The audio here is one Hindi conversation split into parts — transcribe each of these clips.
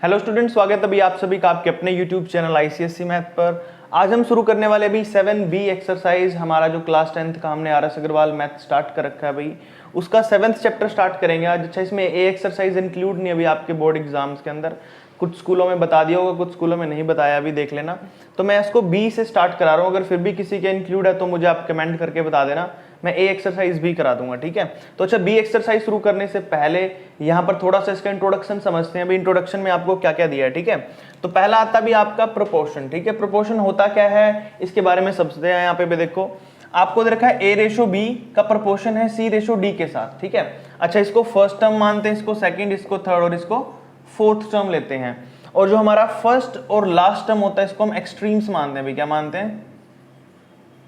हेलो स्टूडेंट, स्वागत है अभी आप सभी का आपके अपने यूट्यूब चैनल आईसीएसई मैथ पर। आज हम शुरू करने वाले अभी 7B एक्सरसाइज, हमारा जो क्लास 10th का हमने RS अग्रवाल मैथ स्टार्ट कर रखा है भाई, उसका 7th चैप्टर स्टार्ट करेंगे आज। अच्छा, इसमें ए एक्सरसाइज इंक्लूड नहीं अभी आपके बोर्ड एग्जाम्स के अंदर, कुछ स्कूलों में बता दिया होगा, कुछ स्कूलों में नहीं बताया, अभी देख लेना। तो मैं इसको बी से स्टार्ट करा रहा हूँ, अगर फिर भी किसी के इंक्लूड है तो मुझे आप कमेंट करके बता देना, मैं ए एक्सरसाइज भी करा दूंगा, ठीक है। तो अच्छा, बी एक्सरसाइज शुरू करने से पहले यहाँ पर थोड़ा सा इसका इंट्रोडक्शन समझते हैं। अभी इंट्रोडक्शन में आपको क्या क्या दिया है, ठीक है। तो पहला आता भी आपका प्रोपोर्शन, ठीक है। प्रोपोर्शन होता क्या है इसके बारे में समझते हैं। यहाँ पे भी देखो आपको दे रखा है ए रेशो बी का प्रोपोर्शन है सी रेशो डी के साथ, ठीक है। अच्छा, इसको फर्स्ट टर्म मानते हैं, इसको सेकंड, इसको थर्ड और इसको फोर्थ टर्म लेते हैं। और जो हमारा फर्स्ट और लास्ट टर्म होता है इसको हम एक्सट्रीम्स मानते हैं भाई, क्या मानते हैं,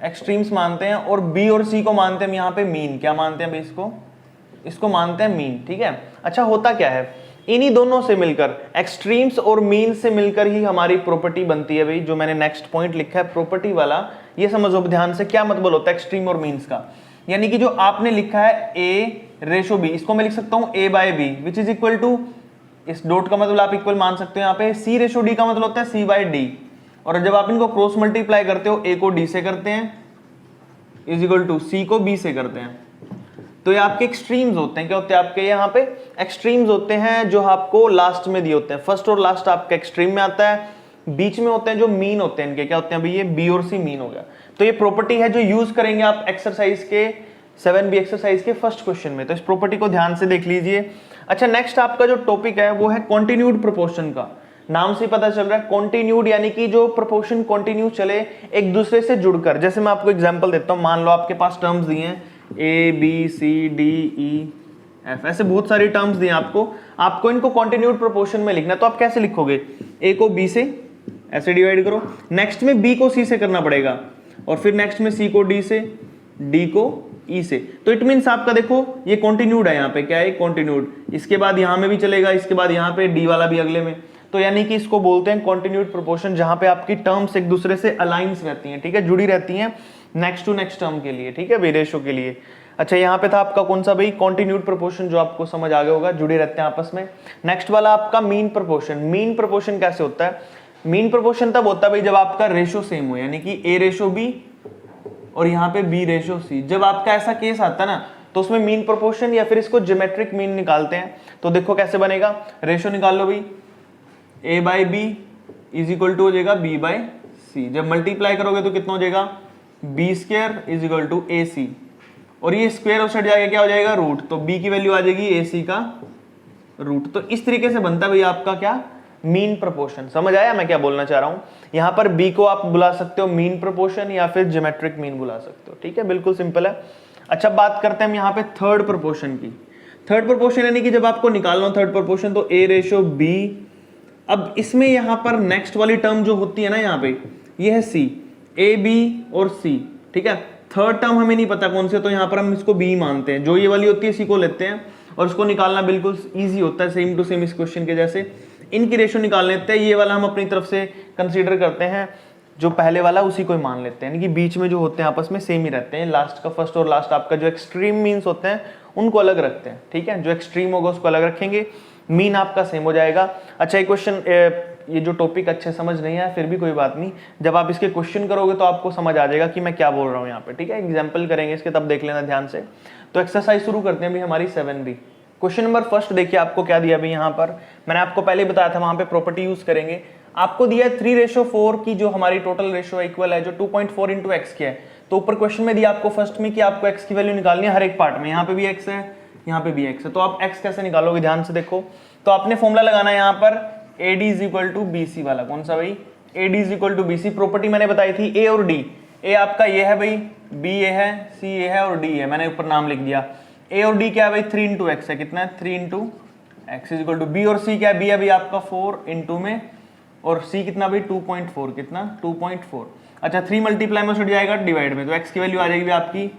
एक्सट्रीम्स मानते हैं। और बी और सी को मानते हैं हम यहाँ पे मीन, क्या मानते हैं भाई, इसको मानते हैं मीन, ठीक है। अच्छा, होता क्या है, इन्हीं दोनों से मिलकर, एक्सट्रीम्स और मीन से मिलकर ही हमारी प्रॉपर्टी बनती है भाई। जो मैंने नेक्स्ट पॉइंट लिखा है प्रॉपर्टी वाला, ये समझो ध्यान से, क्या मतलब होता है एक्सट्रीम और मीन्स का। यानी कि जो आपने लिखा है ए रेशो बी, इसको मैं लिख सकता हूं A by B which is equal to, इस डॉट का मतलब आप इक्वल मान सकते हो यहाँ पे, सी रेशो डी का मतलब होता है सी बाय डी। और जब आप इनको क्रॉस मल्टीप्लाई करते हो, ए को डी से करते हैं इज इक्वल टू सी को बी से करते हैं, तो ये आपके एक्सट्रीम्स होते हैं। क्या होते हैं आपके यहाँ पे एक्सट्रीम्स होते हैं, जो आपको लास्ट में दिए होते हैं। फर्स्ट और लास्ट आपका एक्सट्रीम में आता है, बीच में होते हैं जो मीन होते हैं इनके, क्या होते हैं भाई, ये बी और सी मीन हो गया। तो ये प्रॉपर्टी है जो यूज करेंगे आप एक्सरसाइज के 7B एक्सरसाइज के फर्स्ट क्वेश्चन में। तो इस प्रॉपर्टी को ध्यान से देख लीजिए। अच्छा, नेक्स्ट आपका जो टॉपिक है वो है कॉन्टिन्यूड प्रोपोर्शन का। नाम से पता चल रहा है कॉन्टिन्यूड, यानी कि जो प्रोपोर्शन कॉन्टिन्यू चले एक दूसरे से जुड़कर। जैसे मैं आपको एग्जांपल देता हूं, मान लो आपके पास टर्म्स दिए हैं A B C D E F, ऐसे बहुत सारी टर्म्स दिए आपको इनको कॉन्टिन्यूड प्रोपोर्शन में लिखना है। तो आप कैसे लिखोगे, ए को बी से ऐसे डिवाइड करो, नेक्स्ट में बी को सी से करना पड़ेगा, और फिर नेक्स्ट में सी को डी से, डी को ई से। तो इट मीन्स आपका देखो ये कॉन्टिन्यूड है, यहाँ पे क्या है कॉन्टिन्यूड, इसके बाद यहाँ में भी चलेगा, इसके बाद यहाँ पे डी वाला भी अगले में। तो यानी कि इसको बोलते हैं कॉन्टिन्यूड प्रोपोर्शन, जहां पे आपकी टर्म्स एक दूसरे से अलाइंस रहती हैं, ठीक है, जुड़ी रहती हैं नेक्स्ट टू नेक्स्ट टर्म के लिए, ठीक है, रेशो के लिए। अच्छा, यहाँ पे था आपका कौन सा भाई, कॉन्टिन्यूड प्रोपोर्शन, जो आपको समझ आ गया होगा, जुड़े रहते हैं आपस में। नेक्स्ट वाला आपका मीन प्रोपोर्शन। मीन प्रोपोर्शन कैसे होता है, मीन प्रोपोर्शन तब होता है भाई जब आपका रेशो सेम हो, यानी कि ए रेशो बी और यहाँ पे बी रेशो सी। जब आपका ऐसा केस आता है ना, तो उसमें मीन प्रोपोर्शन या फिर इसको ज्योमेट्रिक मीन निकालते हैं। तो देखो कैसे बनेगा, रेशो निकाल लो भाई, A by B is equal to हो जाएगा बी बाई सी। जब मल्टीप्लाई करोगे तो कितना हो जाएगा, B square is equal to A C, और ये स्क्वायर उस साइड जाएगा क्या हो जाएगा, रूट। तो बी की वैल्यू आ जाएगी ए सी का रूट। तो इस तरीके से बनता है भाई आपका क्या, मीन प्रोपोर्शन। समझ आया मैं क्या बोलना चाह रहा हूं। यहां पर बी को आप बुला सकते हो मीन प्रोपोर्शन या फिर ज्योमेट्रिक मीन बुला सकते हो, ठीक है, बिल्कुल सिंपल है। अच्छा, बात करते हैं हम यहाँ पे थर्ड प्रोपोर्शन की। थर्ड प्रोपोर्शन यानी कि जब आपको निकालना हो थर्ड प्रोपोर्शन, तो ए रेशो बी। अब इसमें यहां पर नेक्स्ट वाली टर्म जो होती है ना, यहाँ पे ये है सी, ए बी और सी, ठीक है। थर्ड टर्म हमें नहीं पता कौन सी, तो यहां पर हम इसको बी मानते हैं। जो ये वाली होती है सी को लेते हैं, और उसको निकालना बिल्कुल इजी होता है, सेम टू सेम इस क्वेश्चन के जैसे। इनकी रेशो निकाल लेते हैं, ये वाला हम अपनी तरफ से कंसीडर करते हैं, जो पहले वाला उसी को ही मान लेते हैं, यानी कि बीच में जो होते हैं आपस में सेम ही रहते हैं। लास्ट का फर्स्ट और लास्ट आपका जो एक्सट्रीम मीन्स होते हैं उनको अलग रखते हैं, ठीक है, जो एक्सट्रीम होगा उसको अलग रखेंगे, मीन आपका सेम हो जाएगा। अच्छा, ये क्वेश्चन, ये जो टॉपिक अच्छे समझ नहीं आया फिर भी कोई बात नहीं, जब आप इसके क्वेश्चन करोगे तो आपको समझ आ जाएगा कि मैं क्या बोल रहा हूँ यहाँ पे, ठीक है। एग्जाम्पल करेंगे इसके, तब देख लेना ध्यान से। तो एक्सरसाइज शुरू करते हैं भी हमारी 7B। क्वेश्चन नंबर फर्स्ट देखिए आपको क्या दिया भाई, यहाँ पर मैंने आपको पहले बताया था, वहां पे प्रॉपर्टी यूज करेंगे। आपको दिया है 3:4 की जो हमारी टोटल रेशो इक्वल है, जो 2.4 इंटू एक्स की है। तो ऊपर क्वेश्चन में दिया आपको फर्स्ट में कि आपको एक्स की वैल्यू निकालनी है हर एक पार्ट में, यहाँ पे भी एक्स है, यहाँ पे भी एक्स है। तो आप एक्स कैसे निकालोगे, ध्यान से देखो। तो आपने फॉर्मूला लगाना है यहाँ पर AD is equal to BC वाला, कौन सा भाई, AD is equal to BC। Property मैंने बताई थी A और D, A आपका ये है भाई, B ये है, C ये है और D है, मैंने ऊपर नाम लिख दिया। A और D क्या है भाई, 3 इंटू एक्स है, कितना है 3 into x is equal to. B और C क्या है, B अभी आपका 4 इंटू में, और C कितना भाई 2.4, कितना 2.4। अच्छा, 3 मल्टीप्लाई में छुट जाएगा डिवाइड में, तो x की वैल्यू आ जाएगी आपकी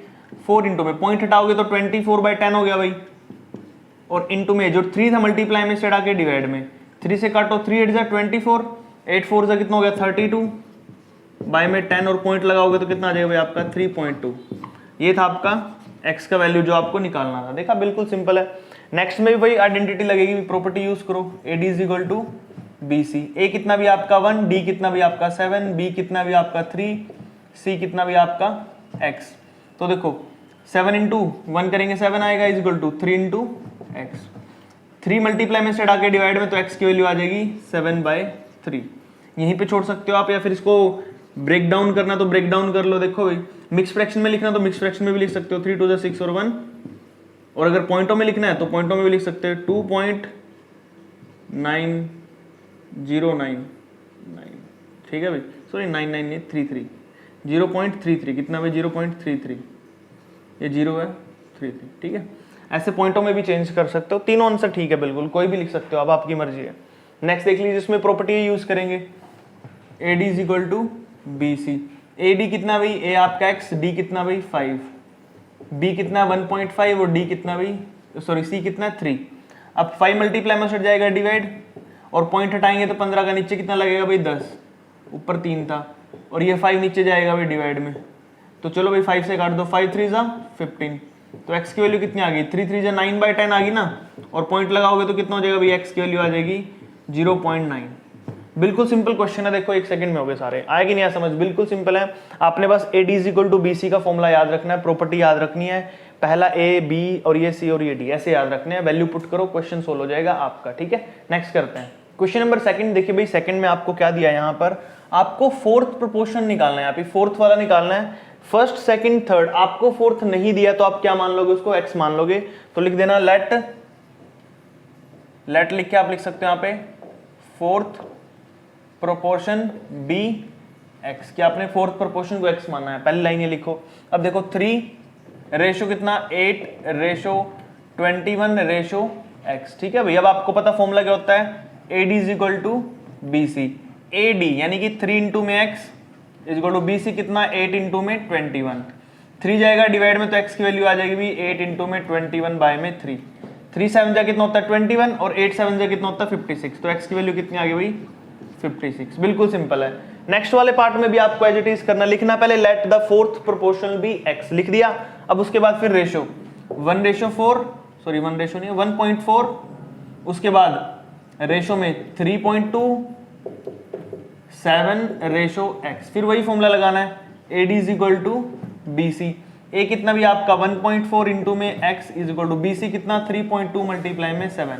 4 इंटू में, पॉइंट हटाओगे तो 24/10 हो गया भाई, और इंटू में जो 3 था मल्टीप्लाई में से हटा के डिवाइड में, 3 से काटो, 3 8 जा 24, 8 4 जा कितना हो गया 32, बाय में 10 और पॉइंट लगाओगे तो कितना आ जाएगा भाई आपका 3.2। ये था आपका x का वैल्यू जो आपको निकालना था। देखा, बिल्कुल सिंपल है। नेक्स्ट में भी भाई आइडेंटिटी लगेगी, प्रॉपर्टी यूज करो, AD is equal to B C. A कितना भी आपका 1, डी कितना भी आपका 7, बी कितना भी आपका 3, सी कितना भी आपका x। तो देखो 7 इंटू 1 करेंगे 7 आएगा is equal to 3 into x. 3 multiply में से हटा के डिवाइड में, तो x की वैल्यू आ जाएगी 7/3। यहीं पे छोड़ सकते हो आप, या फिर इसको ब्रेक डाउन करना तो ब्रेक डाउन कर लो। देखो भाई मिक्स फ्रैक्शन में लिखना तो मिक्स फ्रैक्शन में भी लिख सकते हो, 3 2 6 और 1। और अगर पॉइंटों में लिखना है तो पॉइंटों में भी लिख सकते हो 2.9099। ठीक है भाई, सॉरी 99 नहीं 33, 0.33 कितना भाई 0.33, ये 0 है 33। ठीक है, ऐसे पॉइंटों में भी चेंज कर सकते हो। तीनों आंसर ठीक है, बिल्कुल कोई भी लिख सकते हो, अब आपकी मर्जी है। नेक्स्ट देख लीजिए, इसमें प्रॉपर्टी यूज करेंगे AD is equal to BC। AD कितना भाई, A आपका x, D कितना भाई 5, B कितना 1.5 और D कितना भाई, सॉरी C कितना 3। अब 5 मल्टीप्लाई में हट जाएगा डिवाइड, और पॉइंट हटाएंगे तो 15 का नीचे कितना लगेगा भाई 10, ऊपर 3 था, और ये 5 नीचे जाएगा भाई डिवाइड में। तो चलो भाई 5 से काट दो, 5 3 जा 15। तो x की वैल्यू कितनी आ गई, 3 3 जा 9/10 आ गई ना, और पॉइंट लगाओगे तो कितना हो जाएगा भाई, x की वैल्यू आ जाएगी 0.9। बिल्कुल सिंपल क्वेश्चन है, देखो 1 सेकंड में हो गए सारे। आए कि नहीं समझ, बिल्कुल सिंपल है। आपने बस AD is equal to BC का फॉर्मूला याद रखना है, प्रॉपर्टी याद रखनी है, पहला A B और ये C और ये D ऐसे याद रखने हैं। वैल्यू पुट करो, क्वेश्चन सोल्व हो जाएगा आपका। ठीक है, नेक्स्ट करते हैं क्वेश्चन नंबर 2। देखिए भाई सेकंड में आपको क्या दिया है, यहाँ पर आपको फोर्थ प्रोपोर्शन निकालना है, आप फोर्थ वाला निकालना है। फर्स्ट सेकंड थर्ड, आपको फोर्थ नहीं दिया तो आप क्या मान लोगे, उसको x मान लोगे। तो लिख देना लेट लिख के आप लिख सकते हो यहाँ पे फोर्थ प्रोपोर्शन बी एक्स, क्या आपने फोर्थ प्रोपोर्शन को x मानना है। पहली लाइन ये लिखो। अब देखो 3 रेशो कितना 8 रेशो 21 रेशो x। ठीक है भाई, अब आपको पता फॉर्मूला क्या होता है, AD is equal to BC। AD यानी कि 3 इंटू में x is equal to BC कितना 8 इंटू में 21। 3 जाएगा डिवाइड में तो x की वैल्यू आ जाएगी भी 8 इंटू में 21 बाय में 3। 3 7 जा कितना होता है 21, और 8 7 जा कितना होता है 56। तो x की वैल्यू कितनी आ गई भाई 56। बिल्कुल सिंपल है। नेक्स्ट वाले पार्ट में भी आपको एज इट इज करना, लिखना पहले let the fourth proportional be x, लिख दिया। अब उसके बाद फिर रेशो 1:4, सॉरी 1 रेशो नहीं है 1.4, उसके बाद रेशो में 3.2, 7 रेशो x। फिर वही फॉर्मूला लगाना है, AD is equal to BC। A कितना भी आपका 1.4 इंटू में x is equal to BC कितना 3.2 मल्टीप्लाई में 7।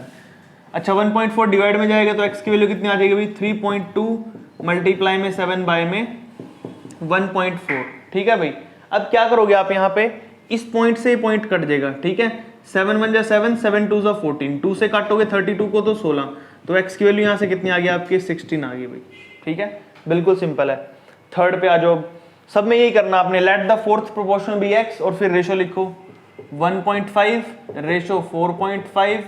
अच्छा 1.4 डिवाइड में जाएगा तो x की वैल्यू कितनी आ जाएगी भाई 3.2 मल्टीप्लाई में 7 बाय में 1.4। ठीक है भाई, अब क्या करोगे आप यहाँ पे, इस पॉइंट से पॉइंट कट जाएगा। ठीक है, 7 1 जा 7, 7 2 जा 14, 2 से काटोगे 32 को तो 16। तो x की वैल्यू यहाँ से कितनी आ गई आपकी 16 आ गई भाई। ठीक है, बिल्कुल सिंपल है। थर्ड पे आ जाओ, सब में यही करना आपने, let the fourth proportion be x, और फिर रेशो लिखो 1.5 रेशो 4.5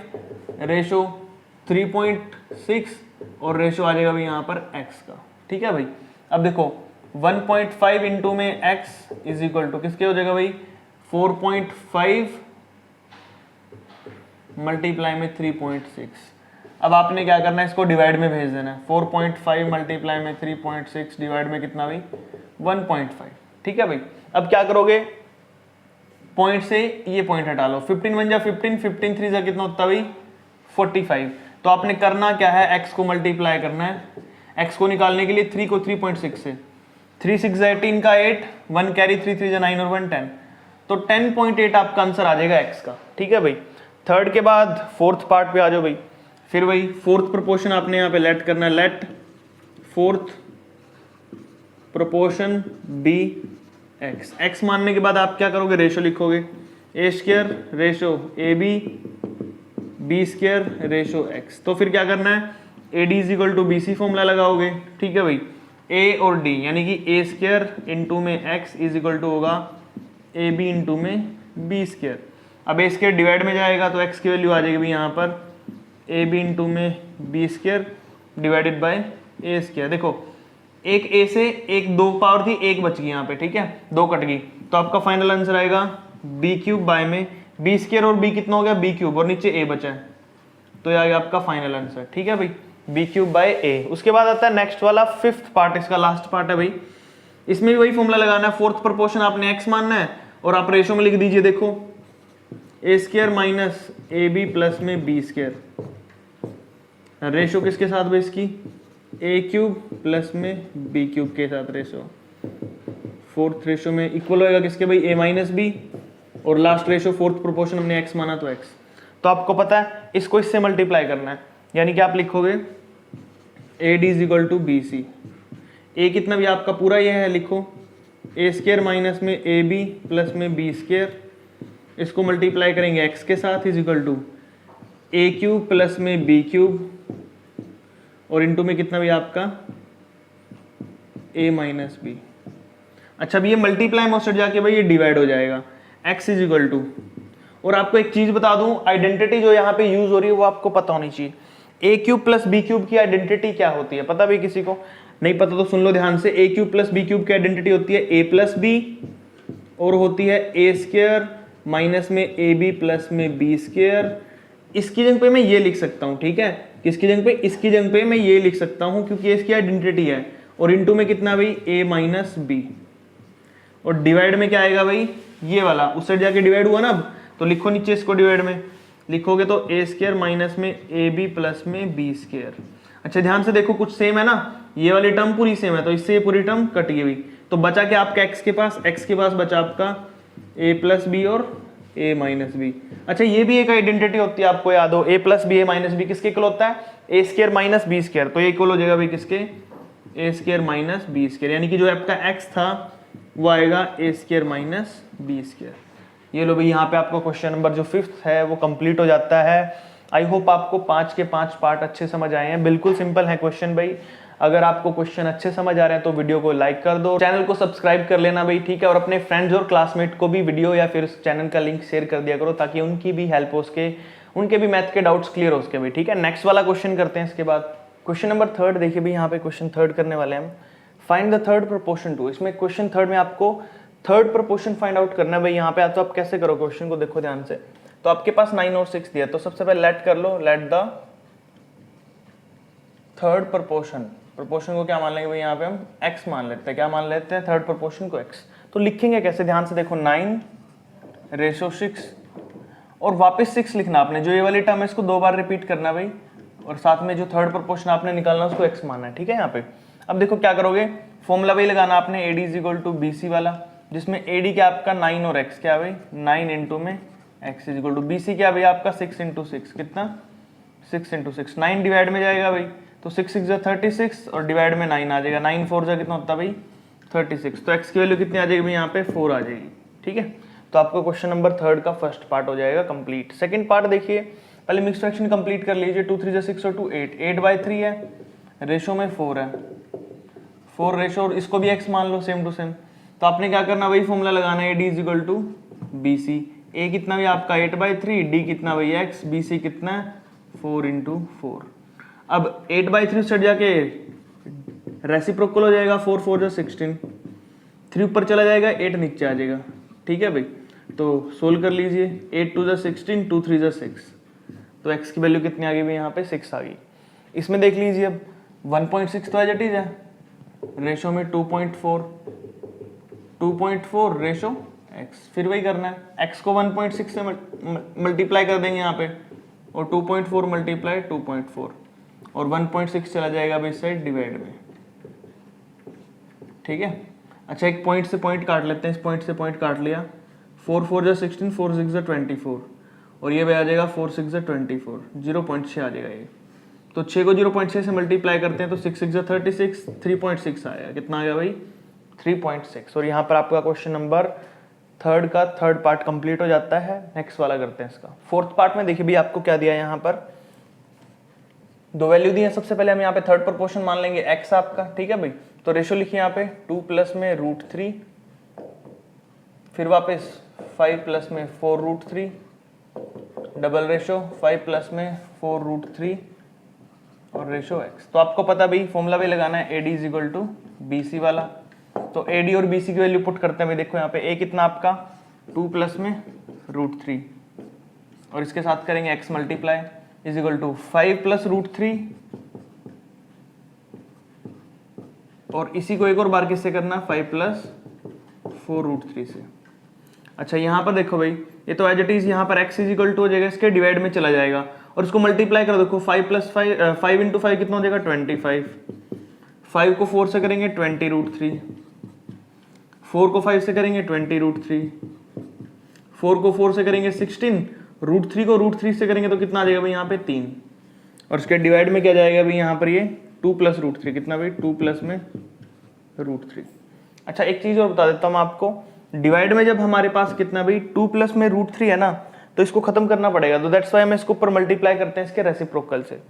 रेशो 3.6, और रेशो आ जाएगा भाई यहाँ पर x का। ठीक है भाई, अब देखो 1.5 इंटू में x इज इक्वल टू किसके हो जाएगा भाई 4.5 मल्टीप्लाई में 3.6। अब आपने क्या करना है, इसको डिवाइड में भेज देना है। 4.5 मल्टीप्लाई में 3.6 डिवाइड में कितना भाई 1.5। ठीक है भाई, अब क्या करोगे, पॉइंट से ये पॉइंट हटा लो, 15 1 जा 15, 15 3 जा कितना होता है भाई 45। तो आपने करना क्या है, x को मल्टीप्लाई करना है। x को निकालने के लिए 3 को 3.6 से, 3 6 जा 18 का 8, 1 कैरी 3 3 जा 9 और 1 10, तो 10.8 आपका आंसर आ जाएगा x का। ठीक है भाई, थर्ड के बाद फोर्थ पार्ट पे आ जाओ भाई। फिर वही फोर्थ प्रोपोर्शन आपने यहाँ पे लेट करना है, let fourth proportion B X. X मानने के बाद आप क्या करोगे, रेशो लिखोगे, A square ratio A B square ratio X. तो फिर क्या करना है, A D is equal to B C formula लगाओगे। ठीक है भाई, ए और डी यानी कि ए स्क्वायर इंटू में एक्स इज इक्वल टू होगा ए बी इंटू में बी स्क्वायर। अब ए स्क्वायर डिवाइड में जाएगा तो एक्स की वैल्यू आ जाएगी भाई यहाँ पर ए बी इंटू में B square divided by A square. देखो एक ए से एक 2 पावर थी, एक बच गई यहाँ पे। ठीक है, 2 कट गई, तो आपका फाइनल आंसर आएगा बी क्यूब बाय में बी स्क्वायर, और बी कितना हो गया बी क्यूब, और नीचे ए बचा है, तो ये आ गया आपका फाइनल आंसर। ठीक है भाई, बी क्यूब बाय ए। उसके बाद आता है नेक्स्ट वाला फिफ्थ पार्ट, इसका लास्ट पार्ट है भाई। इसमें भी वही फॉर्मूला लगाना है, फोर्थ प्रोपोर्शन आपने एक्स मानना है और आप रेशो में लिख दीजिए। देखो A square minus A B plus में बी स्क्वायर रेशो किसके साथ भाई इसकी, ए क्यूब प्लस में बी क्यूब के साथ रेशो, फोर्थ रेशो में इक्वल होएगा किसके भाई, ए माइनस बी, और लास्ट रेशो फोर्थ प्रोपोर्शन हमने एक्स माना तो एक्स। तो आपको पता है इसको इससे मल्टीप्लाई करना है, यानी कि आप लिखोगे A D is equal to B C, A कितना भी आपका पूरा ये है, लिखो ए स्केयर माइनस में ए बी प्लस में बी स्केयर, इसको मल्टीप्लाई करेंगे एक्स के साथ is equal to A cube plus में बी क्यूब, और इनटू में कितना भी आपका ए माइनस बी। अच्छा अब ये मल्टीप्लाई में उससे जाके भाई ये डिवाइड हो जाएगा, x इज इक्वल टू, और आपको एक चीज बता दूं, आइडेंटिटी जो यहाँ पे यूज हो रही है वो आपको पता होनी चाहिए। ए क्यूब प्लस बी क्यूब की आइडेंटिटी क्या होती है, पता भी किसी को नहीं पता तो सुन लो ध्यान से। ए क्यूब प्लस बी क्यूब की आइडेंटिटी होती है ए प्लस बी, और होती है ए स्क्वायर माइनस में ए बी प्लस में बी स्क्वायर। इसकी जगह पे मैं ये लिख सकता हूँ, ठीक है, किसकी जगह पे, इसकी जगह पे मैं ये लिख सकता हूँ क्योंकि इसकी आइडेंटिटी है, और इनटू में कितना भाई ए माइनस बी, और डिवाइड में क्या आएगा भाई ये वाला, उस साइड जाके डिवाइड हुआ ना, अब तो लिखो नीचे इसको डिवाइड में लिखोगे तो ए स्क्वायर माइनस में ए बी प्लस में बी स्क्वायर। अच्छा ध्यान से देखो कुछ सेम है ना, ये वाली टर्म पूरी सेम है तो इससे ये पूरी टर्म कट गई हुई, तो बचा क्या आपका x के पास बचा आपका a प्लस बी और a माइनस बी। अच्छा ये भी एक आइडेंटिटी होती है, आपको याद हो, a plus B A minus B किसके इक्वल होता है, A square minus B square, तो ये इक्वल हो जाएगा भाई किसके, A square minus B square, यानी कि जो आपका x था वो आएगा A square minus B square. ये लो भाई यहाँ पे आपको क्वेश्चन नंबर जो 5th है वो कंप्लीट हो जाता है। आई होप आपको 5 के 5 पार्ट अच्छे समझ आए हैं, बिल्कुल सिंपल है क्वेश्चन भाई। अगर आपको क्वेश्चन अच्छे समझ आ रहे हैं तो वीडियो को लाइक कर दो, चैनल को सब्सक्राइब कर लेना भाई, ठीक है, और अपने फ्रेंड्स और क्लासमेट को भी वीडियो या फिर चैनल का लिंक शेयर कर दिया करो ताकि उनकी भी हेल्प हो सके, उनके भी मैथ के डाउट्स क्लियर हो सके भाई, ठीक है। नेक्स्ट वाला क्वेश्चन करते हैं इसके बाद, क्वेश्चन नंबर 3 देखिए भाई, यहाँ पे क्वेश्चन 3 करने वाले हैं हम। Find the third proportion to, इसमें क्वेश्चन 3 में आपको थर्ड प्रोपोर्शन फाइंड आउट करना है भाई। यहाँ पे तो आप कैसे करो क्वेश्चन को, देखो ध्यान से, तो आपके पास 9 और 6 दिया, तो सबसे पहले लेट कर लो, let the third proportion, proportion को क्या मान लेंगे भाई, यहाँ पे हम x मान लेते हैं, क्या मान लेते हैं, थर्ड प्रोपोर्शन को x। तो लिखेंगे कैसे, ध्यान से देखो, 9/6 और वापस 6 लिखना आपने, जो ये वाली टर्म है इसको 2 बार रिपीट करना भाई, और साथ में जो थर्ड प्रोपोर्शन आपने निकालना उसको x मानना है, ठीक है। यहाँ पे अब देखो क्या करोगे, फॉर्मूला भाई लगाना आपने AD is equal to BC वाला, जिसमें AD क्या आपका 9 और x, क्या भाई 9 इंटू में x is equal to BC क्या भाई आपका 6 इंटू 6, कितना 6 इंटू 6, 9 डिवाइड में जाएगा भाई, तो 6 6 जा 36 और डिवाइड में 9 आ जाएगा, 9 4 जा कितना होता है भाई 36, तो x की वैल्यू कितनी आ जाएगी भाई यहाँ पे 4 आ जाएगी, ठीक है। तो आपको क्वेश्चन नंबर 3 का फर्स्ट पार्ट हो जाएगा कंप्लीट। सेकंड पार्ट देखिए, पहले मिक्स फ्रैक्शन कंप्लीट कर लीजिए, 2 3 जा 6 और 2 8, 8/3 है, रेशो में 4 है, 4 रेशो, और इसको भी x मान लो सेम टू सेम। तो आपने क्या करना भाई, फॉर्मूला लगाना है AD is equal to BC, A कितना भी आपका 8/3, D कितना भाई x, BC कितना 4 इंटू 4। अब 8/3 से जाके रेसिप्रोकल हो जाएगा, 4 4 जा 16, 3 ऊपर चला जाएगा, 8 नीचे आ जाएगा, ठीक है भाई। तो सोल्व कर लीजिए, 8 2 जा 16, 2 3 जा 6, तो x की वैल्यू कितनी आ गई भाई यहाँ पे 6 आ गई। इसमें देख लीजिए अब 1.6 तो एज इट इज है, रेशो में 2.4 रेशो x, फिर वही करना है, x को 1.6 से मल्टीप्लाई कर देंगे यहाँ पे, और 2.4 मल्टीप्लाई 2.4, और 1.6 चला जाएगा भाई साइड डिवाइड में, ठीक है। अच्छा एक पॉइंट से पॉइंट काट लेते हैं, इस पॉइंट से पॉइंट काट लिया, 4 4 जा 16, 4 6 जा 24, और ये भी आ जाएगा 4 6 जा 24, 0.6 आ जाएगा ये। तो 6 को 0.6 से मल्टीप्लाई करते हैं तो 6 6 जा 36, 3.6 आएगा, कितना आ गया भाई 3.6। और यहाँ पर आपका क्वेश्चन नंबर 3 का थर्ड पार्ट कंप्लीट हो जाता है। नेक्स्ट वाला करते हैं इसका। फोर्थ पार्ट में देखिए भाई आपको क्या दिया है, यहाँ पर 2 वैल्यू दी है। सबसे पहले हम यहाँ पे थर्ड प्रोपोर्शन मान लेंगे x आपका, ठीक है भाई। तो रेशो लिखिए यहाँ पे 2 प्लस में √3, फिर वापस 5 प्लस में 4√3, डबल रेशो 5 प्लस में 4√3 और रेशो x। तो आपको पता भाई फॉर्मूला भी लगाना है AD is equal to BC वाला। तो AD और BC की वैल्यू पुट करते हैं भाई। देखो यहाँ पे A कितना आपका 2 प्लस में √3 और इसके साथ करेंगे x multiply is equal to 5 plus √3 और इसी को एक और बार किससे करना 5 प्लस 4√3 से। अच्छा यहाँ पर देखो भाई ये तो एज इट इज यहाँ पर x इज इक्वल टू हो जाएगा इसके डिवाइड में चला जाएगा और इसको मल्टीप्लाई करो, देखो 5 प्लस 5 इंटू 5 कितना हो जाएगा 25, 5 को 4 से करेंगे 20√3, 4 को 5 से करेंगे 20√3, 4 को 4 से करेंगे 16, √3 को √3 से करेंगे तो कितना आ जाएगा भाई यहाँ पे 3, और इसके डिवाइड में क्या जाएगा भाई यहाँ पर ये 2 प्लस √3, कितना भाई 2 प्लस में √3। अच्छा एक चीज और बता देता हूँ आपको, डिवाइड में जब हमारे पास कितना भाई 2 प्लस में √3 है ना, तो इसको खत्म करना पड़ेगा, तो दैट्स वाई मैं इसको ऊपर मल्टीप्लाई करते हैं इसके रेसिप्रोकल से,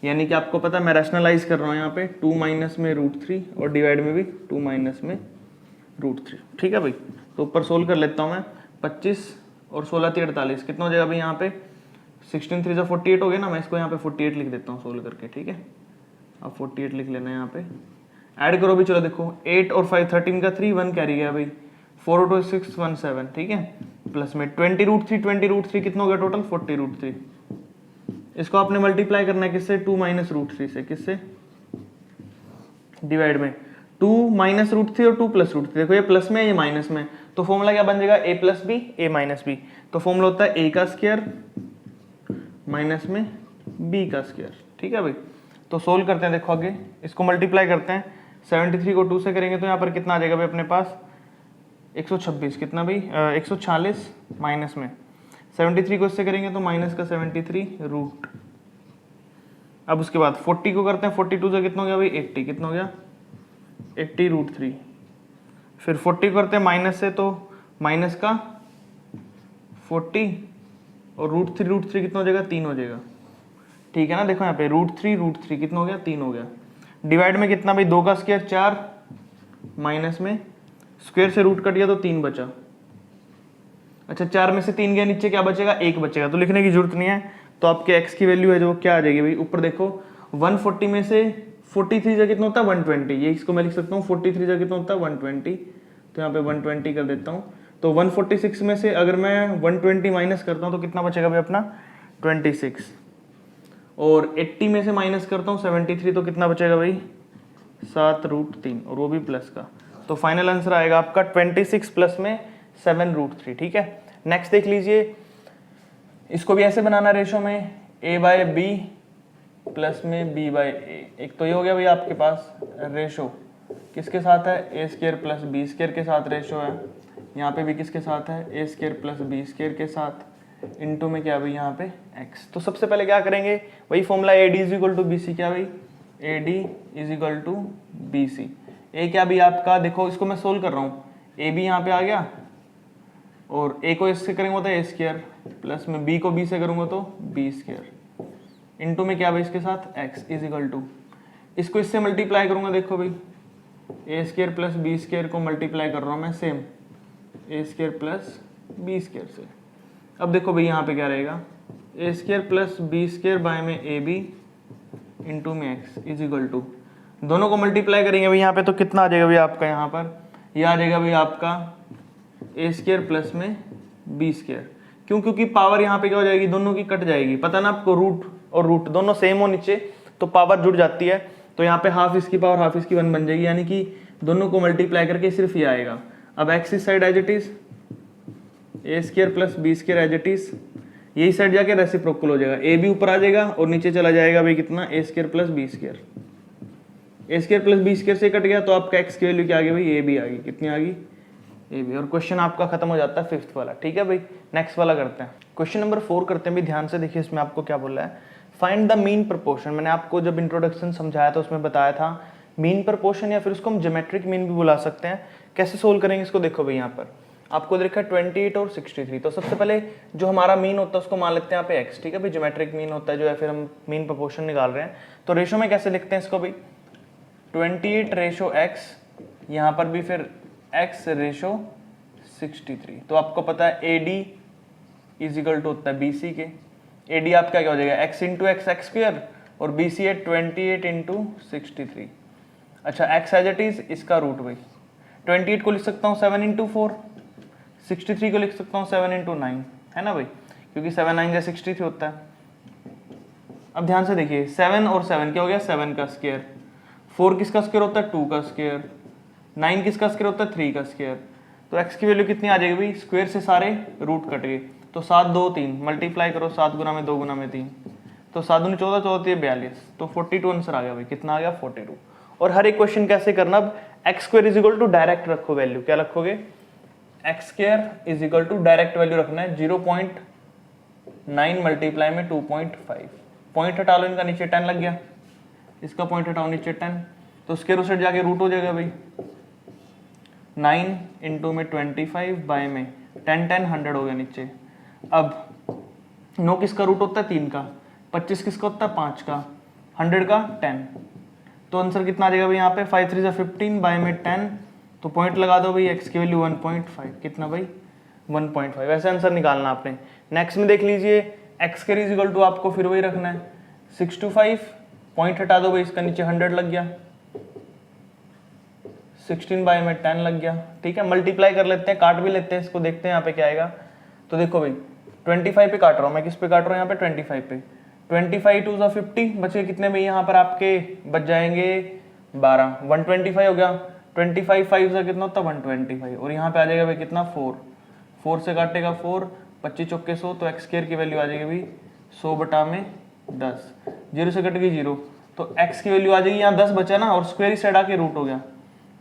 यानी कि आपको पता है मैं रैशनलाइज कर रहा हूँ यहाँ पे 2 माइनस में √3 और डिवाइड में भी 2 माइनस में √3, ठीक है भाई। तो ऊपर सोल्व कर लेता हूँ मैं, 25 और 16 3 48 कितना हो जाएगा भाई यहाँ पे 16 3 48 हो गया ना, मैं इसको यहाँ पे 48 लिख देता हूँ सोल्व करके, ठीक है। अब 48 लिख लेना है यहाँ पे, ऐड करो भी, चलो देखो 8 और 5 13 का 3 1 कैरी गया भाई, 4 और 2 6 1 7, ठीक है, प्लस में 20√3 कितना हो गया टोटल 40√3। इसको आपने मल्टीप्लाई करना है किससे 2 माइनस √3 से, किससे डिवाइड में 2 माइनस √3 और 2 प्लस √3, देखो ये प्लस में ये माइनस में, तो फॉर्मूला क्या बन जाएगा a plus B a minus B, तो फॉर्मूला होता है a का स्क्वायर माइनस में b का स्क्वायर, ठीक है भाई। तो सोल्व करते हैं, देखो आगे इसको मल्टीप्लाई करते हैं, 73 को 2 से करेंगे तो यहाँ पर कितना आ जाएगा भाई अपने पास 126, कितना भाई 146 माइनस में 73 को इससे करेंगे तो माइनस का 73 रूट। अब उसके बाद 40 को करते हैं, 42 से कितना हो गया भाई 80, कितना हो गया 80√3, फिर 40 करते हैं माइनस से तो माइनस का 40 और √3 कितना हो जाएगा 3 हो जाएगा, ठीक है ना। देखो यहाँ पे √3 कितना हो गया 3 हो गया, डिवाइड में कितना भाई 2 का स्क्वायर 4 माइनस में स्क्वायर से रूट कट गया तो 3 बचा। अच्छा 4 में से 3 गया, नीचे क्या बचेगा 1 बचेगा, तो लिखने की जरूरत नहीं है, तो आपके x की वैल्यू है जो क्या आ जाएगी भाई, ऊपर देखो 140 में से 43 जा कितना होता है 120, ये इसको मैं लिख सकता हूँ 43 जा कितना होता है 120, तो यहाँ पे 120 कर देता हूँ। तो 146 में से अगर मैं 120 माइनस करता हूँ तो कितना बचेगा भाई अपना 26, और 80 में से माइनस करता हूँ 73 तो कितना बचेगा भाई 7√3, और वो भी प्लस का, तो फाइनल आंसर आएगा आपका 26 प्लस में 7√3, ठीक है। नेक्स्ट देख लीजिए, इसको भी ऐसे बनाना रेशो में a/b प्लस में b/a, एक तो ये हो गया भाई आपके पास रेशो किसके साथ है a² प्लस b² के साथ रेशो है, यहाँ पे भी किसके साथ है a² प्लस b² के साथ, इनटू में क्या भाई यहाँ पे x। तो सबसे पहले क्या करेंगे वही फॉर्मूला AD = BC, क्या भाई AD = BC, a क्या भी आपका, देखो इसको मैं सोल्व कर रहा हूँ, a भी यहाँ पे आ गया और a को इससे करेंगे होता है a² प्लस में b को b से करूँगा तो b², इनटू में क्या भाई इसके साथ x = इसको इससे मल्टीप्लाई करूँगा, देखो भाई a² प्लस b² को मल्टीप्लाई कर रहा हूँ मैं सेम a² प्लस b² से। अब देखो भाई यहाँ पे क्या रहेगा a² प्लस b² बाय में ab इंटू में x = दोनों को मल्टीप्लाई करेंगे भाई यहाँ पे तो कितना आ जाएगा भाई आपका यहाँ पर, ये आ जाएगा भाई आपका a² प्लस में b², क्यों, क्योंकि पावर यहाँ पे क्या हो जाएगी दोनों की कट जाएगी, पता ना आपको रूट और रूट दोनों सेम हो नीचे तो पावर जुड़ जाती है, तो यहाँ पे हाफ इसकी पावर हाफ इसकी 1 बन जाएगी, यानी कि दोनों को मल्टीप्लाई करके सिर्फ ये आएगा। अब x इस side as it is a² plus b² as it is, यही साइड जाके रेसिप्रोकल हो जाएगा, a भी ऊपर आ जाएगा और नीचे चला जाएगा भाई कितना a² plus b², a² plus b² से कट गया तो आपका x की वैल्यू क्या आ गई भाई a भी आ गई, कितनी आ गई a भी, और क्वेश्चन आपका खत्म हो जाता है 5th वाला, ठीक है भाई। नेक्स्ट वाला करते हैं, क्वेश्चन नंबर 4 करते हैं भी, ध्यान से देखिए इसमें आपको क्या बोल रहा है, फाइंड द मीन प्रोपोर्शन। मैंने आपको जब इंट्रोडक्शन समझाया था उसमें बताया था मीन प्रोपोर्शन या फिर उसको हम ज्योमेट्रिक मीन भी बुला सकते हैं। कैसे सोल्व करेंगे इसको, देखो भाई यहाँ पर आपको देखा 28 और 63, तो सबसे पहले जो हमारा मीन होता है उसको मान लेते हैं यहाँ पे x, ठीक है भाई, ज्योमेट्रिक मीन होता है जो है, फिर हम मीन प्रोपोर्शन निकाल रहे हैं, तो रेशो में कैसे लिखते हैं इसको भाई 28/x, यहाँ पर भी फिर x/63, तो आपको पता है AD = होता है BC के, AD आपका क्या हो जाएगा x × x² और BC है 28 × 63। अच्छा x एज इट इज, इसका रूट भाई 28 को लिख सकता हूँ 7 × 4, 63 को लिख सकता हूँ 7 × 9, है ना भाई, क्योंकि 7 9 या 63 होता है। अब ध्यान से देखिए 7 और 7 क्या हो गया 7 का स्क्वायर, 4 किसका स्क्वायर होता है 2 का स्क्वायर, 9 किसका स्क्वायर होता है 3 का स्क्वायर, तो x की वैल्यू कितनी आ जाएगी भाई, स्क्वायर से सारे रूट कट गए, तो 7 2 3 मल्टीप्लाई करो 7 गुना में 2 गुना में 3, तो 7 दूनी 14 14 42, तो 42 आंसर आ गया भाई। कितना आ गया 42। और हर एक क्वेश्चन कैसे करना, अब X square is equal to direct रखो वैल्यू, क्या रखोगे, X square is equal to direct value रखना है 0.9 मल्टीप्लाई में 2.5, पॉइंट हटा लो इनका, नीचे 10 लग गया, इसका पॉइंट हटाओ नीचे 10, तो स्क्वायर उस साइड जाके रूट हो जाएगा भाई। 9 इंटू में 25 बाय में 10 10 100 हो गया नीचे। अब 9 किसका रूट होता है 3 का, 25 किसका होता है 5 का, 100 का 10, तो आंसर कितना आ जाएगा भाई यहाँ पे 5 3 15 बाय में 10, तो पॉइंट लगा दो भाई, एक्स की वैल्यू 1.5, कितना भाई 1.5, ऐसे आंसर निकालना आपने। नेक्स्ट में देख लीजिए एक्स के इज इक्वल टू आपको फिर वही रखना है 6 to 5, पॉइंट हटा दो भाई, इसका नीचे 100 लग गया, 16 बाय में 10 लग गया, ठीक है। मल्टीप्लाई कर लेते हैं, काट भी लेते हैं इसको, देखते हैं यहाँ पे क्या आएगा। तो देखो भाई 25 पे काट रहा हूँ मैं, किस पे काट रहा हूँ यहाँ पे 25 पे, 25 2 50, बचे कितने भाई यहाँ पर आपके बच जाएंगे 12, 125 हो गया, 25 5 से कितना होता है 125, और यहाँ पे आ जाएगा भाई कितना 4, 4 से काटेगा 4, 25 चौके 100, तो एक्स स्क्वायर की वैल्यू आ जाएगी भाई 100 बटा में 10, 0 से कट गई 0, तो एक्स की वैल्यू आ जाएगी, यहाँ 10 बचा ना, और स्क्वायर इस साइड आके रूट हो गया,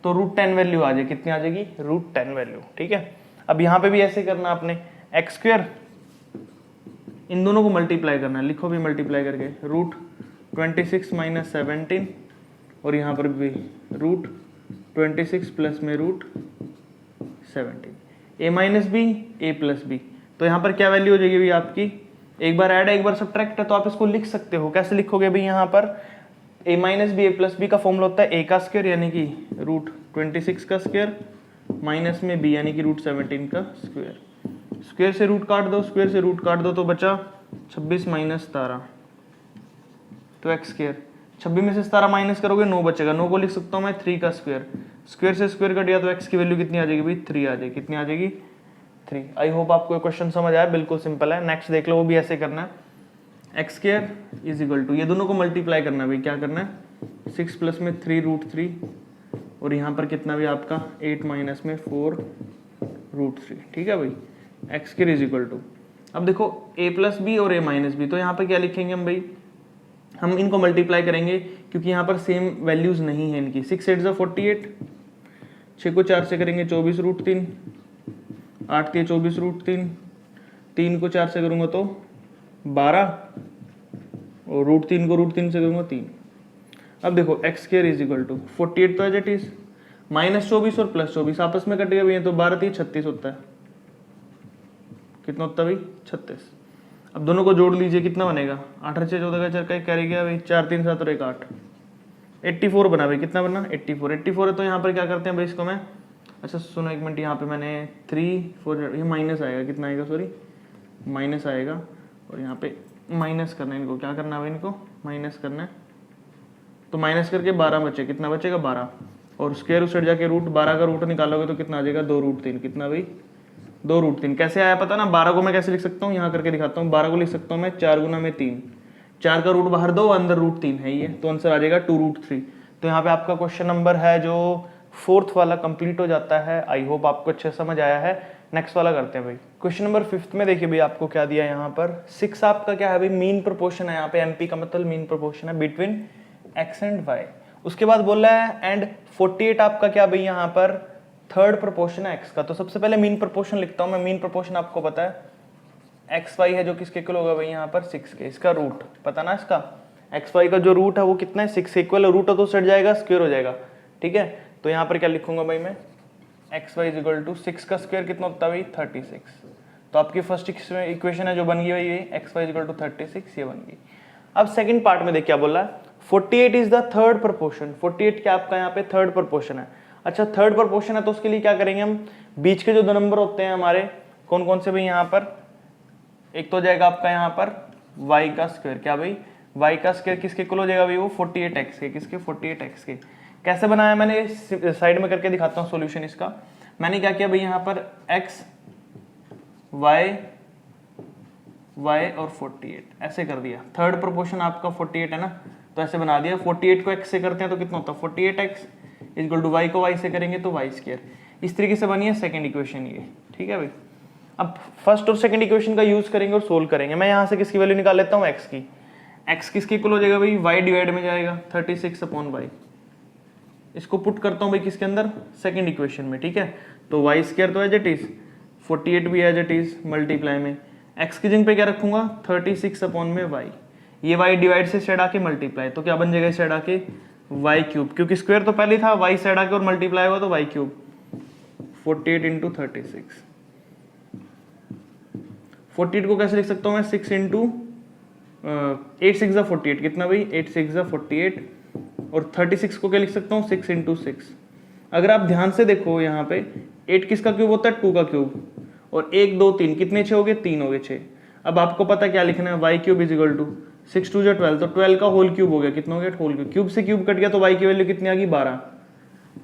तो √10 वैल्यू आ जाएगी, कितनी आ जाएगी √10 वैल्यू, ठीक है। अब यहाँ पे भी ऐसे करना आपने, एक्स स्क्वायर इन दोनों को मल्टीप्लाई करना है, लिखो भी मल्टीप्लाई करके, √26 माइनस 17, और यहाँ पर भी √26 प्लस में √17, a minus B A plus B, तो यहाँ पर क्या वैल्यू हो जाएगी भाई आपकी, एक बार ऐड है एक बार सब्ट्रैक्ट है, तो आप इसको लिख सकते हो, कैसे लिखोगे भाई यहाँ पर, a minus B A plus B का फॉर्मूला होता है a का स्क्वायर यानी कि √26 का स्क्वायर माइनस में b यानी कि √17 का स्क्वायर, स्क्वायर से रूट काट दो, स्क्वायर से रूट काट दो, तो बचा 26 माइनस 17, तो एक्स स्क्वायर, 26 में से 17 माइनस करोगे 9 बचेगा, 9 को लिख सकता हूँ मैं 3 का स्क्वायर, स्क्वायर से स्क्वायर कट गया, तो एक्स की वैल्यू कितनी आ जाएगी भाई 3 आ जाएगी, कितनी आ जाएगी 3। आई होप आपको ये क्वेश्चन समझ आया, बिल्कुल सिंपल है। नेक्स्ट देख लो, वो भी ऐसे करना है, X square is equal to, ये दोनों को मल्टीप्लाई करना है भाई, क्या करना है 6 प्लस में 3√3, और यहाँ पर कितना भी आपका 8 माइनस में 4√3, ठीक है भाई, X square is equal to, अब देखो a प्लस बी और a माइनस बी, तो यहाँ पर क्या लिखेंगे हम भाई, हम इनको मल्टीप्लाई करेंगे क्योंकि यहाँ पर सेम वैल्यूज नहीं है इनकी, 6 8 48, 6 को 4 से करेंगे 24√3, 8 के 24√3, 3 को 4 से करूँगा तो 12, और √3 को √3 से करूँगा 3। अब देखो X square is equal to 48 तो एज इट इज, माइनस 24 और प्लस 24 आपस में कट गए भैया, तो 12 3 36 होता है, कितना होता है भाई 36। अब दोनों को जोड़ लीजिए, कितना बनेगा 8 6 14 का 4 का कैरी गया भाई, 4 3 7 और 1 8, 84 बना भाई, कितना बना 84 है। तो यहाँ पर क्या करते हैं भाई इसको मैं, अच्छा सुनो एक मिनट, यहाँ पे मैंने 3 4 ये माइनस आएगा, कितना आएगा सॉरी माइनस आएगा, और यहाँ पे माइनस करना है इनको, क्या करना है भाई इनको माइनस करना है, तो माइनस करके 12 बचे, कितना बचेगा 12, और स्क्वायर उस साइड जाके √12 का रूट निकालोगे तो कितना आ जाएगा 2√3, कितना भाई 2√3। कैसे आया पता ना, 12 को मैं कैसे लिख सकता हूँ, यहाँ करके दिखाता हूँ, 12 को लिख सकता हूँ मैं 4 गुना में 3, 4 का रूट बाहर 2 अंदर √3 है ये, तो आंसर आ जाएगा 2√3। तो यहाँ पे आपका क्वेश्चन नंबर है जो 4th वाला कंप्लीट हो जाता है। आई होप आपको अच्छे समझ आया है। नेक्स्ट वाला करते हैं भाई। क्वेश्चन नंबर 5th में देखिए भाई आपको क्या दिया यहाँ पर, 6 आपका क्या है भाई मीन प्रोपोर्शन है, यहाँ पे एमपी का मतलब मीन प्रोपोर्शन है बिटवीन एक्स एंड वाई। उसके बाद बोल रहा है एंड 48 आपका क्या भाई यहाँ पर थर्ड प्रोपोर्शन है एक्स का। तो सबसे पहले मीन प्रोपोर्शन लिखता हूँ मैं। मीन प्रोपोर्शन आपको पता है एक्स वाई है जो किसके इक्वल होगा भाई यहाँ पर 6 के। इसका रूट पता ना, इसका एक्स वाई का जो रूट है वो कितना है 6 इक्वल, रूट है तो सेट जाएगा स्क्वायर हो जाएगा, ठीक है। तो यहाँ पर क्या लिखूंगा भाई मैं, X Y is equal to 6 का स्क्वायर कितना होता है भाई 36। तो आपकी फर्स्ट इक्वेशन है जो बन गई भाई ये X Y is equal to 36, ये बन गई। अब सेकंड पार्ट में देख क्या बोला है, 48 इज द थर्ड प्रोपोर्शन। 48 क्या आपका यहाँ पे थर्ड प्रोपोर्शन है। अच्छा थर्ड प्रोपोर्शन है तो उसके लिए क्या करेंगे हम, बीच के जो दो नंबर होते हैं हमारे कौन कौन से भाई यहाँ पर, एक तो हो जाएगा आपका यहाँ पर y का स्क्वायर, क्या भाई y का स्क्वायर किसके इक्वल हो जाएगा भाई वो 48x के, किसके 48x के। कैसे बनाया मैंने साइड में करके दिखाता हूँ सॉल्यूशन इसका। मैंने क्या किया भाई यहाँ पर x y और 48 ऐसे कर दिया। थर्ड प्रोपोर्शन आपका 48 है ना, तो ऐसे बना दिया। 48 को x से करते हैं तो कितना होता है 48x इक्वल टू y को y से करेंगे तो y स्क्वायर। इस तरीके से बनी है सेकंड इक्वेशन ये, ठीक है भाई। अब फर्स्ट और सेकंड इक्वेशन का यूज करेंगे और सोल्व करेंगे। मैं यहाँ से किसकी वैल्यू निकाल लेता हूँ, एक्स की। एक्स किसके इक्वल हो जाएगा भाई, वाई डिवाइड में जाएगा 36/y। इसको पुट करता हूँ भाई किसके अंदर, सेकंड इक्वेशन में, ठीक है। तो वाई स्क्वायर तो एज इट इज, 48 भी एज इट इज, मल्टीप्लाई में एक्स की जगह पे क्या रखूंगा 36/y। ये वाई डिवाइड से साइड आके मल्टीप्लाई, तो क्या बन जाएगा साइड आके वाई क्यूब, क्योंकि स्क्वायर तो पहले था, वाई साइड आके और मल्टीप्लाई हुआ तो वाई क्यूब। 48 इंटू 36, 48 को कैसे लिख सकता हूँ मैं, 6 इंटू 8 6 48, कितना भाई 8 6 48, और 36 को क्या लिख सकता हूँ 6 इंटू 6। अगर आप ध्यान से देखो यहाँ पे 8 किसका क्यूब होता है, 2 का क्यूब, और 1 2 3 कितने 6 हो गए, 3 हो गए 6। अब आपको पता क्या लिखना है, Y cube is equal to 6 2 12, तो 12 का होल क्यूब हो गया, कितना हो गया होल क्यूब, क्यूब से क्यूब कट गया तो वाई की वैल्यू कितनी आ गई 12,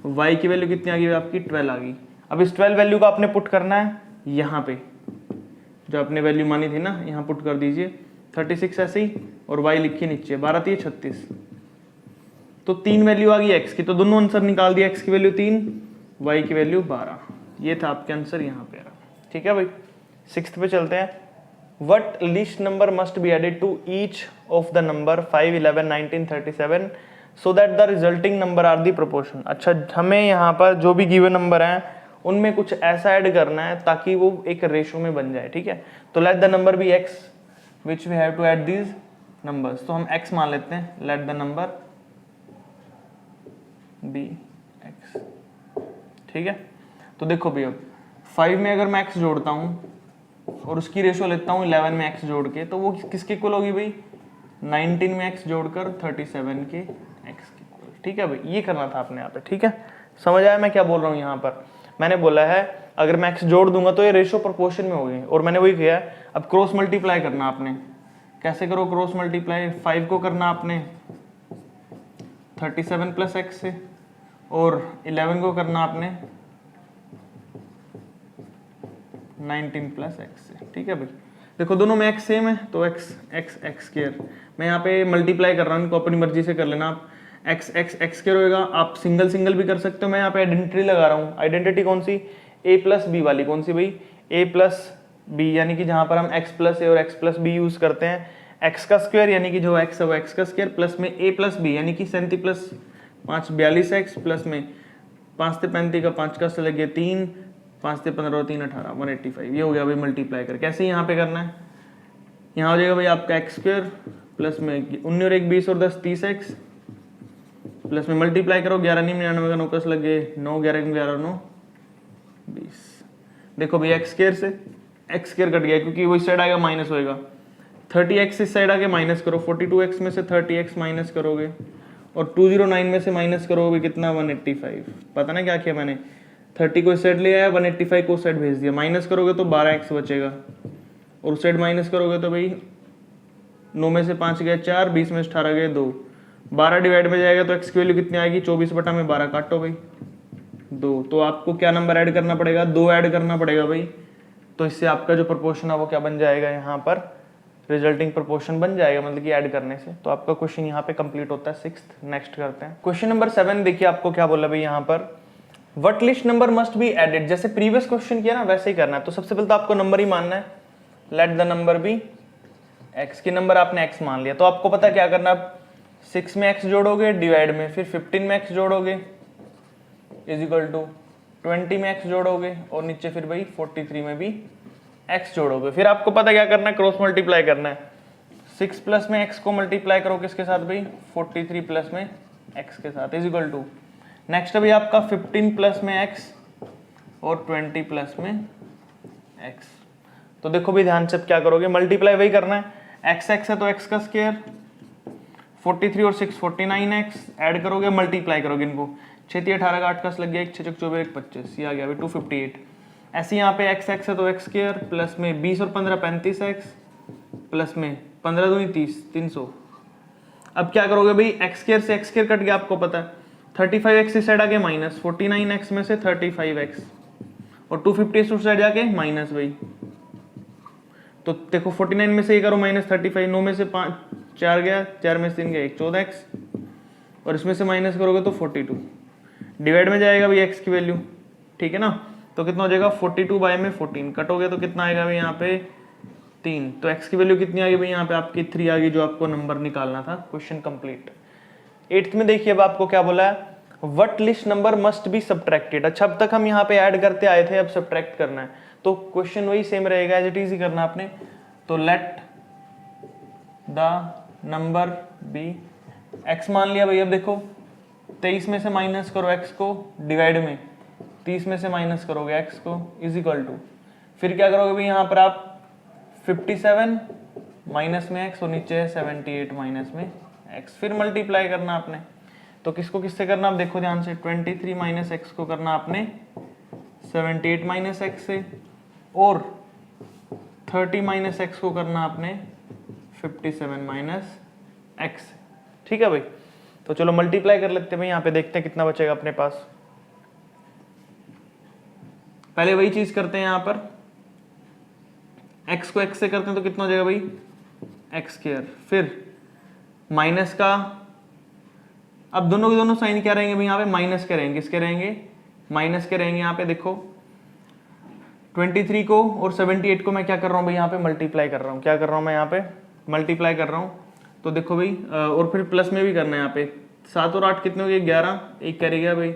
वाई की वैल्यू कितनी आ गई आपकी 12 आ गई। अब इस 12 वैल्यू को आपने पुट करना है यहाँ पे, जो आपने वैल्यू मानी थी ना, यहाँ पुट कर दीजिए 36 ऐसे ही, और y लिखिए नीचे 12 3 36, तो 3 वैल्यू आ गई x की, तो दोनों आंसर निकाल दिया, x की वैल्यू 3, y की वैल्यू 12। ये था आपके आंसर यहाँ पे, ठीक है भाई। 6th पे चलते हैं। What least number must be added to each of the number 5 11 19 37 so that the resulting number are the proportion। अच्छा, हमें यहाँ पर जो भी गिवन नंबर हैं उनमें कुछ ऐसा ऐड करना है ताकि वो एक रेशो में बन जाए, ठीक है। तो let the number be x which we have to add these numbers। तो हम x मान लेते हैं, let the number be x, ठीक है। तो देखो भैया 5 में अगर मैं x जोड़ता हूँ और उसकी रेशो लेता हूँ 11 में x जोड़ के, तो वो किसके इक्वल होगी भाई, 19 में x जोड़कर 37 के x के इक्वल, ठीक है भाई। ये करना था आपने यहाँ पे, ठीक है। समझ आया मैं क्या बोल रहा हूँ यहाँ पर। मैंने बोला है अगर मैं x जोड़ दूंगा तो ये रेशो प्रोपोर्शन में होगी, और मैंने वही किया है। अब क्रॉस मल्टीप्लाई करना आपने, कैसे करो क्रॉस मल्टीप्लाई, 5 को करना आपने 37 प्लस x से, और 11 को करना आपने 19 प्लस x से, ठीक है भाई। देखो दोनों में x सेम है, तो x स्क्वायर, मैं यहाँ पे मल्टीप्लाई कर रहा हूँ, इनको अपनी मर्जी से कर लेना आप। x स्क्वायर होएगा, आप सिंगल सिंगल भी कर सकते हो। मैं यहाँ पे आइडेंटिटी लगा रहा हूँ, आइडेंटिटी कौन सी, a प्लस बी वाली, कौन सी भाई, a प्लस बी, यानी कि जहाँ पर हम x प्लस ए और x प्लस बी यूज करते हैं। x का स्क्वायर यानी कि जो x है वो x का स्क्वायर, प्लस में a प्लस बी यानी कि 37 प्लस 5 42x, प्लस में 5 से 35 का 5 का से लगे 3, 5 से 15 और 3 18 185। ये हो गया भाई मल्टीप्लाई कर। कैसे यहाँ पे करना है, यहाँ हो जाएगा भाई आपका x स्क्वायर प्लस में 19 और 1 20 और 10 30x, प्लस में मल्टीप्लाई करो 11 नहीं 99 का 9 कस लगे 9 11 11 9 20। देखो भाई x स्क्वायर से x स्क्वायर कट गया, क्योंकि वो इस साइड आएगा माइनस होएगा। 30x इस साइड आके माइनस करो, 42x में से 30x माइनस करोगे, और 209 में से माइनस करोगे कितना 185। पता ना क्या किया मैंने, 30 को इस साइड ले आया, 185 को उस साइड भेज दिया, माइनस करोगे तो 12x बचेगा, और उस साइड माइनस करोगे तो भाई 9 में से 5 गए 4, 20 में से 18 गए 2, 12 डिवाइड में जाएगा तो x की वैल्यू कितनी आएगी, 24 बटा में 12 काटो भाई 2। तो आपको क्या नंबर ऐड करना पड़ेगा, 2 ऐड करना पड़ेगा भाई। तो इससे आपका जो प्रोपोर्शन है वो क्या बन जाएगा, यहाँ पर रिजल्टिंग प्रोपोर्शन बन जाएगा, मतलब कि ऐड करने से। तो आपका क्वेश्चन यहाँ पे कंप्लीट होता है 6th। नेक्स्ट करते हैं क्वेश्चन नंबर 7। देखिए आपको क्या बोला भाई यहाँ पर, what least number must be added. जैसे प्रीवियस क्वेश्चन किया ना वैसे ही करना है। तो सबसे पहले तो आपको नंबर ही मानना है, let the number be x की नंबर आपने x मान लिया, तो आपको पता क्या करना है, 6 में x जोड़ोगे डिवाइड में, फिर 15 में x जोड़ोगे इज इक्वल टू 20 में x जोड़ोगे, और नीचे फिर भाई 43 में भी x जोड़ोगे। फिर आपको पता क्या करना है, क्रॉस मल्टीप्लाई करना है। 6 प्लस में x को मल्टीप्लाई करो किसके साथ भाई, 43 प्लस में x के साथ इज इक्वल टू, नेक्स्ट अभी आपका 15 प्लस में x और 20 प्लस में x। तो देखो भी ध्यान से क्या करोगे, मल्टीप्लाई वही करना है, x है तो x का स्क्वायर, 43 और 6 49x, ऐड करोगे मल्टीप्लाई करोगे इनको, 6 18 का 8 का लग गया, 1 6 24 1 25, ये आ गया 258। ऐसे यहाँ पे x है तो x स्क्वायर, प्लस में 20 और 15 35x, प्लस में 15 दूनी 30 300। अब क्या करोगे भाई, x स्क्वायर से x स्क्वायर कट गया, आपको पता है 35x इस साइड आ गया माइनस, 49x में से 35x, और 250 उस साइड जाके माइनस भाई। तो देखो 49 में से ये करो माइनस 35, 9 में से 5 4 गया, 4 में से 3 गया 1 14x, और इसमें से माइनस करोगे तो 42, डिवाइड में जाएगा भाई x की वैल्यू, ठीक है ना। तो कितना हो जाएगा 42 बाय में 14 कटोगे तो कितना आएगा भाई यहाँ पे 3। तो x की वैल्यू कितनी आ गई भाई यहाँ पे आपकी 3 आ गई, जो आपको नंबर निकालना था। Question complete. 8th में देखिए अब आपको क्या बोला है, what least number must be subtracted. अच्छा अब तक हम यहाँ पे ऐड करते आए थे, अब सब्ट्रैक्ट करना है, तो क्वेश्चन वही सेम रहेगा, एज इट इज ही करना आपने। तो let the number be x मान लिया भाई। अब देखो 23 में से माइनस करो x को डिवाइड में 30 में से माइनस करोगे x को इज इक्वल टू, फिर क्या करोगे भाई यहाँ पर आप 57 माइनस में x और नीचे है 78 माइनस में x, फिर मल्टीप्लाई करना आपने। तो किसको किससे करना आप देखो ध्यान से, 23 माइनस एक्स को करना आपने 78 माइनस एक्स से, और 30 माइनस एक्स को करना आपने 57 माइनस एक्स। ठीक है भाई, तो चलो मल्टीप्लाई कर लेते हैं भाई, यहाँ पे देखते हैं कितना बचेगा अपने पास। पहले वही चीज करते हैं, यहाँ पर x को x से करते हैं तो कितना हो जाएगा भाई एक्स स्क्वायर, फिर माइनस का, अब दोनों के दोनों साइन क्या रहेंगे भाई यहाँ पे माइनस के रहेंगे, किसके रहेंगे माइनस के रहेंगे। यहाँ पे देखो 23 को और 78 को मैं क्या कर रहा हूँ भाई यहाँ पे मल्टीप्लाई कर रहा हूँ, क्या कर रहा हूँ मैं यहाँ पे मल्टीप्लाई कर रहा हूँ। तो देखो भाई और फिर प्लस में भी करना है, यहाँ पे 7 और 8 कितने हो गए 11, एक कैरी गया भाई,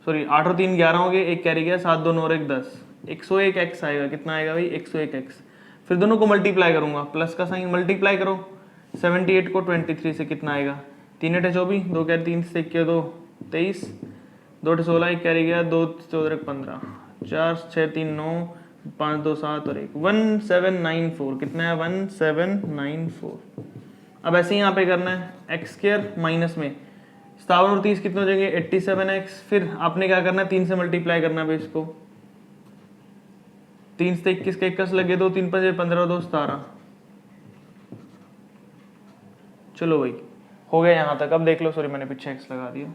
सॉरी 8 और 3 11 हो गए, एक कैरी गया, 7 2 9 और 1 10, 101 एक्स आएगा। कितना आएगा भाई 101 एक्स। फिर दोनों को मल्टीप्लाई करूंगा, प्लस का साइन मल्टीप्लाई करो, 78 को 23 से कितना आएगा 3 8 24, 2 क्या 3 से 2 23, 2 8 16, एक कैरी गया, 2 14 15, 4 6 3 9, 5 2 7 और 1 1794, कितना है 1794। अब ऐसे ही यहाँ पे करना है एक्स स्क्वायर माइनस में 57 और 30 कितने हो जाएंगे 87x। फिर आपने क्या करना है 3 से मल्टीप्लाई करना है इसको, 3 से 21 के 21 लगे, 2 3 5 15 2 17। चलो भाई हो गया यहाँ तक। अब देख लो, सॉरी मैंने पीछे x लगा दिया।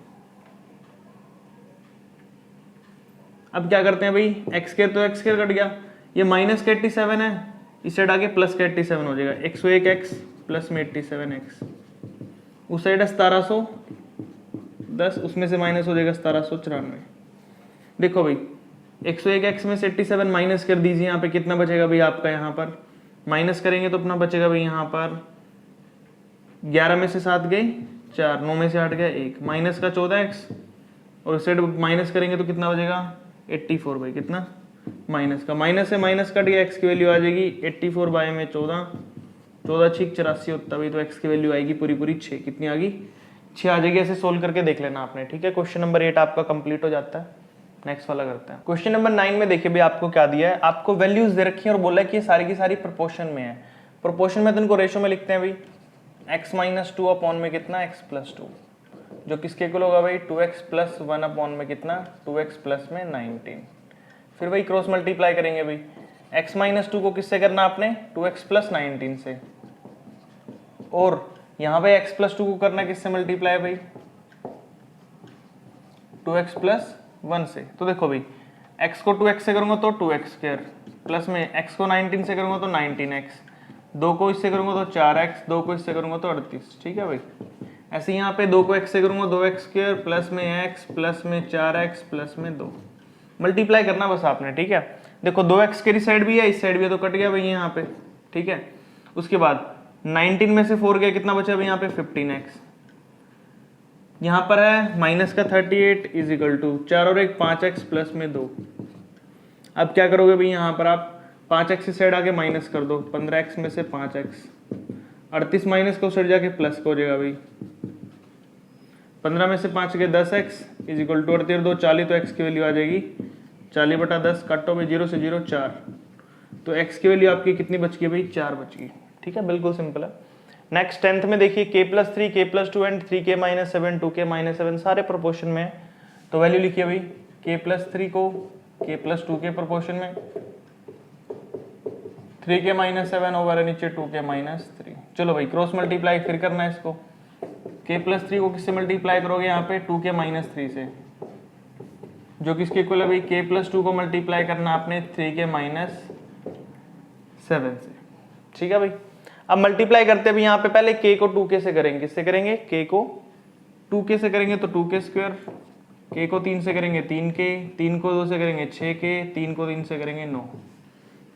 अब क्या करते हैं भाई एक्स स्क्वायर, तो एक्स स्क्वायर कट गया, ये माइनस का 87 है, इस साइड आके प्लस का 87 हो जाएगा, 101x प्लस में 87x, उस साइड है 1710, उसमें से माइनस हो जाएगा 1794। देखो भाई 101x में से 87 माइनस कर दीजिए, यहाँ पे कितना बचेगा भाई आपका, यहाँ पर माइनस करेंगे तो अपना बचेगा भाई यहाँ पर 11 में से 7 गए 4, 9 में से 8 गया 1, माइनस का 14x, और इस साइड माइनस करेंगे तो कितना बचेगा 84 भाई, कितना माइनस का, माइनस से माइनस कट गया, एक्स की वैल्यू आ जाएगी 84 बाय में 14, 14 6 84 होता भाई, तो एक्स की वैल्यू आएगी पूरी पूरी 6, कितनी आ गई 6 आ जाएगी। ऐसे सोल्व करके देख लेना आपने, ठीक है। क्वेश्चन नंबर 8 आपका कंप्लीट हो जाता है। नेक्स्ट वाला करते हैं। क्वेश्चन नंबर 9 में देखिए भाई आपको क्या दिया है, आपको वैल्यूज दे रखी है और बोला है कि ये सारी की सारी प्रोपोर्शन में है। प्रोपोर्शन में तो इनको रेशो में लिखते हैं भाई, x माइनस 2 अपॉन में कितना x प्लस 2, जो किसके इक्वल होगा भाई 2x प्लस 1 अपॉन में कितना 2x प्लस में 19। फिर भाई क्रॉस मल्टीप्लाई करेंगे भाई, x माइनस 2 को किससे करना आपने 2x प्लस 19 से, और यहाँ पे x प्लस 2 को करना किससे मल्टीप्लाई भाई 2x प्लस 1 से। तो देखो भाई x को 2x से करूंगा तो 2x स्क्वायर, प्लस में x को 19 से करूंगा तो 19x, 2 को इससे करूंगा तो 4x, 2 को इससे करूंगा तो 38। ठीक है भाई, ऐसे यहाँ पे 2 को x से करूंगा 2x स्क्वायर प्लस में x प्लस में 4x प्लस में 2, मल्टीप्लाई करना बस आपने। ठीक है, देखो 2x के साइड भी है इस साइड भी है, तो कट गया भाई यहाँ पे। ठीक है, उसके बाद 19 में से 4 गया, कितना बचा भाई यहाँ पे 15x, यहाँ पर है माइनस का 38 इज इक्वल टू 4 और 1 5x प्लस में 2। अब क्या करोगे भाई यहाँ पर आप 5x इस साइड आके माइनस कर दो, 15x में से 5x, 38 माइनस को साइड जाके प्लस हो जाएगा भाई, 15 में से 5 के 10x इज इक्वल टू 38 2 40, तो x की वैल्यू आ जाएगी 40/10, काटो भाई 0 से 0 4, तो x की वैल्यू आपकी कितनी बच गई भाई 4 बच गई। ठीक है, बिल्कुल सिंपल है। नेक्स्ट 10th में देखिए k plus 3 k plus 2 and 3k minus 7 2k minus 7 सारे प्रोपोर्शन में है, तो वैल्यू लिखिए भाई k प्लस 3 को k प्लस 2 के प्रोपोर्शन में, 3k माइनस 7 ओवर है नीचे 2k माइनस 3। चलो भाई क्रॉस मल्टीप्लाई फिर करना है इसको, k प्लस 3 को किससे मल्टीप्लाई करोगे यहाँ पे 2k माइनस 3 से, जो किसके इक्वल है भाई k प्लस 2 को मल्टीप्लाई करना आपने 3k माइनस 7 से। ठीक है भाई, अब मल्टीप्लाई करते हैं यहाँ पे पहले k को 2k से करेंगे, किससे करेंगे k को 2k से करेंगे तो 2k स्क्वायर k को 3 से करेंगे 3k, 3 को 2 से करेंगे 6k, 3 को 3 से करेंगे 9,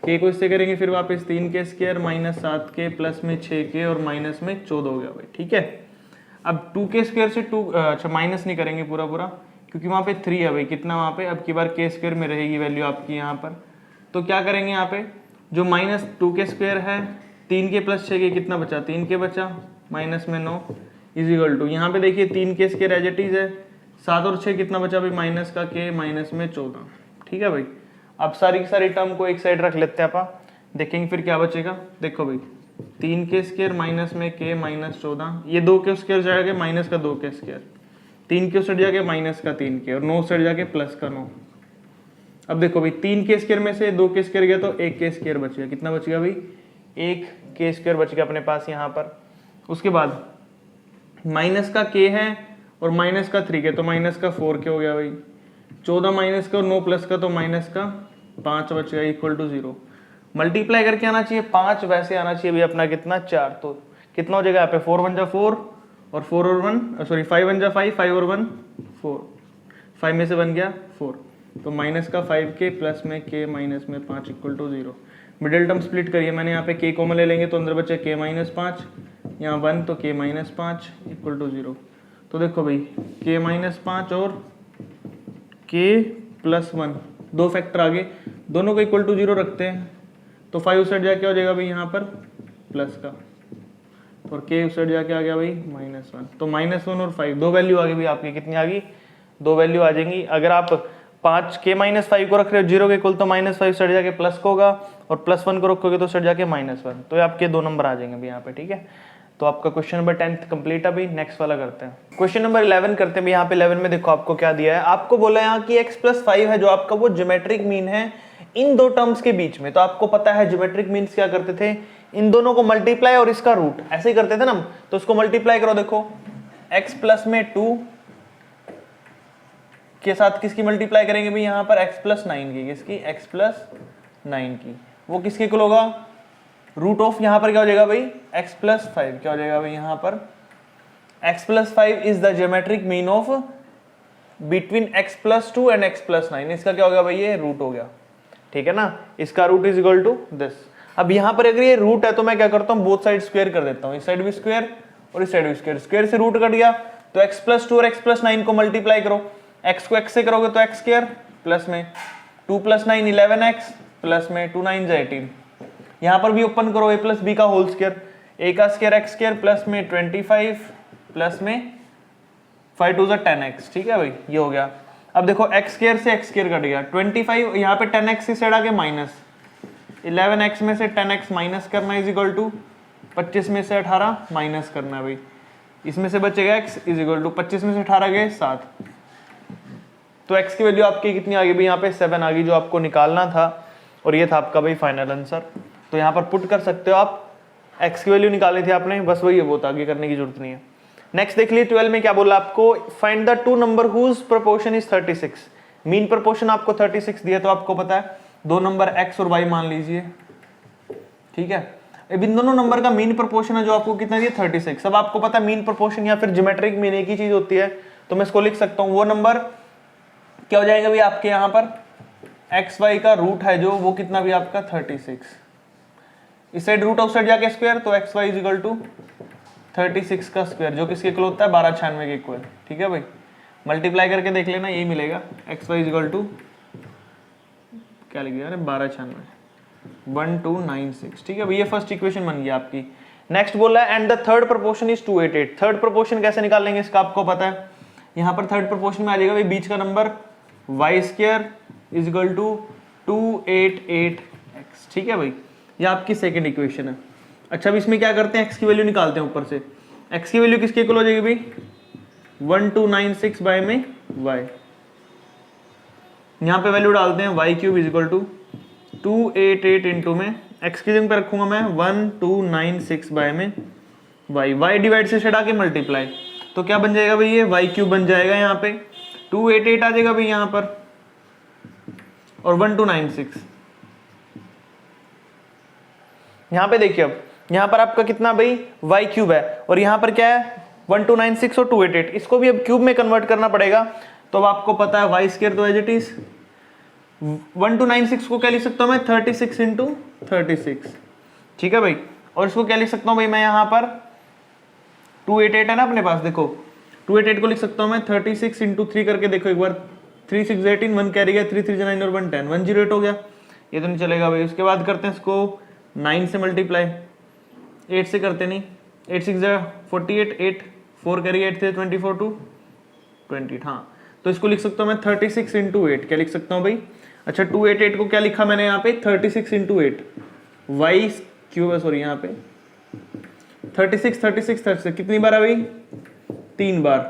k को इससे करेंगे फिर वापस 3k square minus 7k plus में 6k और माइनस में 14 हो गया भाई, ठीक है। अब 2k स्क्वायर से अच्छा माइनस नहीं करेंगे पूरा पूरा क्योंकि वहाँ पे 3 है भाई, कितना वहाँ पे, अब की बार k स्क्वायर में रहेगी वैल्यू आपकी यहाँ पर, तो क्या करेंगे यहाँ पे जो माइनस 2k स्क्वायर है 3k प्लस 6k कितना बचा, 3k बचा माइनस में 9 इज इक्वल टू, यहाँ पे देखिए 3k square as it is है, 7 और 6 कितना बचा भाई माइनस का k माइनस में 14, ठीक है भाई। अब सारी की सारी टर्म को एक साइड रख लेते हैं अपन, देखेंगे फिर क्या बचेगा। देखो भाई 3k स्क्वायर माइनस में k माइनस 14, ये 2k स्क्वायर जाएगा माइनस का 2k स्क्वायर, 3k सट जाके माइनस का 3k और 9 सट जाके प्लस का 9। अब देखो भाई 3k स्क्वायर में से 2k स्क्वायर गया तो 1k स्क्वायर बच गया, कितना बच गया भाई 1k स्क्वायर बच गया अपने पास यहाँ पर। उसके बाद माइनस का k है और माइनस का 3k तो माइनस का 4k हो गया भाई, 14 माइनस का और 9 प्लस का तो माइनस का 5 बच गया इक्वल टू 0। मल्टीप्लाई करके आना चाहिए 5, वैसे आना चाहिए भी अपना कितना 4, तो कितना हो जाएगा यहाँ पे 4 1 जा 4 और 4 और 1 सॉरी 5 1 जा 5, 5 और 1 4, 5 में से बन गया 4, तो माइनस का 5k प्लस में k माइनस में 5 equal to 0। Middle term split करिए, मैंने यहाँ पे k कॉमन ले लेंगे तो अंदर बचे k माइनस 5, यहाँ 1 तो k माइनस 5 इक्वल टू 0। तो देखो भाई k माइनस 5 और k प्लस 1 दो फैक्टर आगे, दोनों को इक्वल टू 0 रखते हैं तो 5 उस साइड जाके हो जाएगा भाई यहाँ पर प्लस का, और k उस साइड जाके आ गया भाई माइनस 1, तो माइनस 1 और 5 दो वैल्यू आ गई भाई आपकी, कितनी आ गई 2 वैल्यू आ जाएंगी। अगर आप 5 k माइनस 5 को रख रहे हो 0 के इक्वल तो माइनस 5 साइड जाके प्लस का होगा और प्लस 1 को रखोगे तो साइड जाके माइनस 1, तो आपके 2 नंबर आ जाएंगे अभी यहाँ पे, ठीक है। तो आपका क्वेश्चन नंबर 10 कंप्लीट। अभी नेक्स्ट वाला करते हैं, क्वेश्चन नंबर 11 करते हैं। यहाँ पे 11 में देखो आपको क्या दिया है, आपको बोला है यहाँ कि x प्लस 5 है जो आपका वो ज्योमेट्रिक मीन है इन दो टर्म्स के बीच में। तो आपको पता है ज्योमेट्रिक मीन्स क्या करते थे, इन दोनों को मल्टीप्लाई और इसका रूट ऐसे ही करते थे ना, तो उसको मल्टीप्लाई करो। देखो x प्लस में 2 के साथ किसकी मल्टीप्लाई करेंगे भाई यहाँ पर x प्लस 9 की, किसकी x प्लस 9 की, वो किसके इक्वल होगा रूट ऑफ यहाँ पर क्या हो जाएगा भाई x प्लस 5, क्या हो जाएगा भाई यहाँ पर x plus 5 is the geometric mean of between x plus 2 and x plus 9, इसका क्या होगा भाई ये रूट हो गया, ठीक है ना, इसका root is equal to this. अब यहाँ पर अगर ये रूट है तो मैं क्या करता हूँ बोथ साइड स्क्वायर कर देता हूँ, इस साइड भी स्क्वायर और इस साइड भी स्क्वायर, स्क्वायर से रूट कट गया तो x प्लस 2 और x प्लस 9 को मल्टीप्लाई करो, x को x से करोगे तो x स्क्वायर प्लस में 2 प्लस 9 11x प्लस में 2 9 18, यहाँ पर भी ओपन करो a प्लस बी का होल स्क्वायर, a का स्क्वायर x स्क्वायर प्लस में 25 प्लस में 5 2 10x, ठीक है भाई ये हो गया। अब देखो x स्क्वायर से x स्क्वायर कट गया, 25 यहाँ पे 10x इस साइड आ गया माइनस 11x में से 10x माइनस करना इज इक्वल टू 25 में से 18 माइनस करना भाई, इसमें से बचेगा x इज इक्वल टू 25 में से 18 गए 7, तो x की वैल्यू आपकी कितनी आ गई भाई यहाँ पे 7 आ गई जो आपको निकालना था, और ये था आपका भाई फाइनल आंसर। तो यहाँ पर पुट कर सकते हो आप, x की वैल्यू निकाली थी आपने, बस वही है, बहुत आगे करने की जरूरत नहीं है। नेक्स्ट देख लीजिए 12 में क्या बोला आपको, find the two numbers whose proportion is 36, mean proportion आपको 36 दिया, तो आपको पता है दो नंबर x और y मान लीजिए, ठीक है। अब इन दोनों नंबर का मीन प्रोपोर्शन है जो आपको कितना दिया 36। अब आपको पता है मीन प्रोपोर्शन या फिर ज्योमेट्रिक मीन एक ही चीज होती है, तो मैं इसको लिख सकता हूँ, वो नंबर क्या हो जाएगा भाई आपके यहाँ पर एक्स वाई का रूट है जो वो कितना भी आपका 36, इस साइड रूट ऑफ साइड जाके स्क्वायर, तो X Y is equal to 36 का स्क्वायर जो किसके इक्वल होता है 1296 के इक्वल, ठीक है भाई। मल्टीप्लाई करके देख लेना यही मिलेगा, X Y is equal to क्या लिख दिया 1296 1296, ठीक है भाई, ये फर्स्ट इक्वेशन बन गई आपकी। नेक्स्ट बोला है and the third proportion is 288, third proportion कैसे निकाल लेंगे इसका आपको पता है, यहाँ पर थर्ड प्रोपोर्शन में आ जाएगा भाई बीच का number Y square is equal to 288x, ठीक है भाई, ये आपकी सेकंड इक्वेशन है। अच्छा अब इसमें क्या करते हैं, x की वैल्यू निकालते हैं ऊपर से, x की वैल्यू किसके इक्वल हो जाएगी भाई 1296 बाय में y, यहाँ पे वैल्यू डालते हैं y cube is equal to 288 into में x की जगह पे रखूंगा मैं 1296 बाय में y डिवाइड से हटा के मल्टीप्लाई, तो क्या बन जाएगा भाई ये y क्यूब बन जाएगा, यहाँ पे 288 आ जाएगा भाई यहाँ पर और 1296, यहाँ पे देखिए अब यहाँ पर आपका कितना भाई y क्यूब है और यहाँ पर क्या है 1296 और 288, इसको भी अब क्यूब में कन्वर्ट करना पड़ेगा, तो अब आपको पता है वाई स्केयर तो एज इट इज 1296 को क्या लिख सकता हूं मैं 36 इंटू 36, ठीक है भाई। और इसको क्या लिख सकता हूं भाई मैं यहाँ पर 288 है ना अपने पास, देखो 288 को लिख सकता हूं मैं 36 इंटू 3 करके, देखो एक बार 3 6 18, 1 कैरी गया, 3 3 9 और 1 10, 108 हो गया, ये तो नहीं चलेगा भाई। उसके बाद करते हैं इसको 9 से मल्टीप्लाई, 8 से करते नहीं, 8 6 48, 8 4 कैरी 8 थे 24 टू 20, हाँ तो इसको लिख सकता हूँ मैं 36 इंटू 8, क्या लिख सकता हूँ भाई, अच्छा 288 को क्या लिखा मैंने यहाँ पे 36 इंटू 8 वाई क्यूब है, सॉरी यहाँ पे 36 36 36 कितनी बार है भाई 3 बार,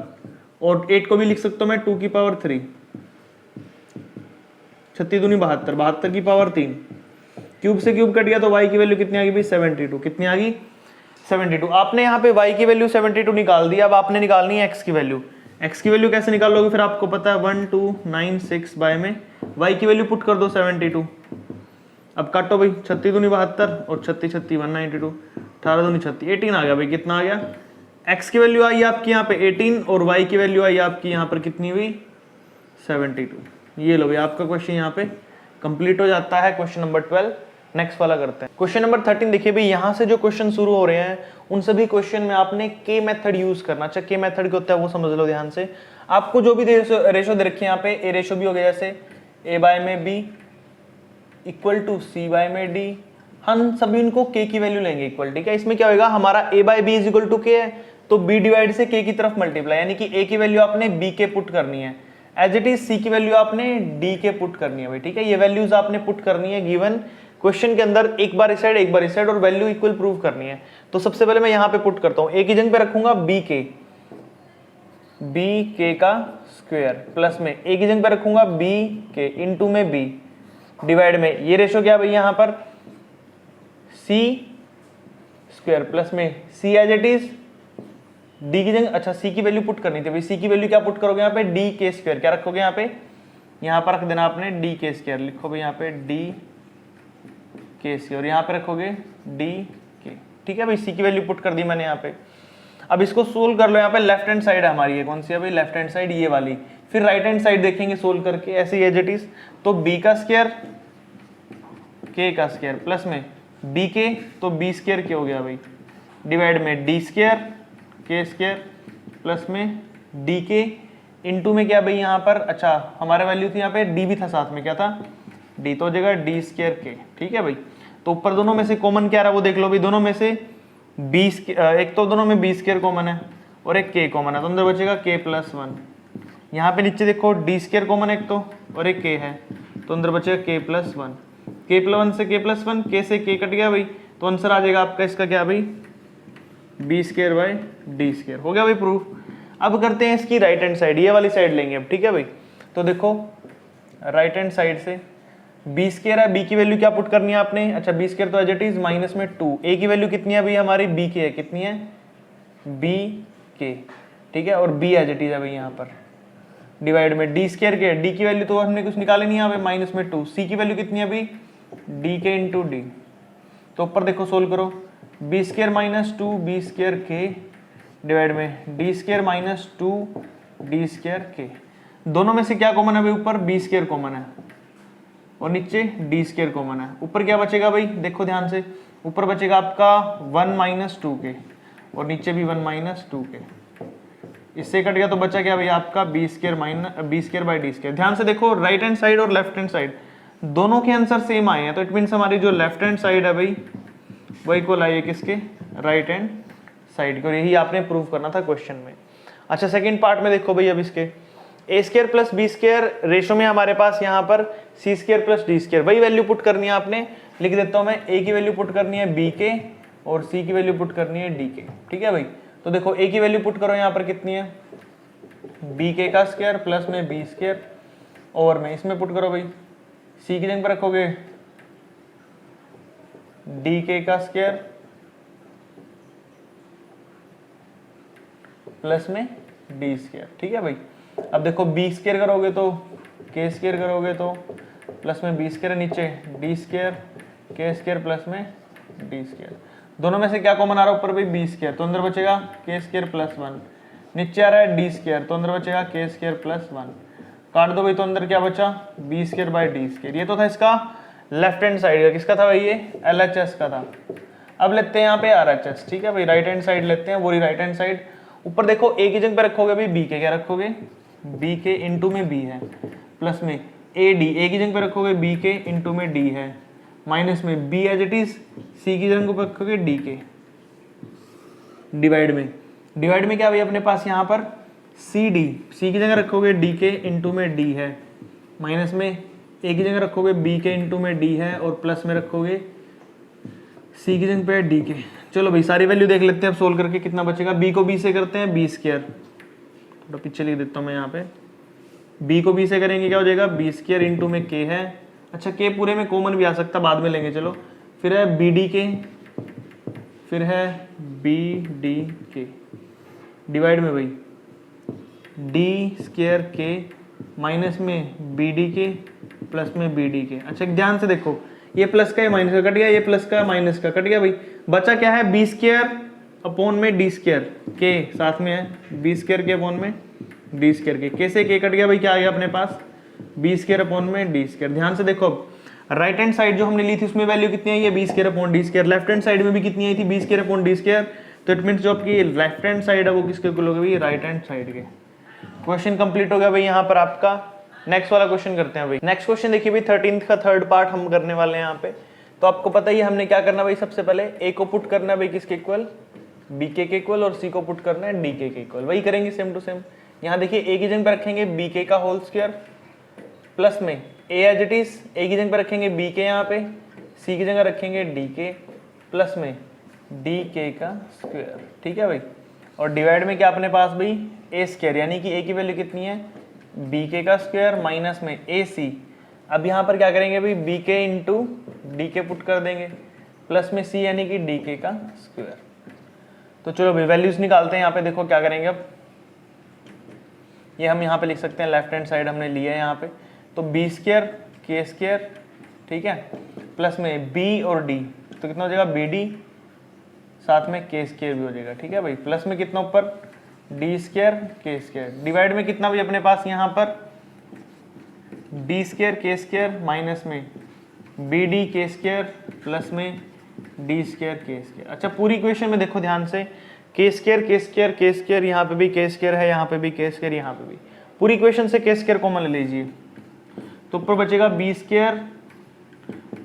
और 8 को भी लिख सकता हूँ मैं 2 की पावर 3, 36 दूनी 72, 72 की पावर 3, क्यूब से क्यूब कट गया तो y की वैल्यू कितनी आ गई भाई 72, कितनी आ गई 72। आपने यहाँ पे y की वैल्यू 72 निकाल दी, अब आपने निकालनी है x की वैल्यू। x की वैल्यू कैसे निकालोगे, फिर आपको पता है 1296 बाय में y की वैल्यू पुट कर दो 72, अब काटो भाई 36 दूनी 72 और 36 36 192, 18 दूनी 36 18 आ गया भाई, कितना आ गया, x की वैल्यू आई आपकी यहाँ पे 18 और y की वैल्यू आई आपकी यहाँ पर कितनी हुई 72। ये लो भाई आपका क्वेश्चन यहाँ पे कंप्लीट हो जाता है, क्वेश्चन नंबर 12। नेक्स्ट वाला करते हैं, क्वेश्चन नंबर 13। देखिए भाई यहाँ से जो क्वेश्चन शुरू हो रहे हैं उन सभी क्वेश्चन में आपने के मेथड यूज करना। अच्छा के मेथड क्या होता है वो समझ लो ध्यान से। आपको जो भी रेशो दे रखी है यहाँ पे, ए रेशो भी हो गया, जैसे ए बाय में B equal to C by में डी, हम सभी इनको के की वैल्यू लेंगे इक्वल, ठीक है। इसमें क्या होगा, हमारा A by B is equal to K है तो बी डिवाइड से के की तरफ मल्टीप्लाई, यानी कि ए की वैल्यू आपने बी के पुट करनी है, एज इट इज सी की वैल्यू आपने डी के पुट करनी है भाई, ठीक है। ये वैल्यूज आपने पुट करनी है गिवन क्वेश्चन के अंदर, एक बार इस साइड एक बार इस साइड, और वैल्यू इक्वल प्रूव करनी है। तो सबसे पहले मैं यहाँ पे पुट करता हूँ, ए की जगह पे रखूंगा बी के का स्क्वायर प्लस में ए की जगह पे रखूंगा बी के इंटू में बी डिवाइड में, ये रेशो क्या भाई यहाँ पर सी स्क्वायर प्लस में सी एज इट इज डी की जगह, अच्छा सी की वैल्यू पुट करनी थी भाई, सी की वैल्यू क्या पुट करोगे यहाँ पे डी के स्क्वायर, क्या रखोगे यहाँ पर रख देना आपने डी के स्क्वायर, लिखो भाई यहाँ पे डी के स्क्वायर, और यहाँ पे रखोगे डी के, ठीक है भाई। सी की वैल्यू पुट कर दी मैंने यहाँ पे। अब इसको सोल्व कर लो, यहाँ पे लेफ्ट हैंड साइड है हमारी, ये कौन सी है भाई लेफ्ट हैंड साइड, ये वाली। फिर राइट हैंड साइड देखेंगे सोल्व करके, ऐसे एज इट इज, तो बी का स्क्वायर के का स्क्वायर प्लस में बी के तो बी स्क्वायर क्या हो गया भाई डिवाइड में डी स्क्वायर के स्क्वायर प्लस में डी के इंटू में क्या भाई यहाँ पर, अच्छा हमारे वैल्यू थी यहाँ पे डी भी था साथ में, क्या था डी, तो जगह डी स्क्वायर के, ठीक है भाई। तो ऊपर दोनों में से कॉमन क्या रहा वो देख लो भाई, दोनों में से बी एक तो दोनों में बी स्क्वायर कॉमन है और एक के कॉमन है, तो अंदर बचेगा के प्लस 1। यहाँ पे नीचे देखो डी स्क्वायर कॉमन एक तो और एक के है, तो अंदर बचेगा के प्लस 1, के प्लस 1 से के प्लस 1, के से के कट गया भाई, तो आंसर आ जाएगा आपका इसका क्या भाई B square by D square, हो गया भाई प्रूफ। अब करते हैं इसकी राइट हैंड साइड, ये वाली साइड लेंगे अब, ठीक है भाई। तो देखो राइट हैंड साइड से बी स्क्वायर है, बी की वैल्यू क्या पुट करनी है आपने, अच्छा बी स्क्वायर तो एज इट इज माइनस में 2, ए की वैल्यू कितनी है भाई हमारी बी के है, कितनी है बी के, ठीक है, और बी एज इट इज है भाई यहाँ पर डिवाइड में डी स्क्वायर के, डी की वैल्यू तो हमने कुछ निकाले नहीं यहाँ पे माइनस में 2, सी की वैल्यू कितनी है भाई डी के इंटू डी, तो ऊपर देखो सोल्व करो B square minus 2 B square के डिवाइड में D square minus 2 D square के, दोनों में से क्या कॉमन है भाई ऊपर बी स्क्वायर कॉमन है और नीचे डी स्क्वायर कॉमन है, ऊपर क्या बचेगा भाई देखो ध्यान से, ऊपर बचेगा आपका 1 माइनस 2 के और नीचे भी 1 माइनस 2 के, इससे कट गया तो बचा क्या भाई आपका B square minus B square by D square. ध्यान से देखो राइट हैंड साइड और लेफ्ट हैंड साइड दोनों के आंसर सेम आए हैं, तो इट मीन्स हमारी जो लेफ्ट हैंड साइड है भाई वो इक्वल आई है किसके राइट हैंड साइड के, और यही आपने प्रूव करना था क्वेश्चन में। अच्छा सेकंड पार्ट में देखो भाई, अब इसके A square plus B square ratio में हमारे पास यहाँ पर C square plus D square, वही वैल्यू पुट करनी है आपने, लिख देता हूँ मैं ए की वैल्यू पुट करनी है बी के और सी की वैल्यू पुट करनी है डी के, ठीक है भाई। तो देखो ए की वैल्यू पुट करो यहाँ पर कितनी है बी के का स्क्वायर प्लस में बी स्क्वायर ओवर में इसमें पुट करो भाई, सी की जगह पर रखोगे डी के का स्क्वायर प्लस में डी स्क्वायर, ठीक है भाई। अब देखो बी स्क्वायर करोगे तो के स्क्वायर करोगे तो प्लस में बी स्क्वायर, नीचे डी स्क्वायर के स्क्वायर प्लस में डी स्क्वायर, दोनों में से क्या कॉमन आ रहा है ऊपर भाई बी स्क्वायर, तो अंदर बचेगा के स्क्वायर प्लस 1, नीचे आ रहा है डी स्क्वायर तो अंदर बचेगा के स्क्वायर प्लस 1, काट दो भाई तो अंदर क्या बचा, B square by D square. ये तो था इसका लेफ्ट हैंड साइड का, किसका था भाई ये, LHS का था। अब लेते हैं यहाँ पे RHS, ठीक है भाई, राइट हैंड साइड लेते हैं, पूरी राइट हैंड साइड। ऊपर देखो ए की जगह पे रखोगे भाई बी के, क्या रखोगे, बी के इंटू में बी है, प्लस में ए डी, ए की जगह पे रखोगे बी के इंटू में डी है, माइनस में B as it is, C की जगह पे रखोगे डी के, डिवाइड में क्या भाई अपने पास यहाँ पर सी डी, सी की जगह रखोगे डी के इंटू में डी है, माइनस में ए की जगह रखोगे बी के इंटू में डी है, और प्लस में रखोगे सी की जगह पे डी के। चलो भाई सारी वैल्यू देख लेते हैं अब सोल्व करके कितना बचेगा। बी को बी से करते हैं बी स्क्वायर, थोड़ा पीछे लिख देता हूँ मैं यहाँ पे, बी को बी से करेंगे क्या हो जाएगा, बी स्क्वायर इंटू में के है, अच्छा के पूरे में कॉमन भी आ सकता, बाद में लेंगे चलो। फिर है बी डी के, फिर है बी डी के, डिवाइड में भाई डी स्क्वायर के माइनस में बी डी के प्लस में बी डी के। अच्छा ध्यान से देखो, ये प्लस का ये माइनस का कट गया, ये प्लस का माइनस का कट गया भाई, बचा क्या है, बी स्क्वायर अपॉन में डी स्क्वायर, के साथ में है बी स्क्वायर के अपॉन में डी स्क्वायर के, कैसे के कट गया भाई, क्या आ गया अपने पास, बी स्क्वायर अपॉन में डी स्क्वायर। ध्यान से देखो अब राइट हैंड साइड जो हमने ली थी उसमें वैल्यू कितनी आई है, B square upon D square, left hand side में भी कितनी आई थी, B square upon D square, तो इट मींस जो आपकी लेफ्ट हैंड साइड है वो किसके इक्वल होगी भाई, राइट हैंड साइड के। क्वेश्चन कंप्लीट हो गया भाई यहाँ पर आपका। नेक्स्ट वाला क्वेश्चन करते हैं भाई। नेक्स्ट क्वेश्चन देखिए भाई 13th का थर्ड पार्ट हम करने वाले हैं यहाँ पे। तो आपको पता ही है हमने क्या करना भाई, सबसे पहले ए को पुट करना है भाई किसके इक्वल, बी के इक्वल, और सी को पुट करना है डी के इक्वल, वही करेंगे सेम टू सेम। यहाँ देखिए ए की जगह पे रखेंगे बी के का होल स्क्वायर, प्लस में ए एज इट इज, ए की जगह पे रखेंगे बी के, यहाँ पे सी की जगह रखेंगे डी के, प्लस में डी के का स्क्वायर, ठीक है भाई। और डिवाइड में क्या अपने पास भाई ए स्क्वायर, यानी कि ए की वैल्यू कितनी है, बी के का स्क्वायर माइनस में ए सी। अब यहाँ पर क्या करेंगे भाई, बी के इंटू डी के पुट कर देंगे, प्लस में सी यानी कि डी के का स्क्वायर। तो चलो भाई वैल्यूज निकालते हैं। यहाँ पे देखो क्या करेंगे, अब ये हम यहाँ पे लिख सकते हैं, लेफ्ट हैंड साइड हमने लिया है यहाँ पे, तो बी स्क्वायर के स्क्वायर, ठीक है, प्लस में बी और डी, तो कितना हो जाएगा बी डी, साथ में के स्क्वायर भी हो जाएगा, ठीक है भाई, प्लस में कितना ऊपर डी स्क्वायर के स्क्वायर, डिवाइड में कितना भी अपने पास यहाँ पर डी स्क्वायर के स्क्वायर माइनस में बी डी के स्क्वायर प्लस में डी स्क्वायर के स्क्वायर। अच्छा पूरी इक्वेशन में देखो ध्यान से, के स्क्वायर के स्क्वायर के स्क्वायर, यहाँ पे भी के स्क्वायर है, यहाँ पे भी के स्क्वायर, यहाँ पे भी, पूरी इक्वेशन से के स्क्वायर कॉमन ले लीजिए, तो ऊपर बचेगा बी स्क्वायर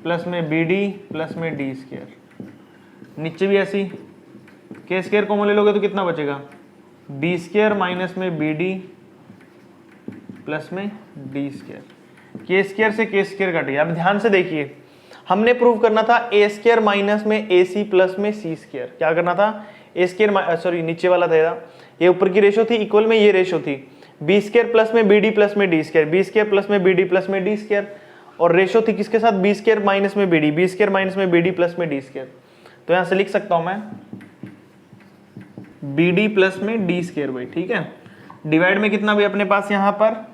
प्लस में बी डी प्लस में डी स्क्वायर, नीचे भी ऐसी के स्क्वायर कॉमन ले लोगे तो कितना बचेगा, बी स्क्वायर माइनस में बी डी प्लस में डी स्क्वायर, के स्क्वायर से के स्क्वायर कट गया। अब ध्यान से देखिए, हमने प्रूव करना था ए स्क्वायर माइनस में ए सी प्लस में सी स्क्वायर, क्या करना था, ए स्क्वायर सॉरी नीचे वाला था ये ऊपर की रेशो थी, इक्वल में ये रेशो थी, बी स्क्वायर प्लस में बी डी प्लस में D square, B square plus में बी डी प्लस में डी स्क्वायर, और रेशो थी किसके साथ, बी स्क्वायर माइनस में B D, B square minus में बी डी प्लस में डी स्क्वायर। तो यहां से लिख सकता हूं मैं बी डी प्लस में डी स्क्वायर भाई, ठीक है, डिवाइड में कितना भी अपने पास यहाँ पर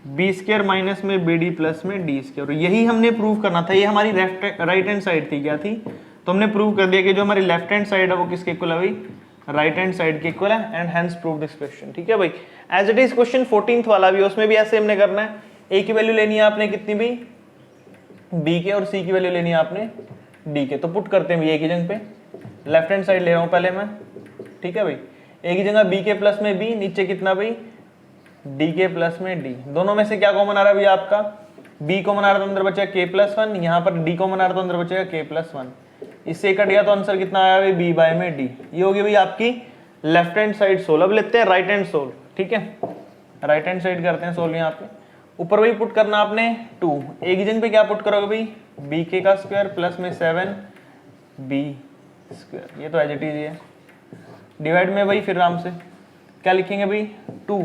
बी स्क्वायर माइनस में बी डी प्लस में डी स्क्वायर। यही हमने प्रूव करना था, ये हमारी राइट हैंड साइड थी, क्या थी, तो हमने प्रूव कर दिया कि जो हमारी लेफ्ट हैंड साइड है वो किसके इक्वल है भाई, राइट हैंड साइड के इक्वल है, and hence prove this question, ठीक है भाई। As it is question 14th वाला भी, उसमें भी ऐसे हमने करना है, ए की वैल्यू लेनी है आपने कितनी भी, बी के, और सी की वैल्यू लेनी है आपने डी के। तो पुट करते हैं ए की जगह पे, लेफ्ट हैंड साइड ले रहा हूँ पहले मैं, ठीक है भाई, ए की जगह बी के प्लस में बी, नीचे कितना भाई डी के प्लस में डी, दोनों में से क्या कॉमन आ रहा है भैया आपका, बी कॉमन आ रहा है तो अंदर बचेगा के प्लस वन, यहाँ पर डी कॉमन आ रहा है तो अंदर बचेगा के प्लस वन, इससे कट गया तो आंसर कितना आया भाई, बी बाय में डी। ये होगी भाई आपकी लेफ्ट हैंड साइड सोल्व। अब लेते हैं राइट हैंड सोल्व, ठीक है, राइट हैंड साइड करते हैं सोल्व। यहाँ पे ऊपर भाई पुट करना आपने 2, ए की जगह पे क्या पुट करोगे भाई, बी के का स्क्वायर प्लस में 7 बी स्क्वायर, ये तो एज इट इज है, डिवाइड में भाई फिर आराम से क्या लिखेंगे भाई 2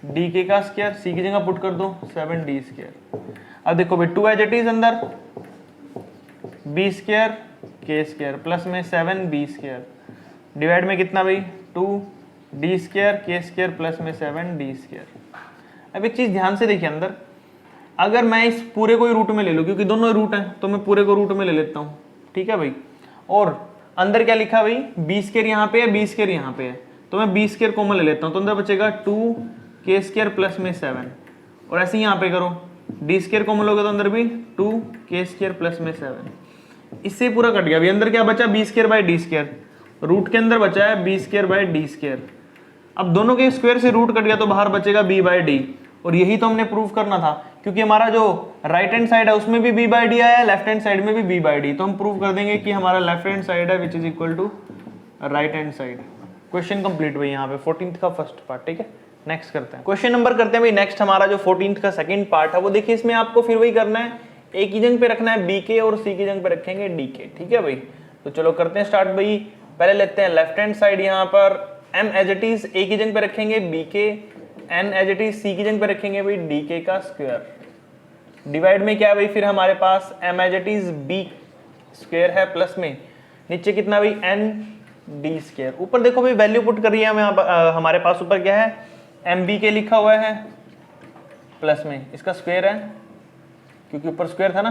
डी के का स्क्वायर, सी की जगह पुट कर दो 7 डी स्क्वायर। अब देखो भाई 2 एज इट इज अंदर बी स्क्वायर के स्क्वायर प्लस में 7 बी स्क्वायर, डिवाइड में कितना भाई 2 डी स्क्वायर के स्क्वायर प्लस में 7 डी स्क्वायर। अब एक चीज ध्यान से देखिए, अंदर अगर मैं इस पूरे को ही रूट में ले लूं, क्योंकि दोनों रूट हैं तो मैं पूरे को रूट में ले लेता हूं, ठीक है भाई, और अंदर क्या लिखा भाई बी स्क्वायर यहाँ पे है, बी स्क्वायर यहाँ पे है, तो मैं बी स्क्वायर कॉमन ले लेता हूँ, तो अंदर बचेगा 2 के स्क्वायर प्लस में 7, और ऐसे ही यहाँ पे करो, डी स्केयर कॉमन लोगे तो अंदर भी 2k² प्लस में 7, इससे पूरा कट गया। अभी अंदर क्या बचा, b² by D square, root के अंदर बचा है b² बाई डी स्केयर। अब दोनों के स्क्वायर से रूट कट गया तो बाहर बचेगा b बाई डी, और यही तो हमने प्रूव करना था, क्योंकि हमारा जो राइट हैंड साइड है उसमें भी b बाई डी आया है, लेफ्ट हैंड साइड में भी b बाई डी, तो हम प्रूव कर देंगे कि हमारा लेफ्ट हैंड साइड है which is equal to right hand side. Question complete भाई यहाँ पे 14th का फर्स्ट पार्ट। ठीक है, नेक्स्ट करते हैं, क्वेश्चन नंबर करते हैं भाई नेक्स्ट। हमारा जो 14th का सेकंड पार्ट है वो देखिए, इसमें आपको फिर वही करना है, ए की जगह पे रखना है बी के और सी की जगह पे रखेंगे डी के। ठीक है भाई, तो चलो करते हैं स्टार्ट भाई। पहले लेते हैं लेफ्ट हैंड साइड, यहाँ पर m as it is A की जगह पे रखेंगे बी के, n as it is C की जगह पे रखेंगे भाई डी के का स्क्वायर। डिवाइड में क्या है भाई, फिर हमारे पास m as it is B square है प्लस में नीचे कितना भाई n डी स्क्वायर। ऊपर देखो भाई वैल्यू पुट कर रही है हमें, हमारे पास ऊपर क्या है एम बी के लिखा हुआ है प्लस में इसका स्क्वायर है क्योंकि ऊपर स्क्वायर था ना,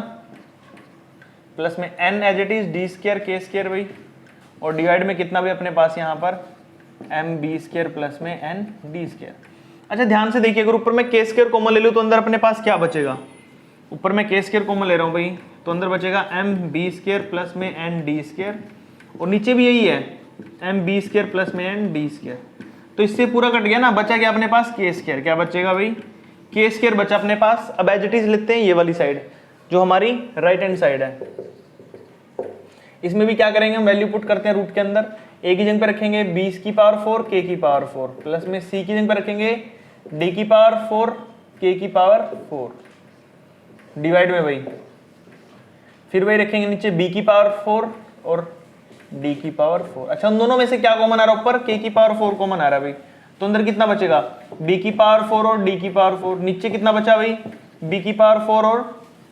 प्लस में n as it is D square के स्क्वायर भाई, और डिवाइड में कितना भी अपने पास यहाँ पर एम बी स्क्वायर प्लस में एन डी स्क्वायर। अच्छा ध्यान से देखिए, अगर ऊपर मैं के स्क्वायर कॉमन ले लूँ तो अंदर अपने पास क्या बचेगा, ऊपर मैं के स्क्वायर कॉमन ले रहा हूँ भाई, तो अंदर बचेगा एम बी स्क्वायर प्लस में एन डी स्क्वायर, और नीचे भी यही है एम बी स्क्वायर प्लस में एन डी स्क्वायर। तो इससे पूरा कट गया ना, बचा क्या अपने पास के स्क्वायर। क्या बचेगा भाई, के स्क्वायर बचा अपने पास। अब एज इट इज लिखते हैं ये वाली साइड जो हमारी राइट हैंड साइड है, इसमें भी क्या करेंगे हम, वैल्यू पुट करते हैं रूट के अंदर, ए की जगह पे रखेंगे बी की पावर 4 के की पावर 4 प्लस में सी की जगह पे रखेंगे डी की पावर 4 के की पावर 4 डिवाइड में भाई फिर वही रखेंगे नीचे बी की पावर 4 और डी की पावर 4। अच्छा उन दोनों में से क्या कॉमन आ रहा है, ऊपर के की पावर 4 कॉमन आ रहा है भाई, तो अंदर कितना बचेगा बी की पावर 4 और डी की पावर 4, नीचे कितना बचा भाई बी की पावर 4 और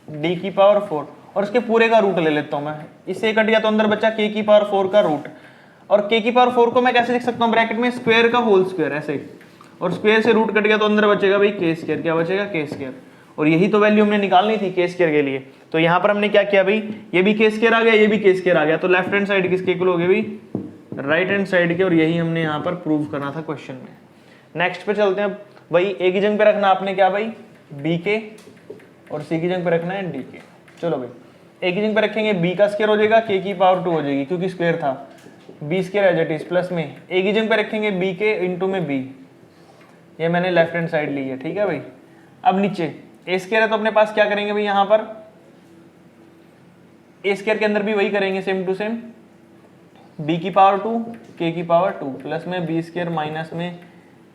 डी की पावर 4, और इसके पूरे का रूट ले लेता हूं मैं, इससे कट गया तो अंदर बचा के की पावर 4 का रूट, और के की पावर 4 को मैं कैसे लिख सकता हूं, ब्रैकेट में स्क्वायर का होल स्क्वायर ऐसे, और स्क्वायर से रूट कट गया तो अंदर बचेगा भाई के स्क्वायर। क्या बचेगा के स्क्वायर, और यही तो वैल्यू हमने निकालनी थी के स्क्वायर के लिए। तो यहाँ पर हमने क्या किया भाई, ये भी के स्क्वायर आ गया, ये भी के स्क्वायर आ गया, तो लेफ्ट हैंड साइड किसके इक्वल हो गए भाई, राइट हैंड साइड के, और यही हमने यहाँ पर प्रूव करना था क्वेश्चन में। नेक्स्ट पे चलते हैं भाई, ए की जगह पे रखना आपने क्या भाई बी के, और सी की जगह पे रखना है डी के। चलो भाई ए की जगह पे रखेंगे बी का स्क्वायर हो जाएगा, के की पावर 2 हो जाएगी क्योंकि स्क्वायर था, B square as it is plus में ए की जगह पे रखेंगे बी के इंटू में बी, ये मैंने लेफ्ट हैंड साइड ली है। ठीक है भाई, अब नीचे ए स्क्वायर है तो अपने पास क्या करेंगे भाई, यहाँ पर ए स्क्वायर के अंदर भी वही करेंगे सेम टू सेम, बी की पावर 2 के की पावर 2 प्लस में बी स्क्वायर माइनस में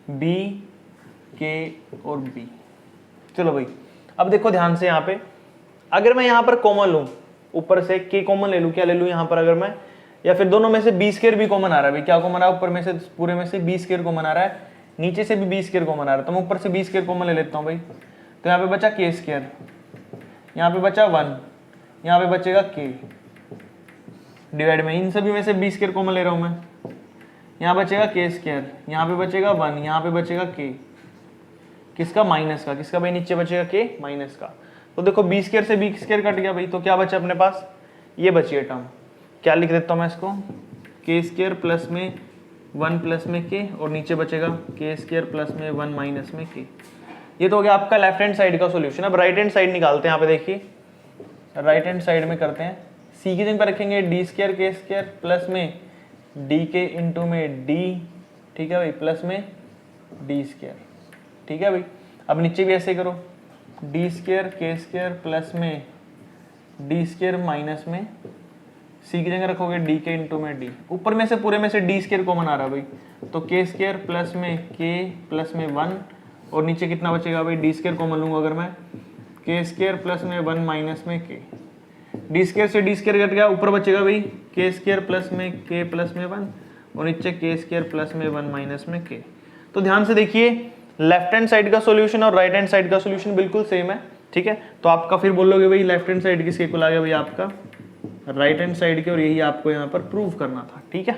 बी के और बी। चलो भाई अब देखो ध्यान से, यहाँ पे अगर मैं यहाँ पर कॉमन लूँ, ऊपर से के कॉमन ले लूँ, क्या ले लूँ यहाँ पर अगर मैं, या फिर दोनों में से बी स्क्वायर भी कॉमन आ रहा है भाई, क्या कॉमन आ रहा है ऊपर में से, पूरे में से बी स्क्वायर कॉमन आ रहा है, नीचे से भी बी स्क्वायर कॉमन आ रहा है, तो मैं ऊपर से बी स्क्वायर कॉमन ले लेता हूँ भाई, तो यहाँ पे बचा के स्क्वायर, यहाँ पे बचा 1, यहाँ पे बचेगा के, डिवाइड में इन सभी में से बी स्क्वायर कॉमन ले रहा हूँ मैं, यहाँ बचेगा के स्क्वायर, यहाँ पे बचेगा 1, यहाँ पे बचेगा के, किसका माइनस का, किसका भाई नीचे बचेगा के माइनस का। तो देखो बी स्क्वायर से बी स्क्वायर कट गया भाई, तो क्या बचा अपने पास, ये बची है टर्म, क्या लिख देता हूँ मैं इसको, के स्क्वायर प्लस में 1 प्लस में के, और नीचे बचेगा के स्क्वायर प्लस में 1 माइनस में के। ये तो हो गया आपका लेफ्ट हैंड साइड का सॉल्यूशन। अब राइट हैंड साइड निकालते हैं, यहाँ पे देखिए राइट हैंड साइड में करते हैं, सी की जगह पर रखेंगे डी स्क्वायर के स्क्वायर प्लस में डी के इंटू में डी, ठीक है भाई, प्लस में डी स्क्वायर। ठीक है भाई, अब नीचे भी ऐसे करो, डी स्क्वायर के स्क्वायर प्लस में डी स्क्वायर माइनस में सी की जगह रखोगे डी के इंटू में डी, ऊपर में से पूरे में से डी स्क्वायर कॉमन आ रहा है भाई, तो के स्क्वायर प्लस में के प्लस में 1, और नीचे कितना बचेगा भाई, डी स्क्वायर कॉमन लूंगा अगर मैं, के स्क्वायर प्लस में 1 माइनस में के, डी स्क्वायर से डी स्क्वायर कट गया, ऊपर बचेगा भाई के स्क्वायर प्लस में के प्लस में 1, और नीचे के स्क्वायर प्लस में 1 माइनस में के। तो ध्यान से देखिए, लेफ्ट हैंड साइड का सॉल्यूशन और राइट हैंड साइड का सॉल्यूशन बिल्कुल सेम है। ठीक है, तो आपका फिर बोलोगे भाई लेफ्ट हैंड साइड किसके इक्वल आ गया भाई, आपका राइट हैंड साइड के, और यही आपको यहाँ पर प्रूव करना था। ठीक है,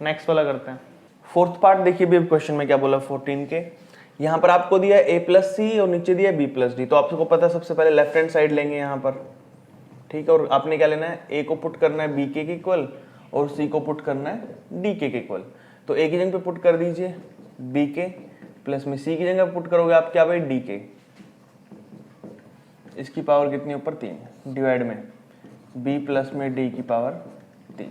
नेक्स्ट वाला करते हैं। फोर्थ पार्ट देखिए भी क्वेश्चन में क्या बोला 14 के, यहाँ पर आपको दिया ए प्लस सी और नीचे दिया बी प्लस डी, तो आपको पता है सबसे पहले लेफ्ट हैंड साइड लेंगे यहाँ पर। ठीक है, और आपने क्या लेना है, ए को पुट करना है बी के इक्वल और सी को पुट करना है डी के इक्वल। तो ए की जगह पे पुट कर दीजिए बी के, प्लस में सी की जगह पुट करोगे आप क्या भाई डी के, इसकी पावर कितनी ऊपर 3 डिवाइड में b प्लस में d की पावर 3।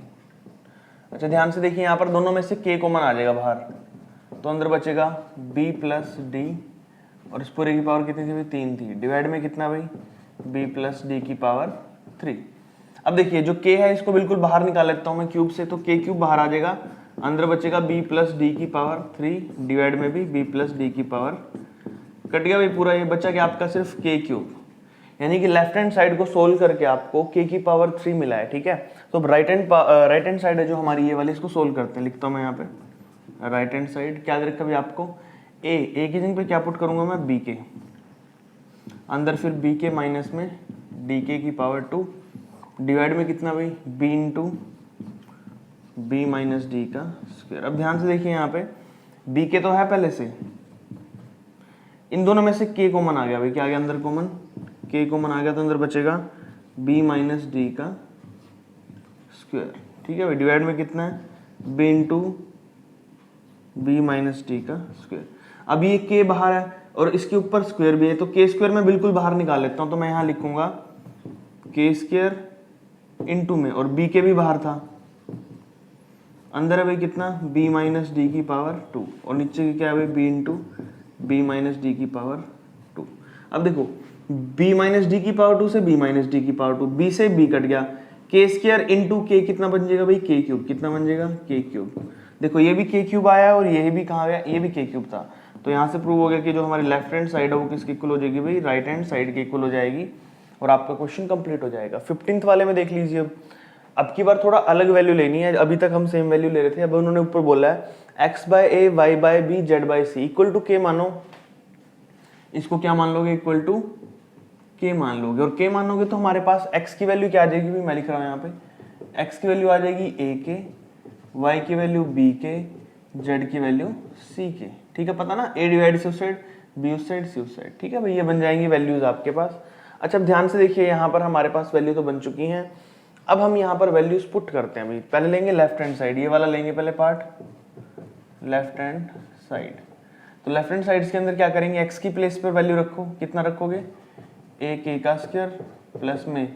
अच्छा ध्यान से देखिए यहाँ पर दोनों में से k कॉमन आ जाएगा बाहर, तो अंदर बचेगा b प्लस डी और इस पूरे की पावर कितनी थी भाई 3 थी, डिवाइड में कितना भाई b प्लस डी की पावर 3। अब देखिए जो k है इसको बिल्कुल बाहर निकाल लेता हूँ मैं क्यूब से, तो k क्यूब बाहर आ जाएगा, अंदर बचेगा b प्लस डी की पावर 3 डिवाइड में भी b प्लस डी की पावर, कट गया भाई पूरा, ये बचा कि आपका सिर्फ k क्यूब, यानी कि लेफ्ट हैंड साइड को सोल्व करके आपको k की पावर 3 मिला है। ठीक है, तो राइट हैंड साइड है जो हमारी ये वाली, इसको सोल्व करते हैं, लिखता हूँ मैं यहाँ पे राइट हैंड साइड क्या रखा भाई आपको a की जगह पे क्या पुट करूंगा मैं b के, अंदर फिर b के माइनस में d के की पावर 2 डिवाइड में कितना भाई b into b minus D का स्क्वायर। अब ध्यान से देखिए यहाँ पे b के तो है पहले से, इन दोनों में से k कॉमन आ गया भाई, क्या आ गया अंदर कॉमन, k कॉमन आ गया, तो अंदर बचेगा b माइनस डी का स्क्वायर। ठीक है भाई, डिवाइड में कितना है b into b minus D का स्क्वायर। अब ये k बाहर है और इसके ऊपर स्क्वायर भी है, तो k स्क्वायर मैं बिल्कुल बाहर निकाल लेता हूँ, तो मैं यहाँ लिखूंगा k स्क्वायर इंटू में, और b के भी बाहर था, अंदर है भाई कितना b माइनस डी की पावर 2 और नीचे क्या है भाई b into b minus D की पावर 2। अब देखो b माइनस डी की पावर 2 से b माइनस डी की पावर 2, b से b कट गया, k स्क्वायर इंटू k कितना बन जाएगा भाई k क्यूब, कितना बन जाएगा k क्यूब। देखो ये भी k क्यूब आया और ये भी कहाँ गया, ये भी k क्यूब था, तो यहाँ से प्रूव हो गया कि जो हमारी लेफ्ट हैंड साइड है वो किसकी इक्वल हो जाएगी भाई राइट हैंड साइड की इक्वल हो जाएगी, और आपका क्वेश्चन कंप्लीट हो जाएगा। 15th वाले में देख लीजिए, अब की बार थोड़ा अलग वैल्यू लेनी है, अभी तक हम सेम वैल्यू ले रहे थे, अब उन्होंने ऊपर बोला है x by a y by b z by c equal to k मानो, इसको क्या मान लोगे इक्वल टू k मान लोगे, और k मानोगे तो हमारे पास x की वैल्यू क्या आ जाएगी भाई, मैं लिख रहा हूँ यहाँ पे x की वैल्यू आ जाएगी a के, y की वैल्यू b के, z की वैल्यू c के। ठीक है, पता ना a डिवाइड से उस साइड, b उस साइड, c उस साइड। ठीक है भाई, ये बन जाएंगी वैल्यूज आपके पास। अच्छा अब ध्यान से देखिए यहाँ पर हमारे पास वैल्यू तो बन चुकी हैं, अब हम यहाँ पर वैल्यूज पुट करते हैं भाई। पहले लेंगे लेफ्ट हैंड साइड, ये वाला लेंगे पहले पार्ट लेफ्ट हैंड साइड, तो लेफ्ट हैंड साइड के अंदर क्या करेंगे, x की प्लेस पर वैल्यू रखो, कितना रखोगे a k का स्क्वायर प्लस में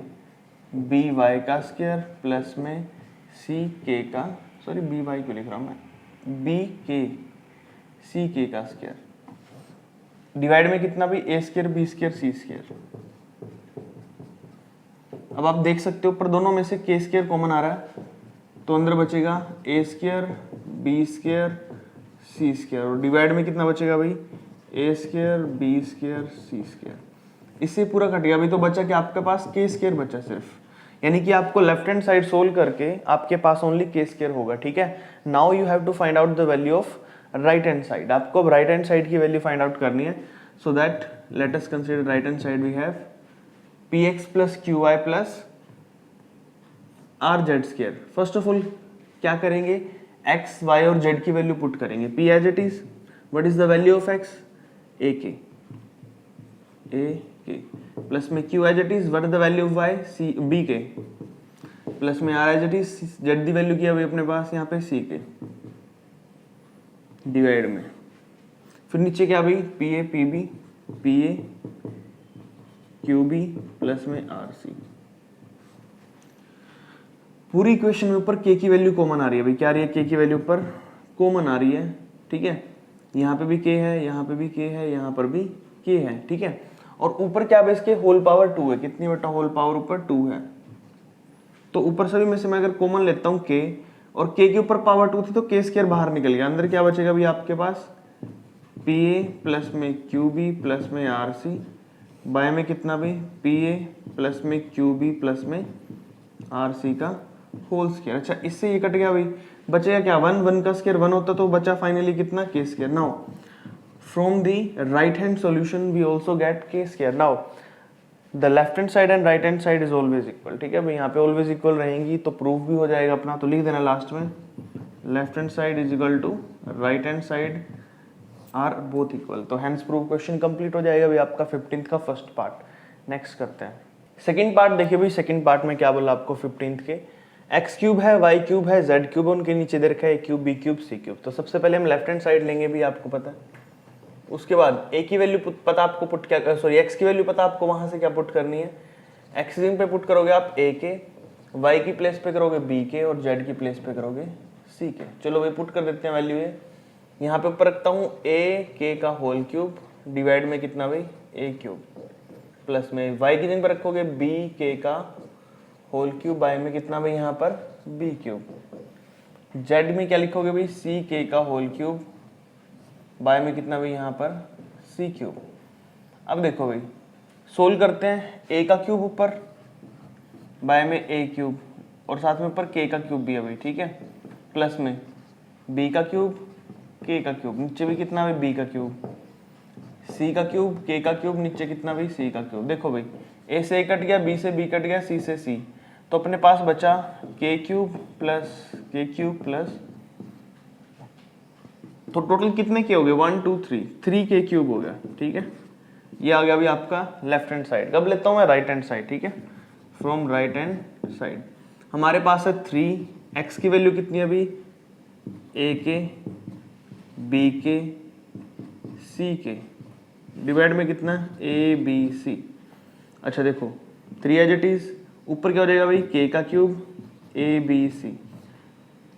b y का स्क्वायर प्लस में c k का, सॉरी b y क्यों लिख रहा हूँ मैं, b k c k का स्क्वायर, डिवाइड में कितना भी a square b square c square. अब आप देख सकते हो ऊपर दोनों में से k स्क्वायर कॉमन आ रहा है, तो अंदर बचेगा a square b square c square, और डिवाइड में कितना बचेगा भाई a square b square c square. इससे पूरा कट गया भाई, तो बचा कि आपके पास k स्क्वायर बचा सिर्फ, यानी कि आपको लेफ्ट हैंड साइड सोल्व करके आपके पास ओनली k स्क्वायर होगा। ठीक है, now you have to find out the value of right hand side, आपको अब राइट हैंड साइड की वैल्यू फाइंड आउट करनी है। So that let us consider right hand side, we have px plus qy plus rz square. First of all क्या करेंगे, x y और z की वैल्यू पुट करेंगे, p as it is, what is the value of x a k plus में q as it is, what is the value of y c b k plus में r as it is, z the value किया भाई अपने पास यहाँ पे c k डिवाइड में, फिर नीचे क्या भाई p a p b p a q b plus में r c। पूरी इक्वेशन में ऊपर k की वैल्यू कॉमन आ रही है भाई, क्या आ रही है k की वैल्यू ऊपर कॉमन आ रही है। ठीक है, यहाँ पे भी k है, यहाँ पे भी k है, यहाँ पर भी k है। ठीक है, और ऊपर क्या बेस के होल पावर 2 है, कितनी बटा होल पावर ऊपर 2 है, तो ऊपर सभी में से मैं अगर कॉमन लेता हूँ k, और k के ऊपर पावर 2 थी तो k स्क्वायर बाहर निकल गया, अंदर क्या बचेगा भाई आपके पास pa प्लस में qb प्लस में rc, बाय में कितना भाई pa प्लस में qb प्लस में rc का होल स्क्वायर। अच्छा इससे ये कट गया भाई, बचेगा क्या 1, 1 का स्क्वायर 1 होता तो बचा फाइनली कितना k square. Now from the right hand solution we also get k square. Now the left hand side and right hand side is always equal. ठीक है भाई, यहाँ पे ऑलवेज इक्वल रहेंगी तो प्रूफ भी हो जाएगा अपना, तो लिख देना लास्ट में left hand side is equal to right hand side are both equal. तो हैंस प्रूफ क्वेश्चन कंप्लीट हो जाएगा भाई आपका 15th का फर्स्ट पार्ट। नेक्स्ट करते हैं सेकंड पार्ट। देखिए भाई सेकंड पार्ट में क्या बोला आपको 15th के, एक्स क्यूब है, वाई क्यूब है, जेड क्यूब, उनके नीचे दे रखा है ए क्यूब, बी क्यूब, सी क्यूब। तो सबसे पहले हम लेफ्ट हैंड साइड लेंगे भी, आपको पता है उसके बाद ए की वैल्यू पता आपको पुट क्या, सॉरी एक्स की वैल्यू पता आपको, वहां से क्या पुट करनी है, एक्स पे पुट करोगे आप ए के, वाई की प्लेस पे करोगे बी के और जेड की प्लेस पे करोगे सी के। चलो भाई पुट कर देते हैं वैल्यू ये, यहाँ पे ऊपर रखता हूँ ए के का होल क्यूब डिवाइड में कितना भाई ए क्यूब, प्लस में वाई की जगह पर रखोगे बी के का होल क्यूब बाय में कितना भाई यहाँ पर बी क्यूब, जेड में क्या लिखोगे भाई सी के का होल क्यूब बाय में कितना भाई यहाँ पर सी क्यूब। अब देखो भाई सोल्व करते हैं, ए का क्यूब ऊपर बाय में ए क्यूब और साथ में ऊपर के का क्यूब भी है भाई, ठीक है, प्लस में बी का क्यूब के का क्यूब, नीचे भी कितना भाई बी का क्यूब, सी का क्यूब के का क्यूब, नीचे कितना भाई सी का क्यूब। देखो भाई ए से ए कट गया, बी से बी कट गया, सी से सी, तो अपने पास बचा के क्यूब प्लस, तो टोटल कितने के हो गए 1 2 3 के क्यूब हो गया, ठीक है। ये आ गया अभी आपका लेफ्ट हैंड साइड। कब लेता हूं मैं राइट हैंड साइड, ठीक है, फ्रॉम राइट हैंड साइड हमारे पास है 3, एक्स की वैल्यू कितनी है अभी ए के बी के सी के डिवाइड में कितना ए बी सी। अच्छा देखो 3 एज इट इज, ऊपर क्या हो जाएगा भाई के का क्यूब ए बी सी,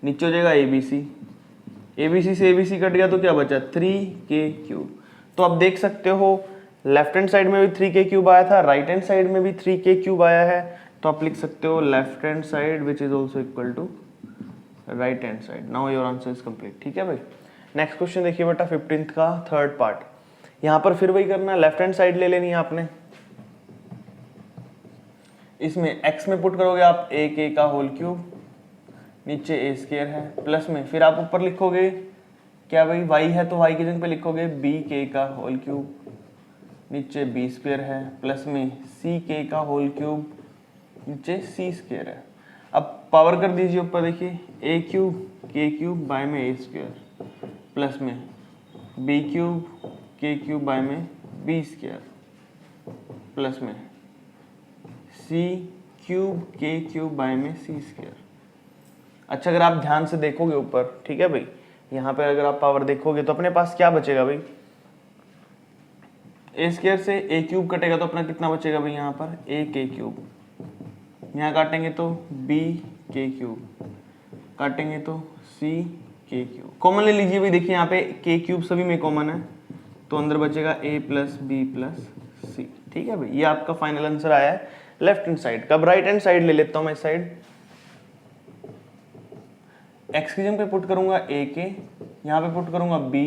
नीचे हो जाएगा ए बी सी से ए बी सी कट गया तो क्या बचा 3 के क्यूब। तो आप देख सकते हो लेफ्ट हैंड साइड में भी 3 के क्यूब आया था, राइट हैंड साइड में भी 3 के क्यूब आया है, तो आप लिख सकते हो left hand side which is also equal to right hand side. Now your answer is complete, ठीक है भाई। नेक्स्ट क्वेश्चन देखिए बेटा 15th का थर्ड पार्ट, यहाँ पर फिर वही करना है, लेफ्ट हैंड साइड ले लेनी है आपने, इसमें x में पुट करोगे आप ए के का होल क्यूब, नीचे ए स्क्वायर है, प्लस में फिर आप ऊपर लिखोगे क्या भाई y है तो y की जगह पे लिखोगे बी के का होल क्यूब, नीचे बी स्क्वायर है, प्लस में सी के का होल क्यूब, नीचे सी स्क्वायर है। अब पावर कर दीजिए ऊपर, देखिए ए क्यूब के क्यूब बाय में ए स्क्वायर, प्लस में बी क्यूब के क्यूब बाय में बी स्क्वायर, प्लस में सी क्यूब के क्यूब बाय में सी स्क्वायर। अच्छा अगर आप ध्यान से देखोगे ऊपर, ठीक है भाई, यहाँ पे अगर आप पावर देखोगे तो अपने पास क्या बचेगा भाई, ए स्क्वायर से ए क्यूब कटेगा तो अपना कितना बचेगा भाई यहाँ पर ए के क्यूब, यहाँ काटेंगे तो बी के क्यूब, काटेंगे तो सी के क्यूब। कॉमन ले लीजिए भाई, देखिए यहाँ पे के क्यूब सभी में कॉमन है तो अंदर बचेगा ए प्लस बी प्लस सी, ठीक है भाई। ये आपका फाइनल आंसर आया है लेफ्ट हैंड साइड। कब राइट हैंड साइड ले लेता हूँ मैं साइड, एक्स की जगह पे पुट करूंगा ए के, यहाँ पे पुट करूंगा बी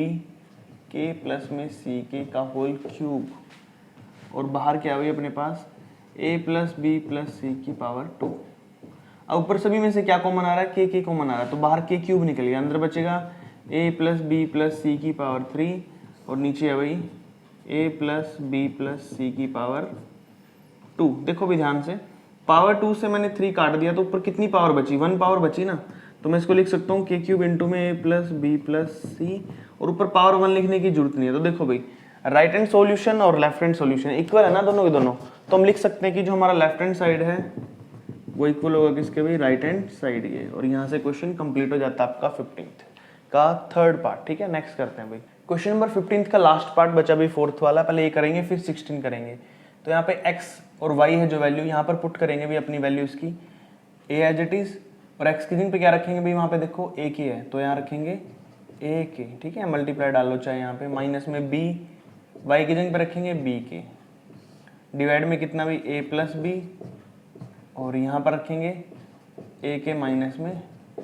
के प्लस में सी के का होल क्यूब, और बाहर क्या हुई अपने पास a प्लस बी प्लस सी की पावर 2। अब ऊपर सभी में से क्या कॉमन आ रहा है के कॉमन आ रहा है, तो बाहर के क्यूब निकल गया, अंदर बचेगा a प्लस बी प्लस सी की पावर 3 और नीचे है भाई a प्लस बी प्लस सी की पावर 2। देखो भी ध्यान से, पावर 2 से मैंने 3 काट दिया तो ऊपर कितनी पावर बची 1 पावर बची ना, तो मैं इसको लिख सकता हूँ के क्यूब इंटू में a प्लस बी प्लस सी, और ऊपर पावर 1 लिखने की जरूरत नहीं है। तो देखो भाई राइट हैंड सॉल्यूशन और लेफ्ट हैंड सॉल्यूशन इक्वल है ना दोनों के दोनों, तो हम लिख सकते हैं कि जो हमारा लेफ्ट हैंड साइड है वो इक्वल होगा किसके भाई राइट हैंड साइड के, और यहाँ से क्वेश्चन कंप्लीट हो जाता है आपका 15th का थर्ड पार्ट, ठीक है। नेक्स्ट करते हैं भाई क्वेश्चन नंबर 15th का लास्ट पार्ट बचा भाई फोर्थ वाला, पहले ये करेंगे फिर 16 करेंगे। तो यहाँ पे x और y है जो वैल्यू, यहाँ पर पुट करेंगे भाई अपनी वैल्यू इसकी a एज इट इज, और x की जगह पे क्या रखेंगे भाई, वहाँ पे देखो a की है तो यहाँ रखेंगे a के, ठीक है, मल्टीप्लाई डालो चाहे यहाँ पे, माइनस में b, y की जगह पे रखेंगे b के, डिवाइड में कितना भी a प्लस बी, और यहाँ पर रखेंगे a के माइनस में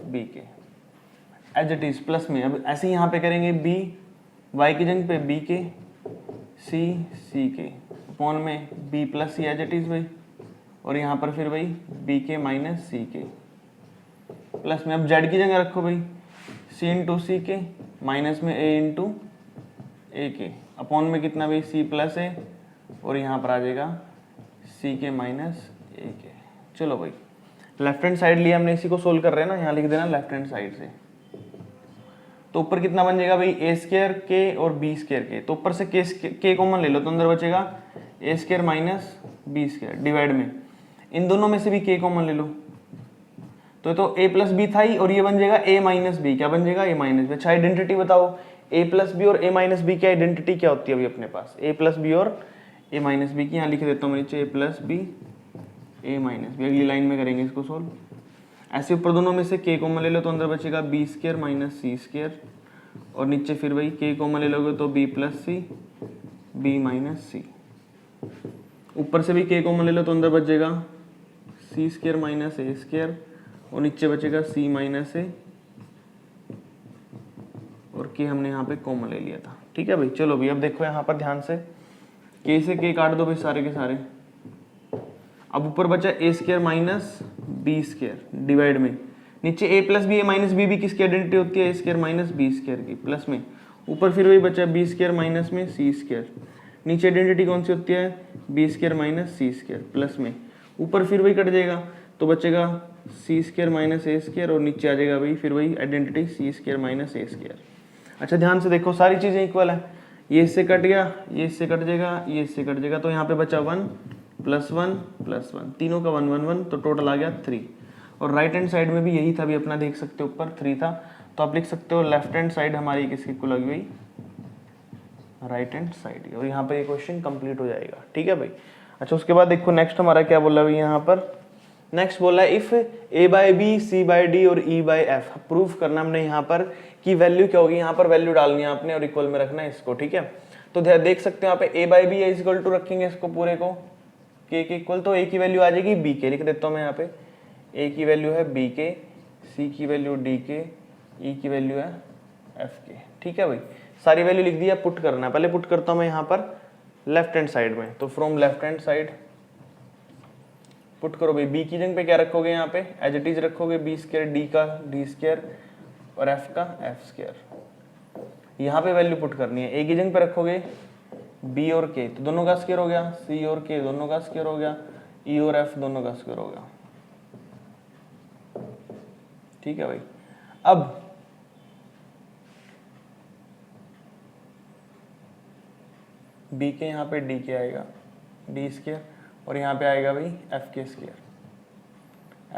b के एज इट इज, प्लस में अब ऐसे ही यहाँ पे करेंगे b, y की जगह पे b के, c के, अपॉन में b plus C as it is भाई, और यहाँ पर फिर भाई b के माइनस सी के, प्लस में अब z की जगह रखो भाई c इंटू सी के माइनस में a इंटू ए के, अपॉन में कितना भाई c प्लस ए, और यहाँ पर आ जाएगा c के माइनस ए के। चलो भाई लेफ्ट हैंड साइड लिया हमने, इसी को सोल्व कर रहे हैं ना, यहाँ लिख देना लेफ्ट हैंड साइड से। तो ऊपर कितना बन जाएगा भाई ए स्क्वायर के और बी स्क्वायर के, तो ऊपर से के कॉमन ले लो तो अंदर बचेगा A square minus B square, divide में इन दोनों में से भी के कॉमन ले लो तो ए प्लस बी था ही, और ये बन जाएगा ए माइनस बी, क्या बन जाएगा ए माइनस बी। अच्छा आइडेंटिटी बताओ, ए प्लस बी और ए माइनस बी की आइडेंटिटी क्या होती है अभी अपने पास, ए प्लस बी और ए माइनस बी की, यहाँ लिख देता हूँ मैं नीचे A plus B A minus B. अगली लाइन में करेंगे इसको सोल्व। ऐसे ऊपर दोनों में से के कॉमन ले लो तो अंदर बचेगा B square minus C square, और नीचे फिर वही के कॉमन ले लोगे तो B plus C B minus C. ऊपर से भी के कॉमन ले लो तो अंदर बचेगा सी स्क्वायर माइनस ए स्क्वायर, और नीचे बचेगा सी माइनस ए, और के हमने यहाँ पे कॉमन ले लिया था। ठीक है भाई, चलो भाई अब देखो यहाँ पर ध्यान से, के से के काट दो भाई सारे के सारे। अब ऊपर बचा A square minus B square divide में, नीचे A plus B A minus B भी किसकी आइडेंटिटी होती है, A square minus B square की, प्लस में ऊपर फिर वही बचा बी स्क्वायर माइनस में सी स्क्वायर, नीचे आइडेंटिटी कौन सी होती है, B square minus C square, plus में ऊपर फिर वही कट जाएगा तो बचेगा सी स्क्वायर माइनस ए स्क्वायर, और नीचे आ जाएगा भाई फिर वही आइडेंटिटी सी स्क्वायर माइनस ए स्क्वायर। अच्छा ध्यान से देखो सारी चीजें इक्वल है, ये इससे कट गया, ये इससे कट जाएगा, ये इससे कट जाएगा, तो यहाँ पे बचा 1 + 1 तीनों का 1 1 1, तो टोटल आ गया 3। और राइट हैंड साइड में भी यही था, भी अपना देख सकते हो ऊपर 3 था, तो आप लिख सकते हो लेफ्ट हैंड साइड हमारी किसकी इक्वल लगी हुई, राइट हैंड साइड। और यहाँ पे ये क्वेश्चन कंप्लीट हो जाएगा। ठीक है भाई। अच्छा उसके बाद देखो नेक्स्ट हमारा क्या बोला भाई यहाँ पर, नेक्स्ट बोला if a by B C by D और e बाई एफ, प्रूफ करना हमने यहाँ पर कि वैल्यू क्या होगी, यहाँ पर वैल्यू डालनी है आपने और इक्वल में रखना है इसको। ठीक है, तो देख सकते हो यहाँ पे a by B is equal to रखेंगे इसको पूरे को k के इक्वल, तो a की वैल्यू आ जाएगी b के, लिख देता हूँ मैं यहाँ पे, a की वैल्यू है b के, c की वैल्यू d के, e की वैल्यू है f के। ठीक है भाई, सारी वैल्यू लिख दिया, पुट करना है। पहले पुट करता हूँ मैं यहाँ पर लेफ्ट हैंड साइड में, तो from left hand side put करो भाई, b की जगह पे क्या रखोगे, यहाँ पे एज इट इज रखोगे b स्क्वायर, d का d स्क्वायर और f का f स्क्वायर। यहाँ पे वैल्यू पुट करनी है, a की जगह पे रखोगे b और k, तो दोनों का स्क्वायर हो गया, c और k दोनों का स्क्वायर हो गया, e और f दोनों का स्क्वायर हो गया। ठीक है भाई, अब b के यहाँ पे d के आएगा d स्क्वायर, और यहाँ पे आएगा भाई f के स्क्वायर,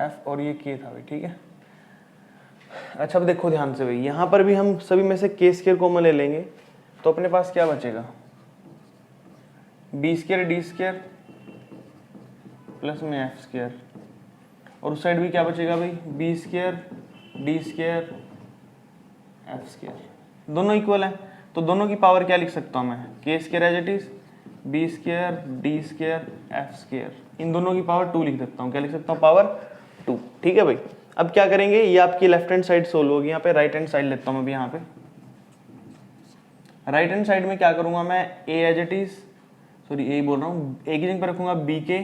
f और ये k था भाई। ठीक है, अच्छा अब देखो ध्यान से भाई, यहाँ पर भी हम सभी में से k स्क्वायर कॉमन ले लेंगे, तो अपने पास क्या बचेगा, b square d square plus में f स्क्वायर, और उस साइड भी क्या बचेगा भाई, b square d square f square. दोनों इक्वल है, तो दोनों की पावर क्या लिख सकता हूँ मैं, k square as it is, b square d square f square, इन दोनों की पावर 2 लिख सकता हूँ। क्या लिख सकता हूँ, पावर 2। ठीक है भाई, अब क्या करेंगे, ये आपकी लेफ्ट हैंड साइड सोल्व होगी, यहाँ पे राइट हैंड साइड लेता हूँ मैं अभी। यहाँ पे राइट हैंड साइड में क्या करूंगा मैं, a as it is, sorry a बोल रहा हूँ, a की जगह पे रखूंगा b के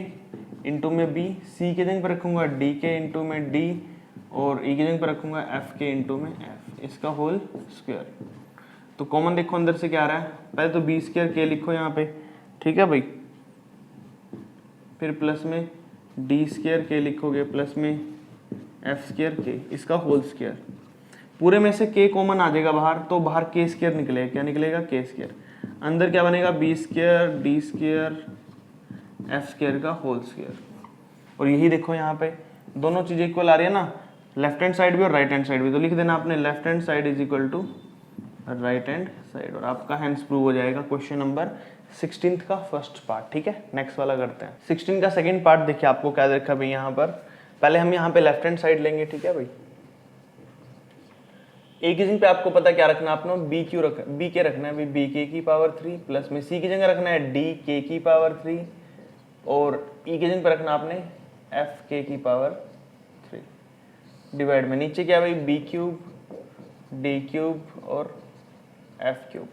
इंटू में b, c की जगह पे रखूंगा d के इंटू में d, और e की जगह पे रखूंगा f के इंटू में f, इसका होल स्क्वायर। तो कॉमन देखो अंदर से क्या आ रहा है, पहले तो b स्क्वायर k लिखो यहाँ पे। ठीक है भाई, फिर प्लस में d स्क्वायर k लिखोगे, प्लस में f स्क्वायर k, इसका होल स्क्वायर। पूरे में से k कॉमन आ जाएगा बाहर, तो बाहर k स्क्वायर निकलेगा, क्या निकलेगा, k स्क्वायर। अंदर क्या बनेगा, b square d square f square का होल स्क्वायर। और यही देखो यहाँ पे दोनों चीजें इक्वल आ रही है ना, लेफ्ट हैंड साइड भी और राइट हैंड साइड भी, तो लिख देना आपने left hand side is equal to right hand side, और आपका हैंड्स प्रूव हो जाएगा क्वेश्चन नंबर 16 का फर्स्ट पार्ट। ठीक है, नेक्स्ट वाला करते हैं। 16 का सेकंड पार्ट देखिए आपको क्या देखा भाई, यहाँ पर पहले हम यहाँ पे लेफ्ट हैंड साइड लेंगे। ठीक है भाई, ए की जगह पे आपको पता क्या रखना है, आपने बी के रखना है, बी के की पावर 3, प्लस में सी की जगह रखना है डी के की पावर 3, और ई की जगह पे रखना आपने एफ के की पावर 3 डिवाइड में, नीचे क्या भाई बी क्यूब डी क्यूब और एफ क्यूब।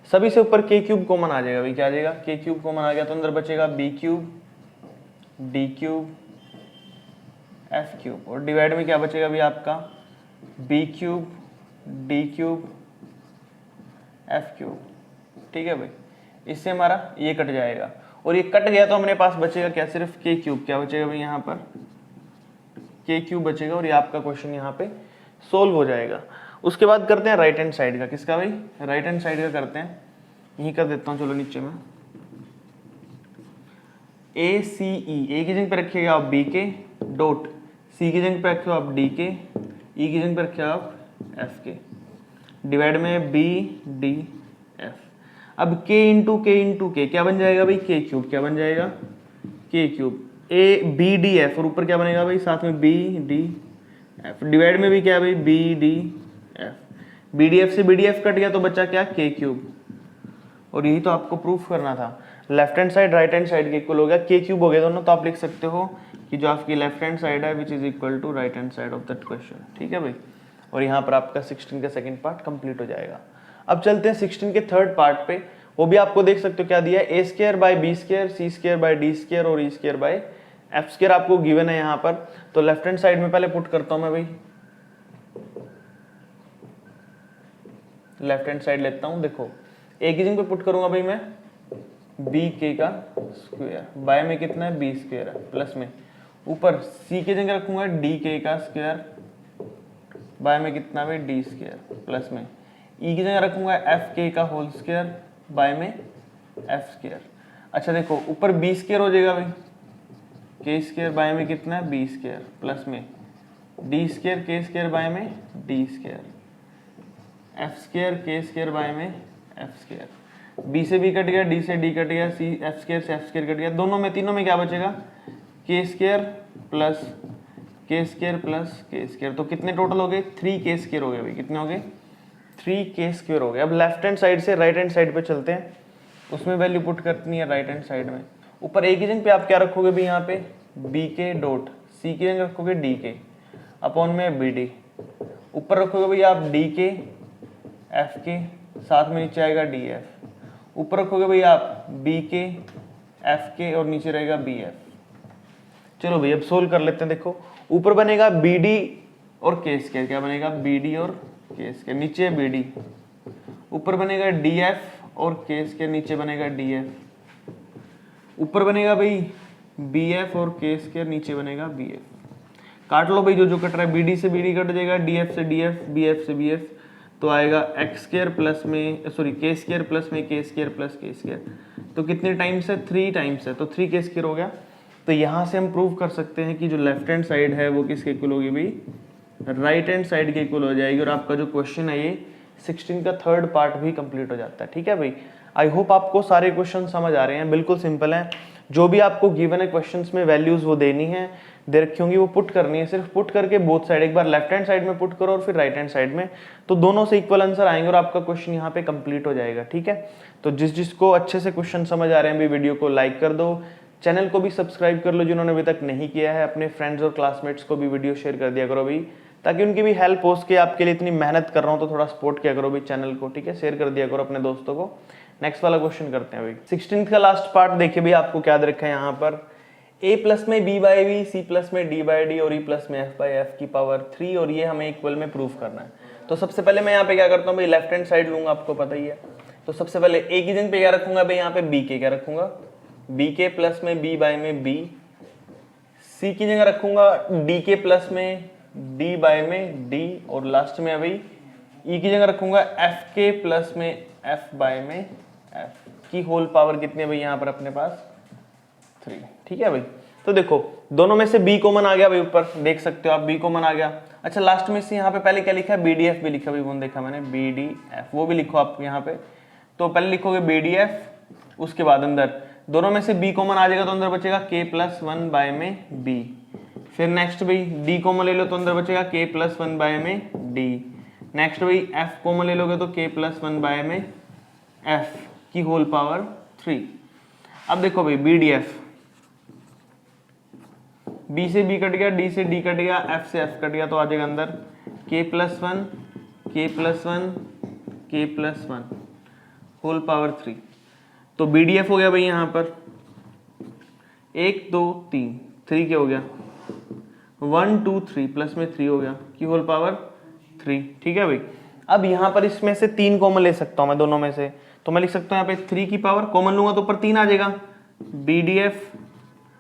सभी से ऊपर के क्यूब कॉमन आ जाएगा भाई, क्या आ जाएगा, के क्यूब कॉमन आ गया, तो अंदर बचेगा B cube D cube F cube, और डिवाइड में क्या बचेगा भाई आपका B cube D cube F cube. ठीक है भाई, इससे हमारा ये कट जाएगा, और ये कट गया तो हमारे पास बचेगा क्या, सिर्फ के क्यूब। क्या बचेगा भाई यहाँ पर के क्यूब बचेगा, और ये आपका क्वेश्चन यहाँ पे सोल्व हो जाएगा। उसके बाद करते हैं राइट हैंड साइड का, किसका भाई, राइट हैंड साइड का करते हैं, यही कर देता हूँ। चलो नीचे में ए सी ई, ए की जगह पे रखिएगा आप बी के, डॉट सी की जगह पे रखिए आप डी के, ई की जगह पे रखिए आप एफ के, डिवाइड में बी डी एफ। अब k इंटू के क्या बन जाएगा भाई, के क्यूब। क्या बन जाएगा, k cube. A b d f और ऊपर क्या बनेगा भाई, साथ में बी डी एफ। डिवाइड में भी क्या है भाई, b d f. B d f से बी डी एफ कट गया तो बचा क्या, के क्यूब। और यही तो आपको प्रूफ करना था, left hand side right hand side के इक्वल हो गया, के क्यूब हो गया दोनों। तो आप लिख सकते हो कि जो आपकी लेफ्ट हैंड साइड है which is equal to right hand side of that question. ठीक है भाई, और यहाँ पर आपका 16 का सेकंड पार्ट कंप्लीट हो जाएगा। अब चलते हैं 16 के थर्ड पार्ट पे। वो भी आपको देख सकते हो क्या दिया है, A square by B square, C square by D square और E square by F square आपको गिवन है यहाँ पर। तो लेफ्ट हैंड साइड में पहले पुट करता हूँ मैं भाई, लेफ्ट हैंड साइड लेता हूँ। देखो एक ही जगह पे पुट करूंगा भाई मैं, बी के का स्क्वायर बाय में कितना है, बी स्क्वायर है, प्लस में ऊपर सी के जगह रखूंगा डी के का स्क्वायर बाय में कितना है, डी स्क्वायर, प्लस में ई की जगह रखूंगा एफ के का होल स्क्वायर बाय में एफ स्क्वायर। अच्छा देखो ऊपर बी स्क्वायर हो जाएगा भाई, के स्क्वायर बाय में कितना है, बी स्क्वायर, प्लस में डी स्क्वायर के स्क्वायर बाय में डी स्क्वायर, एफ स्क्वायर के स्क्वायर बाय में एफ स्क्वायर। बी से बी कट गया, डी से डी कट गया, सी एफ स्क्वायर से एफ स्क्वायर कट गया। दोनों में तीनों में क्या बचेगा, के स्क्वायर प्लस के स्क्वायर प्लस के स्क्वायर। तो कितने टोटल हो गए, 3 के स्क्वायर हो गए भाई। कितने हो गए, 3 के स्क्वायर हो गए। अब लेफ्ट हैंड साइड से राइट हैंड साइड पे चलते हैं, उसमें वैल्यू पुट करनी है राइट हैंड साइड में। ऊपर एक ही जगह पे आप क्या रखोगे भाई, यहाँ पे बी के डॉट, सी की जगह रखोगे डी के अपॉन में बी डी। ऊपर रखोगे भाई आप डी के एफ के, साथ में नीचे आएगा डी एफ। ऊपर रखोगे भाई आप बी के एफ के और नीचे रहेगा बी एफ। चलो भाई अब सोल्व कर लेते हैं। देखो ऊपर बनेगा बी डी और के स्क्वायर, क्या बनेगा, बी डी और के स्क्वायर, नीचे बी डी। ऊपर बनेगा डी एफ और के स्क्वायर, नीचे बनेगा डी एफ। ऊपर बनेगा भाई बी एफ और के स्क्वायर, नीचे बनेगा बी एफ। काट लो भाई, जो जो कट रहा है, बी डी से बी डी कट जाएगा, डी एफ से डी एफ, बी एफ से बी एफ। तो आएगा एक्स स्क्वायर प्लस में सॉरी के स्क्वायर प्लस में के स्क्वायर प्लस के स्क्वायर। तो कितने टाइम्स है, 3 टाइम्स है, तो 3 के स्क्वायर हो गया। तो यहाँ से हम प्रूव कर सकते हैं कि जो लेफ्ट हैंड साइड है वो किसके इक्वल होगी भाई, राइट हैंड साइड के इक्वल हो जाएगी। और आपका जो क्वेश्चन है ये 16 का थर्ड पार्ट भी कंप्लीट हो जाता है। ठीक है भाई, आई होप आपको सारे क्वेश्चन समझ आ रहे हैं, बिल्कुल सिंपल है। जो भी आपको गिवन है क्वेश्चंस में वैल्यूज वो देनी है, दे रखी होंगी, वो पुट करनी है। सिर्फ पुट करके बोथ साइड, एक बार लेफ्ट हैंड साइड में पुट करो और फिर राइट हैंड साइड में, तो दोनों से इक्वल आंसर आएंगे और आपका क्वेश्चन यहाँ पे कंप्लीट हो जाएगा। ठीक है, तो जिसको अच्छे से क्वेश्चन समझ आ रहे हैं भी, वीडियो को लाइक कर दो, चैनल को भी सब्सक्राइब कर लो जिन्होंने अभी तक नहीं किया है। अपने फ्रेंड्स और क्लासमेट्स को भी वीडियो शेयर कर दिया करो भाई, ताकि उनकी भी हेल्प हो सके। आपके लिए इतनी मेहनत कर रहा हूँ तो थोड़ा सपोर्ट किया करो भाई चैनल को। ठीक है, शेयर कर दिया करो अपने दोस्तों को। नेक्स्ट वाला क्वेश्चन करते हैं भाई, 16th का लास्ट पार्ट। देखिए भाई आपको क्या दे रखा है यहाँ पर, a प्लस में b by B, c plus में d बाई डी और e प्लस में f बाई एफ की पावर 3, और ये हमें इक्वल में प्रूव करना है। तो सबसे पहले मैं यहाँ पे क्या करता हूँ भाई, लेफ्ट हैंड साइड लूंगा, आपको पता ही है। तो सबसे पहले a की जगह पे क्या रखूंगा भाई, यहाँ पे b के क्या रखूंगा, b के प्लस में b बाई में b, c की जगह रखूंगा d के प्लस में d बाई में d, और लास्ट में भाई e की जगह रखूंगा f के प्लस में f बाई में f की होल पावर कितनी है भाई, यहाँ पर अपने पास 3। ठीक है भाई, तो देखो दोनों में से b कॉमन आ गया भाई, ऊपर देख सकते हो आप b कॉमन आ गया। अच्छा लास्ट में से यहाँ पे पहले क्या लिखा है, BDF भी लिखा भाई, वो देखा मैंने BDF, वो भी लिखो आप यहाँ पे। तो पहले लिखोगे BDF, उसके बाद अंदर दोनों में से b कॉमन आ जाएगा तो अंदर बचेगा k प्लस 1 बाय में b। फिर नेक्स्ट भाई d कॉमन ले लो तो अंदर बचेगा k प्लस 1 बाय में d। नेक्स्ट भाई f कॉमन ले लोगे तो k प्लस 1 बाय में f की होल पावर 3। अब देखो भाई BDF, b से b कट गया, d से d कट गया, f से f कट गया, तो आ जाएगा अंदर k plus 1 k plus 1 k plus 1 whole power 3। तो BDF हो गया भाई यहाँ पर 1 2 3, 3 क्या हो गया 1 2 3 प्लस में 3 हो गया की होल पावर 3। ठीक है भाई, अब यहाँ पर इसमें से 3 कॉमन ले सकता हूँ मैं दोनों में से, तो मैं लिख सकता हूँ यहाँ पे 3 की पावर कॉमन लूंगा तो ऊपर 3 आ जाएगा BDF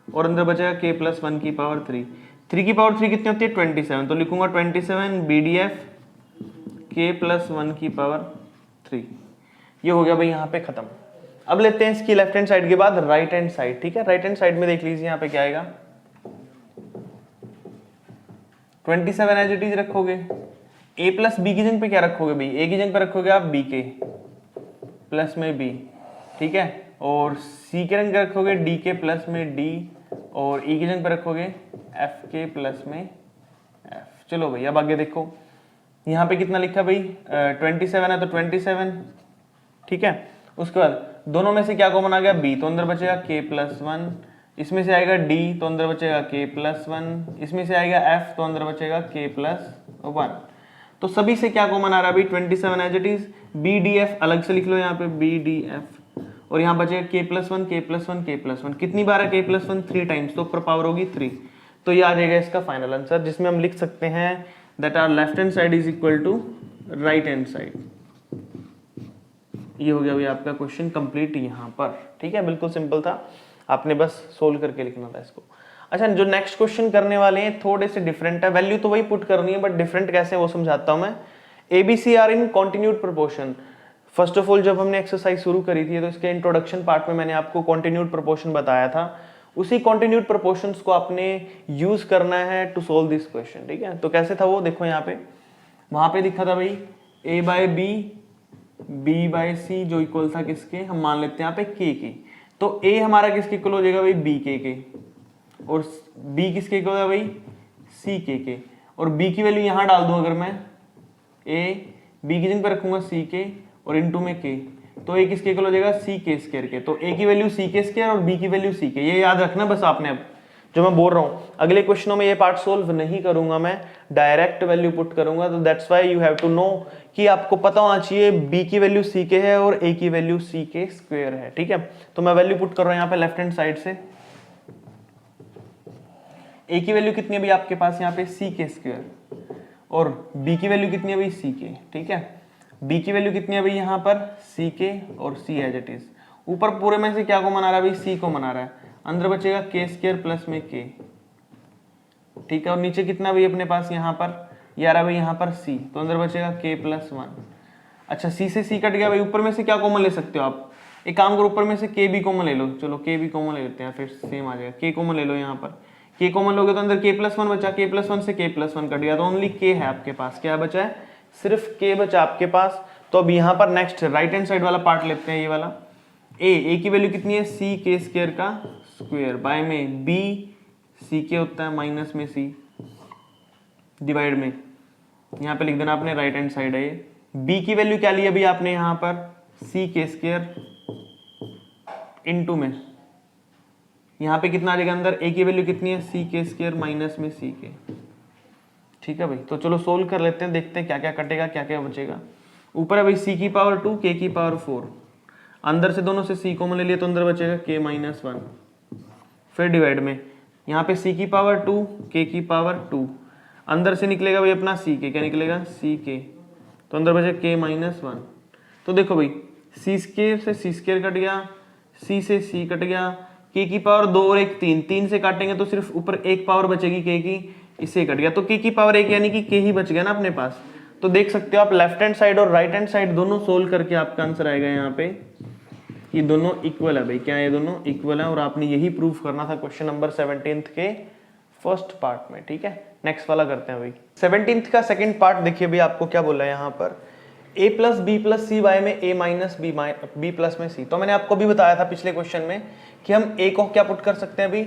और अंदर बचेगा k प्लस 1 की पावर 3। 3 की पावर 3 कितनी होती है 27, तो लिखूंगा 27 BDF k प्लस 1 की पावर 3। ये हो गया भाई यहाँ पे खत्म। अब लेते हैं इसकी लेफ्ट हैंड साइड के बाद राइट हैंड साइड। ठीक है, राइट हैंड साइड में देख लीजिए यहाँ पे क्या आएगा, 27 एज इट इज रखोगे, ए प्लस बी की जगह पे क्या रखोगे भाई, ए की जगह पे रखोगे आप बी के प्लस में बी, ठीक है, और सी के रंग रखोगे डी के प्लस में डी, और ई की जगह पे रखोगे एफ के प्लस में एफ। चलो भाई अब आगे देखो, यहाँ पे कितना लिखा भाई 27 है तो 27, ठीक है। उसके बाद दोनों में से क्या कॉमन आ गया बी, तो अंदर बचेगा के प्लस वन, इसमें से आएगा डी तो अंदर बचेगा के प्लस वन, इसमें से आएगा एफ तो अंदर बचेगा के प्लस वन। तो सभी से क्या कॉमन आ रहा है भाई 27 as it is, b d f अलग से लिख लो यहाँ पे बी डी एफ, और यहाँ बचेगा के प्लस वन के प्लस वन के प्लस वन। कितनी बार है के प्लस वन, 3 टाइम्स, तो ऊपर पावर होगी 3। तो ये आ जाएगा इसका फाइनल आंसर, जिसमें हम लिख सकते हैं that are left hand side is equal to right hand side. ये हो गया भाई आपका क्वेश्चन कंप्लीट यहाँ पर, ठीक है, बिल्कुल सिंपल था, आपने बस सोल्व करके लिखना था इसको। अच्छा, जो नेक्स्ट क्वेश्चन करने वाले हैं थोड़े से डिफरेंट है, वैल्यू तो वही पुट करनी है बट डिफरेंट कैसे वो समझाता हूं मैं। ABC are in continued proportion. First of all जब हमने एक्सरसाइज शुरू करी थी तो इसके इंट्रोडक्शन पार्ट में मैंने आपको कॉन्टिन्यूड प्रोपोर्शन बताया था, उसी कॉन्टिन्यूड प्रोपोर्शंस को आपने यूज करना है टू सोल्व दिस क्वेश्चन, ठीक है। तो कैसे था वो देखो, यहाँ पे वहां पे लिखा था भाई ए बाय बी बी बाय सी जो इक्वल था किसके, हम मान लेते हैं यहाँ पे के की। तो ए हमारा किसके इक्वल हो जाएगा भाई बी के, और बी किसके इक्वल है भाई सी के, और बी की वैल्यू यहाँ डाल दूं अगर मैं, ए बी की जगह पे रखूंगा सी के और इनटू में के, तो ए किसके इक्वल हो जाएगा सी के स्क्वायर के। तो ए की वैल्यू सी के स्क्वायर और बी की वैल्यू सी के, ये याद रखना बस आपने। अब जो मैं बोल रहा हूं अगले क्वेश्चनों में ये पार्ट सोल्व नहीं करूंगा, मैं डायरेक्ट वैल्यू पुट करूंगा। तो that's why you have to know कि आपको पता होना चाहिए बी की वैल्यू सी के है और ए की वैल्यू सी के स्क्वायर है, ठीक है। तो मैं वैल्यू पुट कर रहा हूं यहाँ पे लेफ्ट हैंड साइड से। ए की वैल्यू कितनी है भाई आपके पास यहाँ पे सी के स्क्वायर, और बी की वैल्यू कितनी है भाई सी के, ठीक है। बी की वैल्यू कितनी है भाई यहाँ पर सी के और सी एज इट इज। ऊपर पूरे में से क्या को मना रहा है भाई सी को मना रहा है, अंदर बचेगा के स्क्वायर प्लस में के, ठीक है। और नीचे कितना भाई अपने पास यहाँ पर ये आ रहा है भाई यहाँ पर सी, तो अंदर बचेगा के प्लस वन। अच्छा सी से सी कट गया भाई, ऊपर में से क्या कॉमन ले सकते हो आप, एक काम करो ऊपर में से के भी कॉमन ले लो, चलो के भी कॉमन ले लेते हैं, फिर सेम आ जाएगा, के कॉमन ले लो यहाँ पर, के कॉमन लोगे तो अंदर के प्लस वन बचा, के प्लस वन से के प्लस वन कट गया, तो ओनली के है आपके पास, क्या बचा है सिर्फ के बचा आपके पास। तो अब यहाँ पर नेक्स्ट राइट हैंड साइड वाला पार्ट लेते हैं, ये वाला ए की वैल्यू कितनी है सी के स्क्वायर का स्क्वायर, बाय में बी सी के होता है माइनस में सी, डिवाइड में यहाँ पे लिख देना आपने राइट हैंड साइड है ये। बी की वैल्यू क्या ली अभी आपने यहाँ पर सी के स्क्वायर इनटू में, यहाँ पे कितना आ जाएगा अंदर, ए की वैल्यू कितनी है सी के स्क्वायर माइनस में सी के, ठीक है भाई। तो चलो सोल्व कर लेते हैं, देखते हैं क्या क्या कटेगा क्या क्या बचेगा। ऊपर है भाई सी की पावर 2 के की पावर 4, अंदर से दोनों से सी कॉमन ले लिया तो अंदर बचेगा के माइनस 1, फिर डिवाइड में यहाँ पे सी की पावर 2 के की पावर 2, अंदर से निकलेगा भाई अपना सी के, क्या निकलेगा सी के, तो अंदर बचेगा के माइनस 1। तो देखो भाई सी स्क्वायर से सी स्क्वायर कट गया, सी से सी कट गया, के की पावर 2 और 1 3, 3 से काटेंगे तो सिर्फ ऊपर एक पावर बचेगी के की, इससे कट गया, तो के की पावर 1 यानी कि के ही बच गया ना अपने पास। तो देख सकते हो आप लेफ्ट हैंड साइड और राइट हैंड साइड दोनों सोल्व करके आपका आंसर आएगा यहाँ पे, ये दोनों इक्वल है भाई, क्या ये दोनों इक्वल है, और आपने यही प्रूव करना था क्वेश्चन नंबर 17 के फर्स्ट पार्ट में, ठीक है। नेक्स्ट वाला करते हैं भाई 17 का सेकंड पार्ट। देखिए भाई आपको क्या बोला है यहाँ पर, a plus B plus c y में a माइनस बी प्लस में c। तो मैंने आपको भी बताया था पिछले क्वेश्चन में कि हम a को क्या पुट कर सकते हैं भाई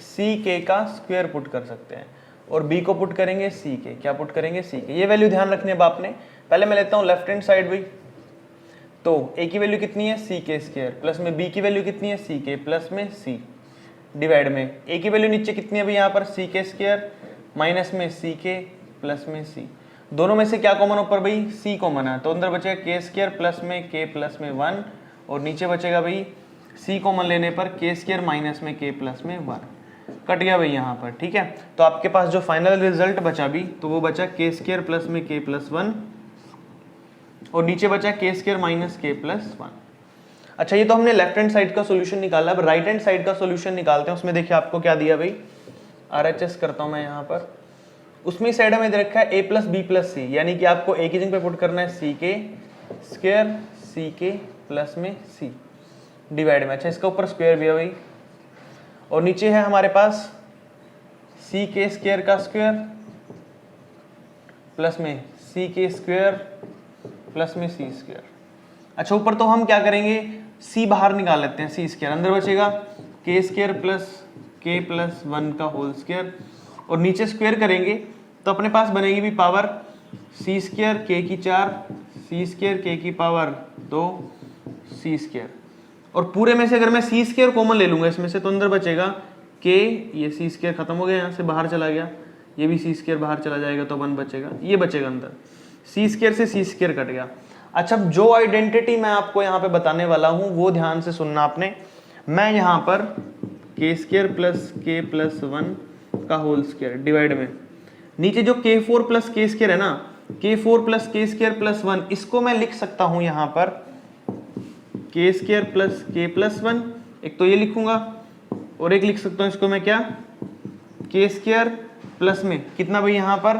सी के का स्क्वायर पुट कर सकते हैं, और b को पुट करेंगे c के, क्या पुट करेंगे c के। ये वैल्यू ध्यान रखनी है आपने। पहले मैं लेता हूँ लेफ्ट हैंड साइड भाई, तो a की वैल्यू कितनी है c के स्क्वायर प्लस में b की वैल्यू कितनी है c के प्लस में c, डिवाइड में a की वैल्यू नीचे कितनी है भाई यहाँ पर c के स्क्वायर माइनस में c के प्लस में c, दोनों में से क्या कॉमन ऊपर भाई c कॉमन है, तो अंदर बचेगा के स्क्वायर प्लस में k प्लस में 1, और नीचे बचेगा भाई c कॉमन लेने पर के स्क्वायर माइनस में k प्लस में 1, कट गया भाई यहाँ पर, ठीक है। तो आपके पास जो फाइनल रिजल्ट बचा भी तो वो बचा के स्क्वायर प्लस में k प्लस 1, और नीचे बचा के स्क्वायर माइनस k प्लस 1। अच्छा ये तो हमने लेफ्ट हैंड साइड का सोल्यूशन निकाला, अब राइट हैंड साइड का सोल्यूशन निकालते हैं। उसमें देखिए आपको क्या दिया भाई, RHS करता हूं मैं यहाँ पर, उसमें साइड में दे रखा है a प्लस बी प्लस सी, यानी कि आपको a की जगह पे पुट करना है c के स्क्वायर c के प्लस में c, डिवाइड में, अच्छा इसका ऊपर स्क्वायर भी है भाई, और नीचे है हमारे पास c के स्क्वायर का स्क्वायर प्लस में सी के स्क्वायर प्लस में सी स्क्वायर। अच्छा ऊपर तो हम क्या करेंगे, सी बाहर निकाल लेते हैं, सी स्क्वायर अंदर बचेगा के स्क्वायर प्लस के प्लस 1 का होल स्क्वायर, और नीचे स्क्वायर करेंगे तो अपने पास बनेगी भी पावर सी स्क्वायर के की 4 सी स्क्वायर के की पावर 2 सी स्क्वायर। और पूरे में से अगर मैं सी स्क्वायर कॉमन ले लूंगा इसमें से तो अंदर बचेगा के, ये सी स्क्वायर खत्म हो गया, यहाँ से बाहर चला गया, ये भी सी स्क्वायर बाहर चला जाएगा तो 1 बचेगा, ये बचेगा अंदर, सी स्क्वायर से सी स्क्वायर कट गया। अच्छा जो आइडेंटिटी मैं आपको यहाँ पे बताने वाला हूँ वो ध्यान से सुनना आपने। मैं यहाँ पर के स्क्वायर प्लस के प्लस 1 का होल स्क्वायर डिवाइड में, नीचे जो के 4 प्लस के स्क्वायर है ना, के 4 प्लस के स्क्वायर प्लस 1, इसको मैं लिख सकता हूँ यहाँ पर के स्क्वायर प्लस के प्लस 1, एक तो ये लिखूंगा और एक लिख सकता हूँ इसको मैं क्या, के स्क्वायर प्लस में कितना भाई यहाँ पर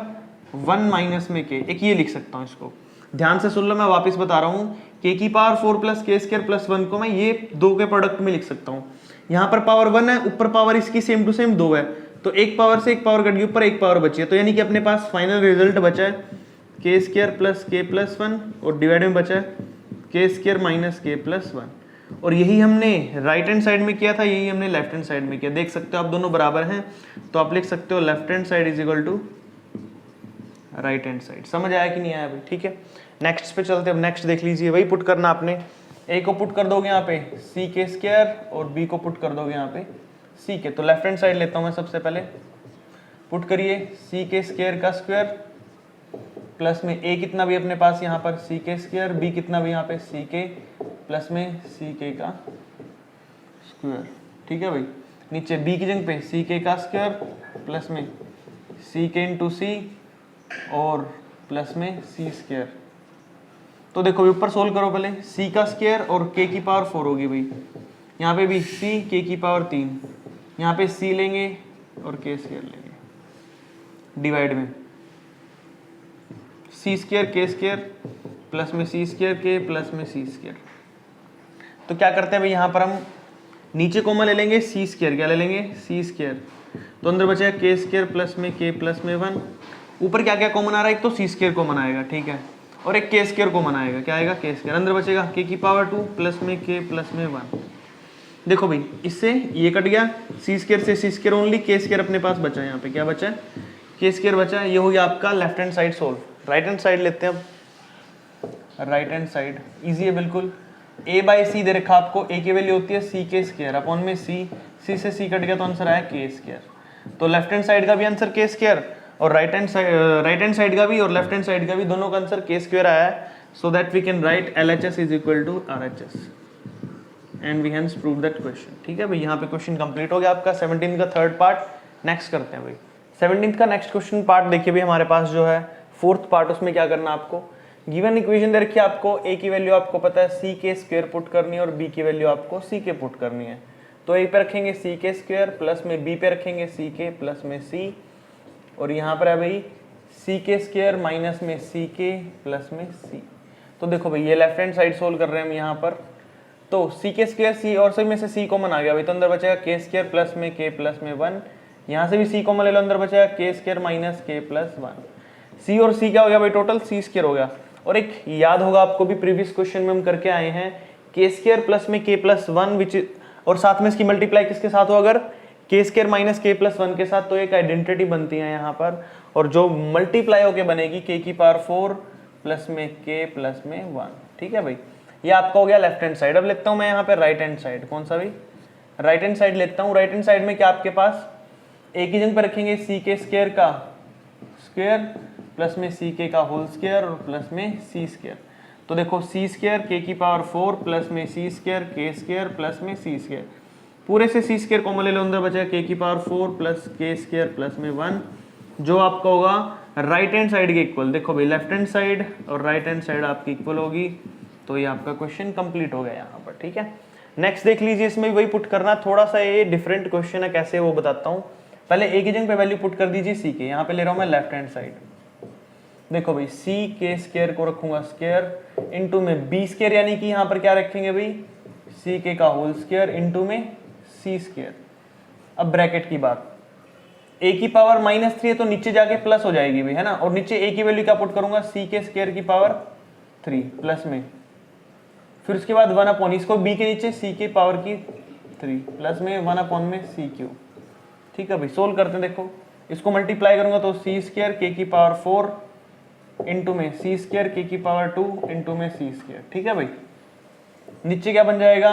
1 माइनस में के, एक ये लिख सकता हूँ इसको। ध्यान से सुन लो, मैं वापस बता रहा हूँ, के की पावर 4 प्लस के स्क्वायर प्लस 1 को मैं ये दो के प्रोडक्ट में लिख सकता हूँ। यहाँ पर पावर 1 है, ऊपर पावर इसकी सेम टू सेम 2 है, तो एक पावर से एक पावर कट गई, ऊपर एक पावर बची है, तो यानी कि अपने पास फाइनल रिजल्ट बचा है के स्क्वायर प्लस के प्लस 1 और डिवाइड में बचा है के स्क्वायर माइनस के प्लस 1। और यही हमने राइट हैंड साइड में किया था, यही हमने लेफ्ट हैंड साइड में किया। देख सकते हो आप दोनों बराबर हैं, तो आप लिख सकते हो left hand side is equal to right hand side. समझ आया कि नहीं आया भाई? ठीक है, नेक्स्ट पे चलते हैं। अब नेक्स्ट देख लीजिए, वही पुट करना आपने, ए को पुट कर दोगे यहाँ पे सी के स्क्वायर और बी को पुट कर दोगे यहाँ पे सी के। तो लेफ्ट हैंड साइड लेता हूँ मैं सबसे पहले, पुट करिए सी के स्क्वायर का स्क्वायर प्लस में ए कितना भी अपने पास यहाँ पर सी के स्क्वायर, बी कितना भी यहाँ पे सी के प्लस में सी के का स्क्वायर। ठीक है भाई, नीचे बी की जगह पे सी के का स्क्वायर प्लस में सी के इंटू सी और प्लस में सी स्क्वायर। तो देखो ऊपर सोल्व करो पहले, सी का स्क्वायर और के की पावर 4 होगी भाई, यहाँ पे भी सी के की पावर 3, यहाँ पे सी लेंगे और के स्क्वायर लेंगे डिवाइड में सी स्क्वायर के स्क्वायर प्लस में सी स्क्वायर के प्लस में सी स्क्वायर। तो क्या करते हैं भाई, यहाँ पर हम नीचे कॉमन ले लेंगे सी स्क्वायर, क्या ले लेंगे सी स्क्वायर, तो अंदर बचेगा के स्क्वायर प्लस में के प्लस में 1। ऊपर क्या क्या कॉमन आ रहा है, एक तो सी स्क्वायर कॉमन आएगा, ठीक है, और एक के स्क्वायर कॉमन आएगा, क्या आएगा के स्क्वायर, अंदर बचेगा के की पावर 2 प्लस में के प्लस में 1। देखो भाई इससे ये कट गया, सी स्क्वायर से सी स्क्वायर ओनली, के स्क्वायर अपने पास बचा है, यहाँ पे क्या बचा है के स्क्वायर बचा है। ये हो गया आपका left hand side solve. Right hand side लेते हैं अब, राइट हैंड साइड इजी है बिल्कुल। a बाई सी दे रखा आपको, a की वैल्यू होती है सी के स्क्वायर अपॉन में सी, सी से सी कट गया तो आंसर आया के स्क्वायर। तो लेफ्ट हैंड साइड का भी आंसर के स्क्वायर और राइट हैंड साइड का भी और लेफ्ट हैंड साइड का भी, दोनों का आंसर के स्क्वायर आया है। So that we can write LHS is equal to RHS and we hence prove that question. ठीक है भाई, यहाँ पे क्वेश्चन कंप्लीट हो गया आपका 17 का थर्ड पार्ट। नेक्स्ट करते हैं भाई 17 का नेक्स्ट क्वेश्चन पार्ट। देखिए भाई हमारे पास जो है फोर्थ पार्ट, उसमें क्या करना आपको, गिवन इक्वेशन दे रखी है आपको, a की वैल्यू आपको पता है सी के स्क्वायर पुट करनी है और b की वैल्यू आपको सी के पुट करनी है। तो a पे रखेंगे सी के स्क्वायर प्लस में b पे रखेंगे सी के प्लस में c, और यहाँ पर है भाई सी के स्क्वायर माइनस में सी के प्लस में c। तो देखो भाई ये लेफ्ट हैंड साइड सोल्व कर रहे हैं हम यहाँ पर, तो सी के स्क्वायर सी और सभी में से सी कॉमन आ गया भाई, तो अंदर बचेगा के स्क्वायर प्लस में के प्लस में 1, यहाँ से भी सी कॉमन ले लो, अंदर बचेगा के स्क्वायर माइनस के प्लस 1। सी और सी क्या हो गया भाई, टोटल सी स्क्वायर हो गया। और एक याद होगा आपको भी, प्रीवियस क्वेश्चन में हम करके आए हैं के स्क्वायर प्लस में के प्लस 1 विच, और साथ में इसकी मल्टीप्लाई किसके साथ हो, अगर के स्क्वायर माइनस के प्लस 1 के साथ, तो एक आइडेंटिटी बनती है यहाँ पर, और जो मल्टीप्लाई होके बनेगी के की पावर 4 प्लस में के प्लस में 1। ठीक है भाई, ये आपका हो गया लेफ्ट हैंड साइड। अब लेता हूँ मैं यहाँ पे राइट हैंड साइड, कौन सा भाई, राइट हैंड साइड लेता हूँ। राइट हैंड साइड में क्या आपके पास, एक ही जगह पर रखेंगे सी के स्क्वायर का स्क्वायर प्लस में सी के का होल स्क्वायर और प्लस में सी स्क्वायर। तो देखो सी स्क्वायर के की पावर 4 प्लस में सी स्क्वायर के स्क्वायर प्लस में सी स्क्वायर, पूरे से सी स्क्वायर कॉमन ले लो, अंदर बचा के की पावर 4 प्लस के स्क्वायर प्लस में 1, जो आपका होगा राइट हैंड साइड के इक्वल। देखो भाई लेफ्ट हैंड साइड और राइट हैंड साइड आपकी इक्वल होगी, तो ये आपका क्वेश्चन कंप्लीट हो गया यहाँ पर। ठीक है, नेक्स्ट देख लीजिए, इसमें वही पुट करना, थोड़ा सा ये डिफरेंट क्वेश्चन है, कैसे वो बताता हूँ। पहले एक ही जगह पे वैल्यू पुट कर दीजिए सी के, यहाँ पे ले रहा हूँ मैं लेफ्ट हैंड साइड। देखो भाई सी के स्क्वायर को रखूंगा स्क्वायर इंटू में बी स्क्वायर, यानी कि यहाँ पर क्या रखेंगे भाई सी के का होल स्क्वायर इंटू में सी स्क्वायर। अब ब्रैकेट की बात, a की पावर -3 है तो नीचे जाके प्लस हो जाएगी भी, है ना, और नीचे a की वैल्यू क्या पुट करूंगा, c के स्क्वायर की पावर 3 प्लस में, फिर उसके बाद 1 अपॉन, इसको b के नीचे c के पावर की 3 प्लस में 1 अपॉन में c क्यूब। ठीक है भाई, सोल्व करते हैं। देखो इसको मल्टीप्लाई करूंगा तो c स्क्वायर k की पावर 4 इंटू में c स्क्वायर k की पावर 2 इंटू में c स्क्वायर। ठीक है भाई, नीचे क्या बन जाएगा,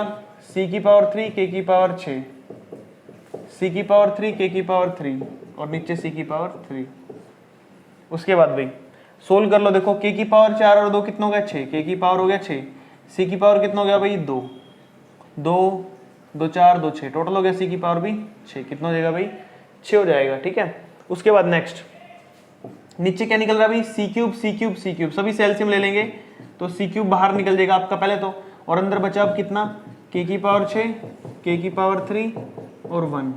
c की पावर 3 k की पावर 6, c की पावर 3 k की पावर 3 और नीचे c की पावर 3। उसके बाद भाई सोल्व कर लो। देखो k की पावर 4 और 2 कितना हो गया 6, k की पावर हो गया 6, c की पावर कितना हो गया भाई 2, 2 2 4 2 6, टोटल हो गया c की पावर भी 6, कितना हो जाएगा भाई 6 हो जाएगा। ठीक है, उसके बाद नेक्स्ट नीचे क्या निकल रहा है भाई, c cube c cube c cube, सभी से एलसीएम ले लेंगे तो c क्यूब बाहर निकल जाएगा आपका पहले तो, और अंदर बचा अब कितना, k की पावर 6 k की पावर 3 और 1,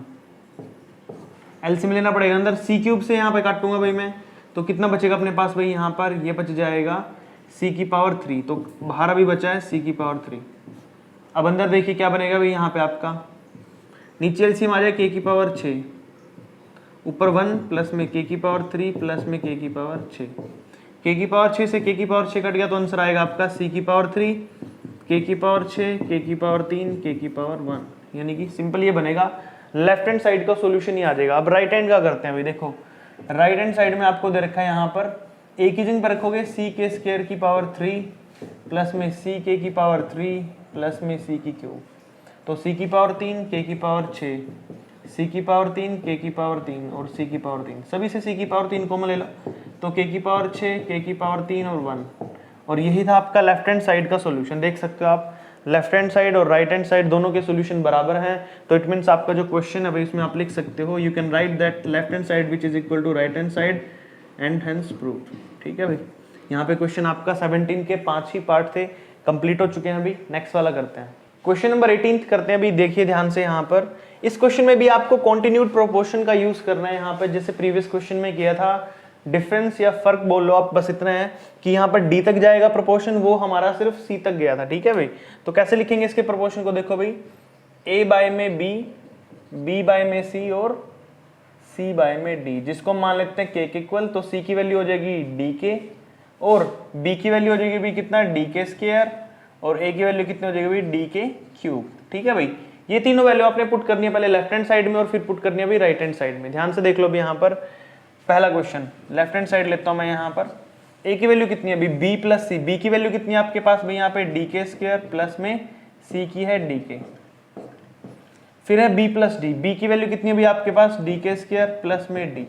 एलसीएम लेना पड़ेगा। अंदर c क्यूब से यहाँ पे काटूंगा भाई मैं, तो कितना बचेगा अपने पास भाई, यहाँ पर ये बच जाएगा c की पावर 3, तो बाहर अभी बचा है c की पावर 3। अब अंदर देखिए क्या बनेगा भाई, यहाँ पे आपका नीचे एलसीएम आ जाए k की पावर 6, ऊपर 1 प्लस में k की पावर 3 प्लस में k की पावर 6, k की पावर 6 से k की पावर 6 कट गया तो आंसर आएगा आपका c की पावर 3 k की पावर 6 k की पावर 3 k की पावर 1, यानी कि सिंपल ये बनेगा। लेफ्ट हैंड साइड का सॉल्यूशन ही आ जाएगा। अब राइट हैंड का करते हैं भाई। देखो राइट हैंड साइड में आपको दे रखा है यहाँ पर a की जगह पर रखोगे c के स्क्वायर की पावर 3 प्लस में c k की पावर 3 प्लस में c की क्यूब, तो c की पावर 3 k की पावर 6 c की पावर 3 k की पावर 3 और c की पावर 3, सभी से c की पावर 3 कॉमन ले लो तो k की पावर 6 k की पावर 3 और 1, और यही था आपका लेफ्ट हैंड साइड का सॉल्यूशन। देख सकते हो आप लेफ्ट हैंड साइड और राइट हैंड साइड दोनों के सॉल्यूशन बराबर हैं, तो इट मींस आपका जो क्वेश्चन है भाई इसमें आप लिख सकते हो you can write that left hand side which is equal to right hand side and hence proved. ठीक है भाई, यहाँ पे क्वेश्चन आपका 17 के 5 ही पार्ट थे, कंप्लीट हो चुके हैं। अभी नेक्स्ट वाला करते हैं, क्वेश्चन नंबर 18 करते हैं। अभी देखिए ध्यान से, यहाँ पर इस क्वेश्चन में भी आपको कॉन्टिन्यूड प्रोपोर्शन का यूज करना है। यहाँ पर जैसे प्रीवियस क्वेश्चन में किया था, डिफरेंस या फर्क बोल लो आप, बस इतना है कि यहाँ पर d तक जाएगा प्रोपोर्शन, वो हमारा सिर्फ c तक गया था। ठीक है भाई, तो कैसे लिखेंगे इसके प्रोपोर्शन को, देखो भाई a बाय में b, b बाय में c और c बाय में d, जिसको मान लेते हैं k के इक्वल, तो c की वैल्यू हो जाएगी dk और b की वैल्यू हो जाएगी भाई कितना dk स्क्वायर और a की वैल्यू कितनी हो जाएगी भाई dk क्यूब। ठीक है भाई, ये तीनों वैल्यू आपने पुट करनी है पहले लेफ्ट हैंड साइड में और फिर पुट करनी है भाई राइट हैंड साइड में। ध्यान से देख लो भी, यहाँ पर पहला क्वेश्चन लेफ्ट हैंड साइड लेता हूं मैं। यहाँ पर a की वैल्यू कितनी है अभी b प्लस c, b की वैल्यू कितनी है आपके पास भाई यहाँ पे dk स्क्वायर प्लस में c की है dk, फिर है b प्लस d, b की वैल्यू कितनी है भाई आपके पास dk स्क्वायर प्लस में d,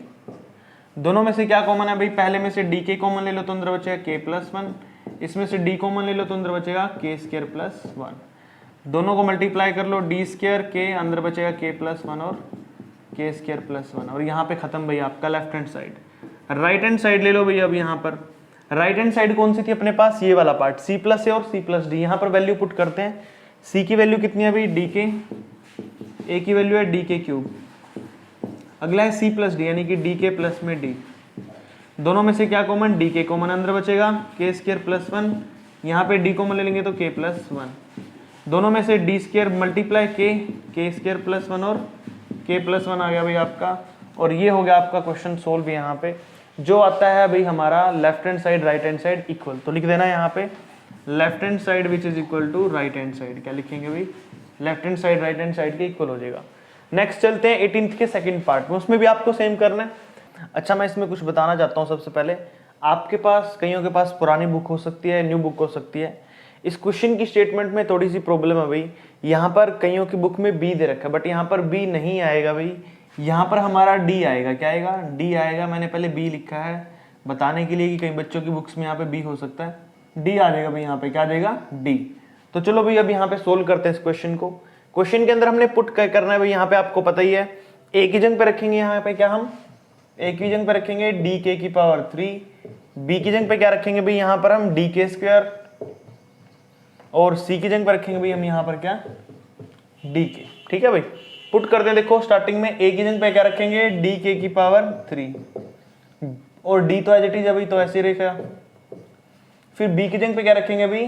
दोनों में से क्या कॉमन है भाई, पहले में से dk कॉमन ले लो तो अंदर बचेगा k प्लस 1, इसमें से d कॉमन ले लो तो अंदर बचेगा k स्क्वायर प्लस 1, दोनों को मल्टीप्लाई कर लो d स्क्वायर k, अंदर बचेगा k प्लस 1 और k स्क्वायर प्लस 1, और यहाँ पे खत्म भाई आपका left hand side. Right hand side ले लो भैया। अब यहाँ पर राइट हैंड साइड कौन सी थी अपने पास, ये वाला पार्ट c प्लस a और c प्लस d। यहाँ पर वैल्यू पुट करते हैं, c की वैल्यू कितनी है भाई dk, a की वैल्यू है dk क्यूब, अगला है c प्लस d यानी कि dk प्लस में d, दोनों में से क्या कॉमन, dk कॉमन, अंदर बचेगा k स्क्वायर प्लस 1, यहाँ पे d कॉमन ले लेंगे तो k प्लस 1, दोनों में से d square multiply k square plus 1 और k प्लस 1 आ गया भाई आपका, और ये हो गया आपका क्वेश्चन सोल्व। यहाँ पे जो आता है भाई हमारा left hand side right hand side equal, तो लिख देना यहाँ पे left hand side which is equal to right hand side. क्या लिखेंगे भाई, left hand side right hand side के इक्वल हो जाएगा। नेक्स्ट चलते हैं 18th के सेकंड पार्ट में, उसमें भी आपको सेम करना है। अच्छा, मैं इसमें कुछ बताना चाहता हूँ। सबसे पहले आपके पास, कईयों के पास पुरानी बुक हो सकती है, न्यू बुक हो सकती है। इस क्वेश्चन की स्टेटमेंट में थोड़ी सी प्रॉब्लम है भाई, यहाँ पर कईयों की बुक में बी दे रखा है, बट यहाँ पर बी नहीं आएगा भाई, यहाँ पर हमारा डी आएगा। क्या आएगा, डी आएगा। मैंने पहले बी लिखा है बताने के लिए कि कई बच्चों की बुक्स में यहाँ पे बी हो सकता है, डी आ जाएगा भाई, यहाँ पे क्या आ जाएगा डी। तो चलो भाई अब यहाँ पे सोल्व करते हैं इस क्वेश्चन को। क्वेश्चन के अंदर हमने पुट करना है भाई, यहाँ पे आपको पता ही है ए की जगह पे रखेंगे, यहाँ पे क्या हम ए की जगह पे रखेंगे डी के की पावर 3, बी की जगह पे क्या रखेंगे भाई, यहाँ पर हम डी के स्क्वायर, और सी की जगह पे रखेंगे भाई हम यहाँ पर क्या डी के। ठीक है भाई, पुट करते हैं। देखो स्टार्टिंग में ए की जगह पे क्या रखेंगे डी के की पावर 3, और डी तो एज इट इज है भाई, तो ऐसे ही रहेगा। फिर बी की जगह पे क्या रखेंगे भाई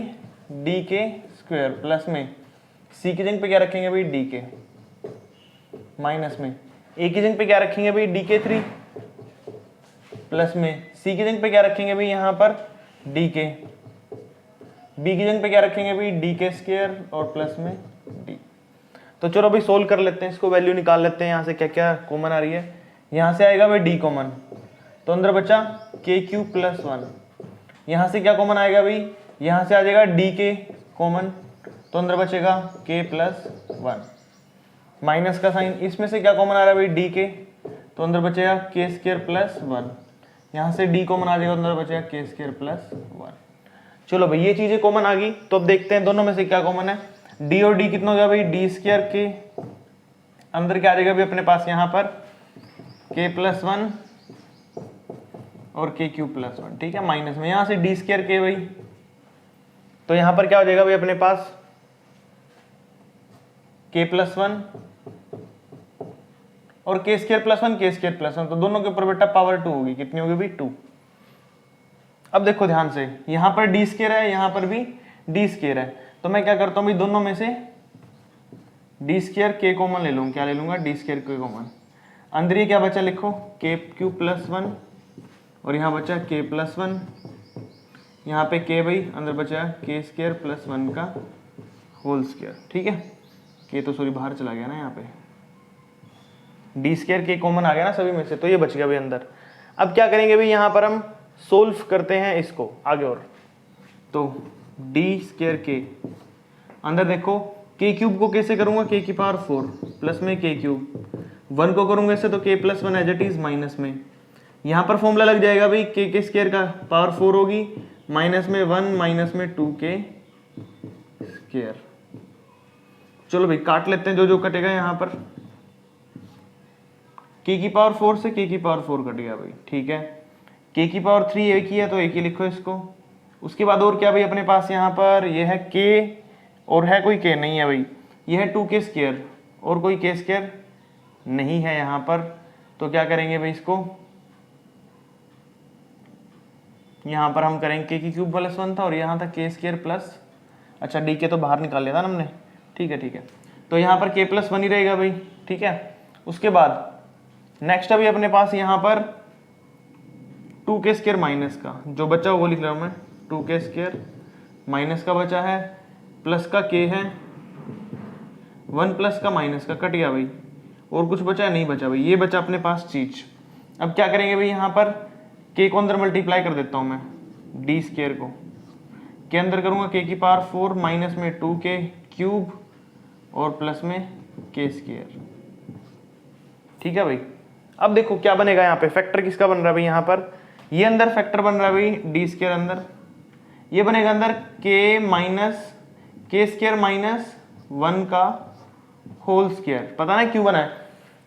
डी के स्क्वायर प्लस में, सी की जगह पे क्या रखेंगे भाई डी के माइनस में, ए की जगह पे क्या रखेंगे भाई dk3 प्लस में सी की जगह पे क्या रखेंगे भाई यहाँ पर dk, बी की जगह पे क्या रखेंगे भाई dk स्क्वायर और प्लस में d। तो चलो भाई सोल्व कर लेते हैं इसको, वैल्यू निकाल लेते हैं यहाँ से क्या क्या कॉमन आ रही है। यहाँ से आएगा भाई d कॉमन, तो अंदर बचा k³ प्लस 1। यहाँ से क्या कॉमन आएगा भाई, यहाँ से आ जाएगा dk कॉमन, तो अंदर बचेगा k प्लस 1। माइनस का साइन, इसमें से क्या कॉमन आ रहा है भाई dk, तो अंदर बचेगा k स्क्वायर प्लस 1। यहाँ से d कॉमन आ जाएगा, अंदर बचेगा k स्क्वायर प्लस 1। चलो भाई ये चीजें कॉमन आ गई, तो अब देखते हैं दोनों में से क्या कॉमन है। d और d कितना हो गया भाई d स्क्वायर k, अंदर क्या आ जाएगा भाई अपने पास यहाँ पर k प्लस 1 और k³ प्लस 1, ठीक है। माइनस में यहाँ से d स्क्वायर k भाई, तो यहाँ पर क्या हो जाएगा भाई अपने पास k प्लस 1 और k square plus 1 k square plus 1, तो दोनों के ऊपर बेटा पावर 2 होगी, कितनी होगी भाई 2। अब देखो ध्यान से, यहाँ पर d स्क्वायर है, यहाँ पर भी d स्क्वायर है, तो मैं क्या करता हूँ भाई दोनों में से d स्क्वायर k कॉमन ले लूँ, क्या ले लूंगा d स्क्वायर k कॉमन। अंदर ही क्या बचा लिखो k³ प्लस 1 और यहाँ बचा k प्लस 1, यहाँ पे k भाई अंदर बचा k स्क्वायर प्लस 1 का होल स्क्वायर, ठीक है। k तो सॉरी बाहर चला गया ना, यहाँ पे d स्क्वायर k कॉमन आ गया ना सभी में से, तो ये बच गया भाई अंदर। अब क्या करेंगे भाई, यहाँ पर हम सोल्व करते हैं इसको आगे और, तो d स्क्वायर k अंदर देखो k³ को कैसे करूंगा k की पावर 4 प्लस में k³, 1 को करूंगा इससे तो k plus 1 as it is minus में। यहाँ पर फॉर्मूला लग जाएगा भाई k के स्क्वायर का पावर 4 होगी माइनस में 1 माइनस में 2k स्क्वायर। चलो भाई काट लेते हैं जो जो कटेगा, यहाँ पर k की पावर 4 से k की पावर 4 कट गया भाई, ठीक है। k की पावर 3 एक ही है तो एक ही लिखो इसको। उसके बाद और क्या भाई अपने पास यहाँ पर ये है k और है कोई k नहीं है भाई, ये है 2k स्क्वायर और कोई k स्क्वायर नहीं है यहाँ पर, तो क्या करेंगे भाई इसको, यहाँ पर हम करेंगे k की क्यूब प्लस 1 था और यहाँ था k स्क्वायर प्लस, अच्छा dk तो बाहर निकाल लिया था ना हमने, ठीक है ठीक है, तो यहाँ पर k प्लस 1 ही रहेगा भाई, ठीक है। उसके बाद नेक्स्ट अभी अपने पास यहाँ पर 2k स्क्वायर माइनस का जो बचा वो लिख रहा हूँ मैं, 2k स्क्वायर माइनस का बचा है, प्लस का k है, 1 प्लस का माइनस का कट गया भाई, और कुछ बचा नहीं बचा भाई, ये बचा अपने पास चीज। अब क्या करेंगे भाई, यहाँ पर k को अंदर मल्टीप्लाई कर देता हूँ मैं, d स्क्वायर को के अंदर करूँगा k की पावर 4 माइनस में 2k क्यूब और प्लस में k स्क्वायर, ठीक है भाई। अब देखो क्या बनेगा यहाँ पे, फैक्टर किसका बन रहा है भाई, यहाँ पर ये अंदर फैक्टर बन रहा है भाई d स्क्वायर अंदर, ये बनेगा अंदर k स्क्वायर माइनस 1 का होल स्क्वायर, पता ना क्यों बना है,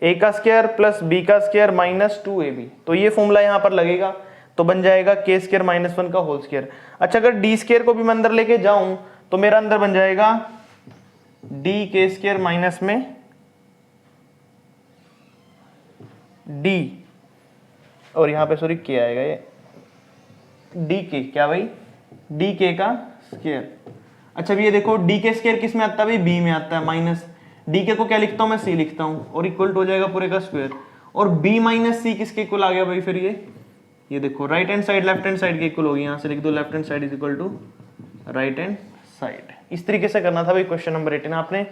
a का स्क्वायर प्लस b का स्क्वायर माइनस 2ab, तो ये फॉर्मूला यहाँ पर लगेगा, तो बन जाएगा k स्क्वायर माइनस 1 का होल स्क्वायर। अच्छा अगर d स्क्वायर को भी मैं अंदर लेके जाऊं तो मेरा अंदर बन जाएगा dk स्क्वायर माइनस में d, और यहाँ पे सॉरी k आएगा, ये dk क्या भाई dk का स्क्वायर। अच्छा भी ये देखो dk स्क्वायर किस में आता है भाई, b में आता है, माइनस dk को क्या लिखता हूँ मैं, c लिखता हूँ, और इक्वल टू हो जाएगा पूरे का स्क्वायर, और b माइनस c किसके इक्वल आ गया भाई, फिर ये देखो right hand side left hand side के इक्वल होगी, यहाँ से लिख दो left hand side is equal to right hand side. इस तरीके से करना था भाई क्वेश्चन नंबर 18, आपने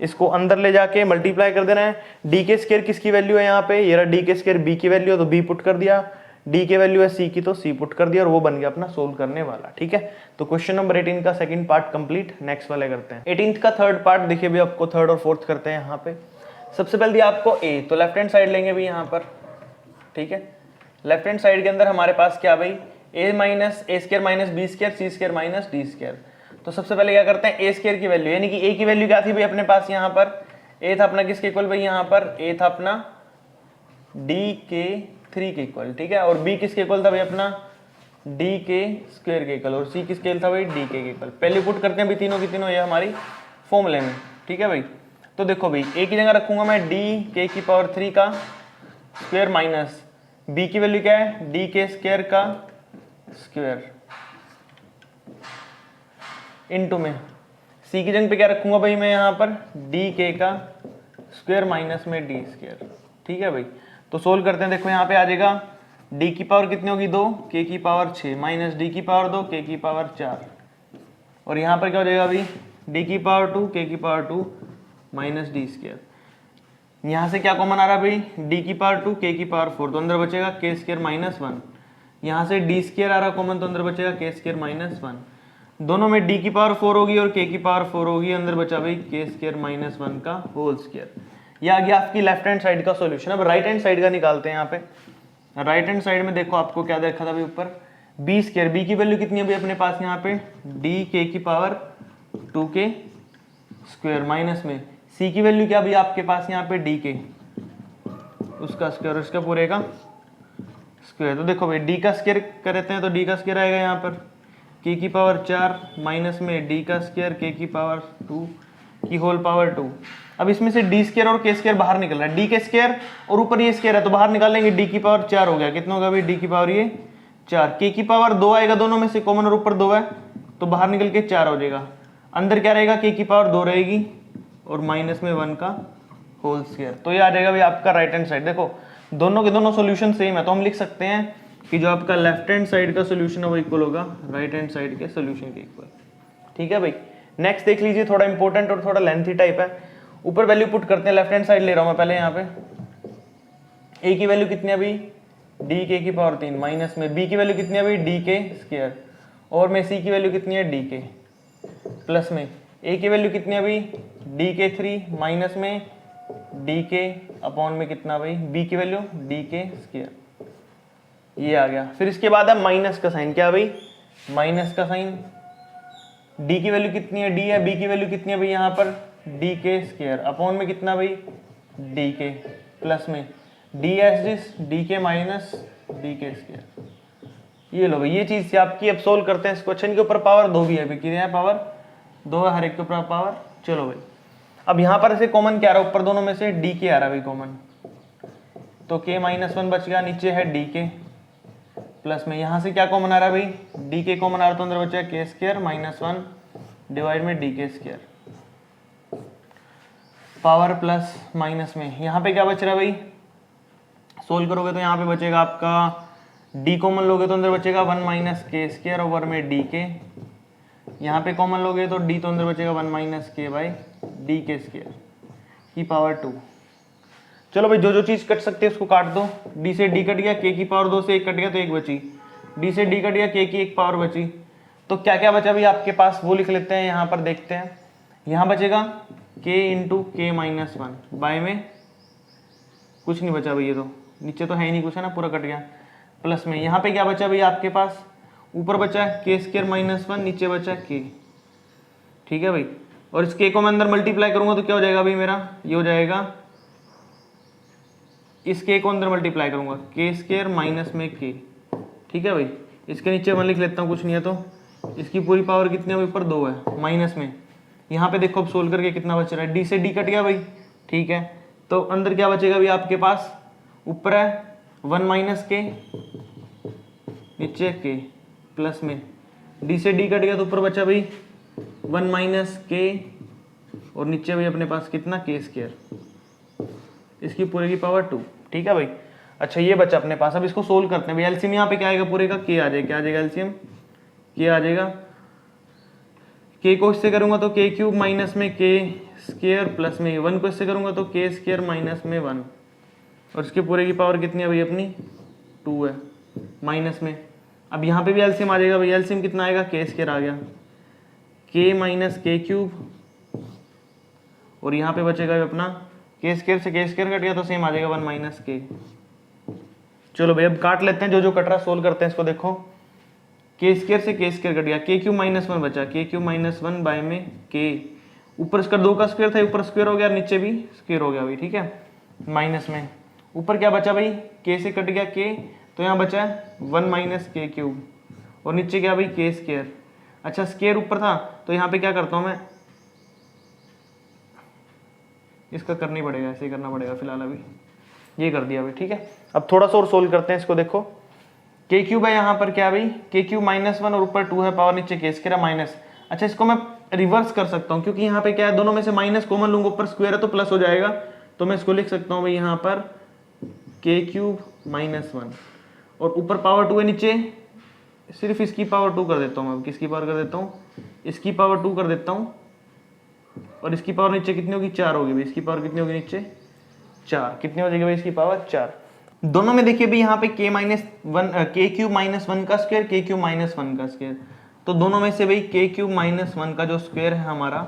इसको अंदर ले जाके मल्टीप्लाई कर देना है। डी के स्क्वायर किसकी वैल्यू है यहाँ पे, ये रहा डी के स्क्वायर बी की वैल्यू है तो बी पुट कर दिया, डी की वैल्यू है सी की तो सी पुट कर दिया, और वो बन गया अपना सोल्व करने वाला, ठीक है। तो क्वेश्चन नंबर 18 का सेकंड पार्ट कंप्लीट, नेक्स्ट वाले करते हैं। 18th का थर्ड पार्ट देखिए भी, आपको थर्ड और फोर्थ करते हैं। यहाँ पे सबसे पहले दिया आपको ए, तो लेफ्ट हैंड साइड लेंगे भी यहाँ पर, ठीक है। लेफ्ट हैंड साइड के अंदर हमारे पास क्या भाई, A minus A square minus B square C square minus D square. तो सबसे पहले क्या करते हैं, ए स्क्वायर की वैल्यू, यानी कि ए की वैल्यू क्या थी भाई अपने पास, यहाँ पर ए था अपना किसके इक्वल भाई, यहाँ पर ए था अपना डी के 3 के इक्वल, ठीक है। और बी किसके इक्वल था भाई अपना डी के स्क्वायर के इक्वल, और सी किसके इक्वल था भाई डी के इक्वल। पहले पुट करते हैं भाई तीनों की तीनों ये हमारी फॉर्मूले में, ठीक है भाई। तो देखो भाई ए की जगह रखूंगा मैं डी के की पावर 3 का स्क्वायर माइनस बी की वैल्यू क्या है डी के स्क्वायर का स्क्वायर इनटू में सी की जगह पे क्या रखूंगा भाई मैं यहाँ पर डी के का स्क्वायर माइनस में डी स्क्वायर, ठीक है भाई। तो सोल्व करते हैं, देखो यहाँ पे आ जाएगा डी की पावर कितनी होगी 2, के की पावर 6 माइनस डी की पावर 2, के की पावर 4, और यहाँ पर क्या हो जाएगा अभी डी की पावर 2, के की पावर 2 माइनस डी स्क्वायर। यहाँ से क्या कॉमन आ रहा है भाई, डी की पावर 2, के की पावर 4, तो अंदर बचेगा के स्क्वायर माइनस 1। यहाँ से डी स्क्वायर आ रहा कॉमन, तो अंदर बचेगा के स्क्वायर माइनस 1। दोनों में डी की पावर 4 होगी और के की पावर 4 होगी, अंदर बचा भाई के स्क्वायर माइनस 1 का होल स्क्वायर। ये आ गया आपकी लेफ्ट हैंड साइड का सॉल्यूशन। अब राइट हैंड साइड का निकालते हैं। यहाँ पे राइट हैंड साइड में देखो आपको क्या देखा था अभी ऊपर, बी स्क्वायर, बी की वैल्यू कितनी है अभी अपने पास यहाँ पे डी के की पावर 2 के स्क्वायर माइनस में सी की वैल्यू क्या अभी आपके पास यहाँ पे डी के उसका स्क्वायर, उसका पूरे का स्क्वायर। तो देखो भाई डी का स्क्वायर करते हैं तो डी का स्क्वायर आएगा यहाँ पर के की पावर 4 माइनस में डी का स्क्वायर के की पावर 2 की होल पावर 2। अब इसमें से डी स्क्वायर और के स्क्वायर बाहर निकल रहा है, डी के स्क्वायर और ऊपर ये स्क्वायर है तो बाहर निकालेंगे, डी की पावर 4 हो गया, कितना होगा भाई डी की पावर ये 4, के की पावर 2 आएगा दोनों में से कॉमन और ऊपर 2 है तो बाहर निकल के 4 हो जाएगा, अंदर क्या रहेगा के की पावर 2 रहेगी और माइनस में 1 का होल स्क्वायर। तो ये आ जाएगा भाई आपका राइट हैंड साइड। देखो दोनों के दोनों सॉल्यूशन सेम है तो हम लिख सकते हैं कि जो आपका लेफ्ट हैंड साइड का सॉल्यूशन है वो इक्वल होगा राइट हैंड साइड के सॉल्यूशन के इक्वल। ठीक है भाई। नेक्स्ट देख लीजिए, थोड़ा इंपॉर्टेंट और थोड़ा लेंथी टाइप है। ऊपर वैल्यू पुट करते हैं, लेफ्ट हैंड साइड ले रहा हूं मैं पहले। यहाँ पे ए की वैल्यू कितनी है अभी डी के की पावर 3 माइनस में बी की वैल्यू कितनी है अभी डी के स्क्वायर और में सी की वैल्यू कितनी है डी के प्लस में ए की वैल्यू कितनी है अभी डी के 3 माइनस में डी के अपॉन में कितना भाई बी की वैल्यू डी के स्क्वायर, ये आ गया। फिर इसके बाद है माइनस का साइन, क्या भाई माइनस का साइन, डी की वैल्यू कितनी है डी है, बी की वैल्यू कितनी है भाई यहाँ पर डी के स्क्वायर अपॉन में कितना भाई डी के प्लस में डी एस दिस डी के माइनस डी के स्क्वायर। ये लो भाई ये चीज थी आपकी। अब सोल्व करते हैं इस क्वेश्चन के ऊपर पावर 2 भी है भाई, कितने हैं पावर 2 है हर एक के ऊपर पावर। चलो भाई अब यहाँ पर ऐसे कॉमन क्या आ रहा है, ऊपर दोनों में से डी के आ रहा है भाई कॉमन, तो के माइनस 1 बच गया, नीचे है डी के प्लस में यहाँ से क्या कॉमन आ रहा है भाई डी के कॉमन आ रहा है तो अंदर बचा के स्क्वायर माइनस 1 डिवाइड में डी के स्क्वायर पावर प्लस माइनस में यहाँ पे क्या बच रहा है भाई, सोल्व करोगे तो यहाँ पे बचेगा आपका डी कॉमन लोगे तो अंदर बचेगा 1 माइनस के स्क्वायर ओवर में डी के, यहाँ पे कॉमन लोगे तो डी तो अंदर बचेगा 1 माइनस के बाई डी के स्क्वायर की पावर 2। चलो भाई जो जो चीज कट सकते है उसको काट दो, डी से डी कट गया, के की पावर 2 से 1 कट गया तो 1 बची, डी से डी कट गया, के की 1 पावर बची, तो क्या क्या बचा भाई आपके पास वो लिख लेते हैं। यहाँ पर देखते हैं, यहाँ बचेगा k इंटू के माइनस 1 बाय में कुछ नहीं बचा भाई, ये तो नीचे तो है ही नहीं कुछ है ना, पूरा कट गया, प्लस में यहाँ पे क्या बचा भाई आपके पास, ऊपर बचा के स्क्वायर माइनस 1, नीचे बचा के। ठीक है भाई, और इस के को मैं अंदर मल्टीप्लाई करूंगा तो क्या हो जाएगा भाई मेरा, ये हो जाएगा इस के को अंदर मल्टीप्लाई करूंगा के स्क्वायर माइनस में के। ठीक है भाई, इसके नीचे मैं लिख लेता हूँ कुछ नहीं है तो, इसकी पूरी पावर कितनी है, ऊपर 2 है माइनस में, यहाँ पे देखो अब सोल्व करके कितना बच रहा है, डी से डी कट गया भाई। ठीक है, तो अंदर क्या बचेगा भाई आपके पास, ऊपर है 1 माइनस के, नीचे के प्लस में डी से डी कट गया तो ऊपर बचा भाई 1 माइनस के और नीचे भाई अपने पास कितना के स्क्वायर, इसकी पूरे की पावर 2। ठीक है भाई, अच्छा ये बचा अपने पास। अब इसको सोल्व करते हैं भाई, एलसीएम यहाँ पे क्या आएगा, पूरे का के आ जाएगा, क्या आ जाएगा एलसीएम के आ जाएगा, के को इससे करूंगा तो के क्यूब माइनस में के स्क्वायर प्लस में 1 को इससे करूंगा तो के स्क्वायर माइनस में 1 और इसके पूरे की पावर कितनी है भाई अपनी 2 है माइनस में। अब यहाँ पे भी एलसीएम आ जाएगा भाई, एलसीएम कितना आएगा, के स्क्वायर आ गया, के माइनस के क्यूब और यहाँ पे बचेगा अपना के स्क्वायर से के स्क्वायर कट गया तो सेम आ जाएगा 1 माइनस के। चलो भाई अब काट लेते हैं, जो जो कट रहा सोल्व करते हैं इसको। देखो के स्क्वायर से के स्क्वायर कट गया, के क्यूब माइनस 1 बचा, के क्यूब माइनस 1 बाय में के, ऊपर इसका 2 का स्क्वायर था, ऊपर स्क्वायर हो गया, नीचे भी स्क्वायर हो गया भाई। ठीक है, माइनस में ऊपर क्या बचा भाई, के से कट गया के, तो यहाँ बचा 1 माइनस के क्यूब और नीचे क्या भाई के स्क्वायर। अच्छा स्क्वायर ऊपर था तो यहाँ पे क्या करता हूँ मैं, इसका करना ही पड़ेगा, ऐसे ही करना पड़ेगा फिलहाल, अभी ये कर दिया भाई। ठीक है, अब थोड़ा सा और सोल्व करते हैं इसको। देखो के क्यूब है यहाँ पर क्या भाई, के क्यूब माइनस 1 और ऊपर 2 है पावर, नीचे के स्क्वायर माइनस। अच्छा इसको मैं रिवर्स कर सकता हूँ क्योंकि यहाँ पे क्या है, दोनों में से माइनस कॉमन लूंगा, ऊपर स्क्वायर है तो प्लस हो जाएगा, तो मैं इसको लिख सकता हूँ भाई यहाँ पर के क्यूब माइनस 1 और ऊपर पावर 2 है, नीचे सिर्फ इसकी पावर 2 कर देता हूँ। अब किसकी पावर कर देता हूँ, इसकी पावर 2 कर देता हूँ और इसकी पावर नीचे कितनी होगी, 4 होगी भाई। इसकी पावर कितनी होगी नीचे, 4। कितनी हो जाएगी भाई इसकी पावर, 4। दोनों में देखिए भाई यहाँ पे के माइनस 1 के क्यूब माइनस 1 का स्क्वायर, के क्यूब माइनस 1 का स्क्वायर, तो दोनों में से भाई के क्यूब माइनस 1 का जो स्क्वायर है हमारा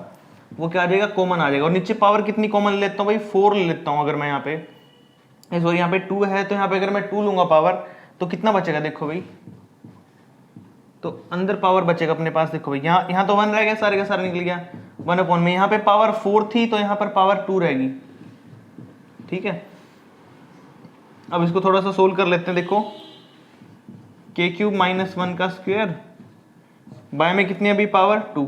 वो क्या आ जाएगा, कॉमन आ जाएगा। और नीचे पावर कितनी कॉमन ले लेता हूँ भाई, 4 ले लेता हूँ। अगर मैं यहाँ पे सॉरी यहाँ पे 2 है तो यहाँ पे अगर मैं 2 लूंगा पावर तो कितना बचेगा, देखो भाई, तो अंदर पावर बचेगा अपने पास। देखो भाई यहाँ तो 1 रह गया, सारे का सारा निकल गया 1 अपॉन में। यहाँ पे पावर 4 थी तो यहाँ पर पावर 2 रहेगी, ठीक है। अब इसको थोड़ा सा सोल्व कर लेते हैं। देखो के क्यूब माइनस 1 का स्क्वायर बाय में कितनी है अभी, पावर 2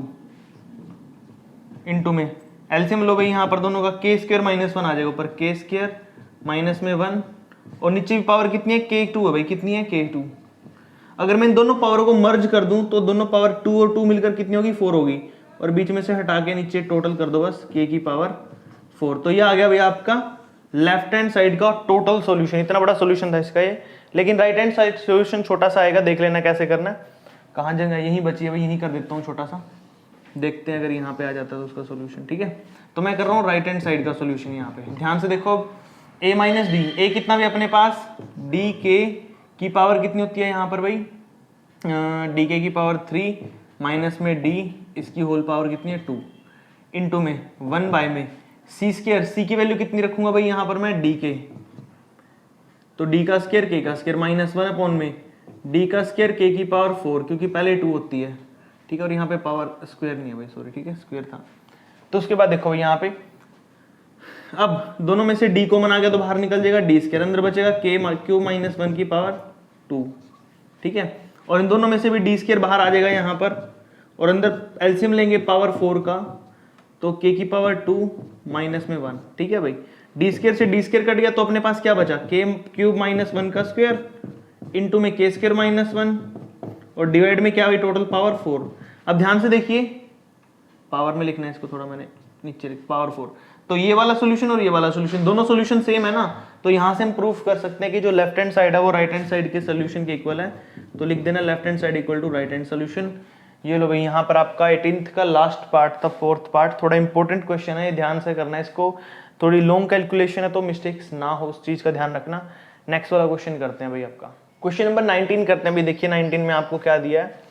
इंटू में एलसीएम लो भाई यहाँ पर दोनों का, के स्क्वायर माइनस 1 आ जाएगा ऊपर, के स्क्वायर माइनस में 1 और नीचे भी पावर कितनी है, के 2 है भाई। कितनी है, के 2। अगर मैं इन दोनों पावरों को मर्ज कर दूं तो दोनों पावर 2 और 2 मिलकर कितनी होगी, 4 होगी। और बीच में से हटा के नीचे टोटल कर दो बस, के की पावर 4। तो ये आ गया भाई आपका लेफ्ट हैंड साइड का टोटल सॉल्यूशन। इतना बड़ा सॉल्यूशन था इसका ये, लेकिन राइट हैंड साइड सॉल्यूशन छोटा सा आएगा, देख लेना कैसे करना है। कहाँ जगह यही बची है भाई, यही कर देता हूँ छोटा सा, देखते हैं अगर यहाँ पे आ जाता है तो उसका सॉल्यूशन, ठीक है। तो मैं कर रहा हूँ राइट हैंड साइड का सॉल्यूशन। यहाँ पे ध्यान से देखो, a माइनस डी, ए कितना भी अपने पास, डी के की पावर कितनी होती है यहाँ पर भाई, डी के की पावर 3 माइनस में डी, इसकी होल पावर कितनी है 2 इंटू में 1 बाय में सी स्क्वायर। सी की वैल्यू कितनी रखूंगा भाई यहाँ पर मैं, डी के, तो डी का स्क्वायर के का स्क्वायर माइनस 1 अपॉन में डी का स्क्वायर के की पावर 4, क्योंकि पहले 2 होती है, ठीक है। और यहाँ पे पावर स्क्वायर नहीं है भाई, सॉरी, ठीक है, स्क्वायर था। तो उसके बाद देखो भाई यहाँ पे अब दोनों में से डी कॉमन आ गया तो बाहर निकल जाएगा डी स्क्वायर, अंदर बचेगा के क्यूब माइनस 1 की पावर 2, ठीक है। और इन दोनों में से भी डी स्क्वायर बाहर आ जाएगा यहाँ पर, और अंदर एलसीएम लेंगे पावर 4 का, तो के की पावर 2 माइनस में 1, ठीक है भाई। डी स्क्वायर से डी स्क्वायर कट गया तो अपने पास क्या बचा, के क्यूब माइनस 1 का स्क्वायर इंटू में के स्क्वायर माइनस 1 और डिवाइड में क्या हुई, टोटल पावर 4। अब ध्यान से देखिए, पावर में लिखना है इसको, थोड़ा मैंने नीचे पावर 4। तो ये वाला सॉल्यूशन और ये वाला सॉल्यूशन, दोनों सॉल्यूशन सेम है ना, तो यहां से हम प्रूफ कर सकते हैं कि जो लेफ्ट हैंड साइड है वो राइट हैंड साइड के सॉल्यूशन के इक्वल है। तो लिख देना left hand side equal to right hand solution. ये लो भाई, यहाँ पर आपका 18th का लास्ट पार्ट था, 4th पार्ट। थोड़ा इंपॉर्टेंट क्वेश्चन है, ध्यान से करना है इसको, थोड़ी लॉन्ग कैलकुलेशन है तो मिस्टेक्स ना हो, उस चीज का ध्यान रखना। नेक्स्ट वाला क्वेश्चन करते हैं भाई आपका, क्वेश्चन नंबर 19 करते हैं भाई। देखिए 19 में आपको क्या दिया है,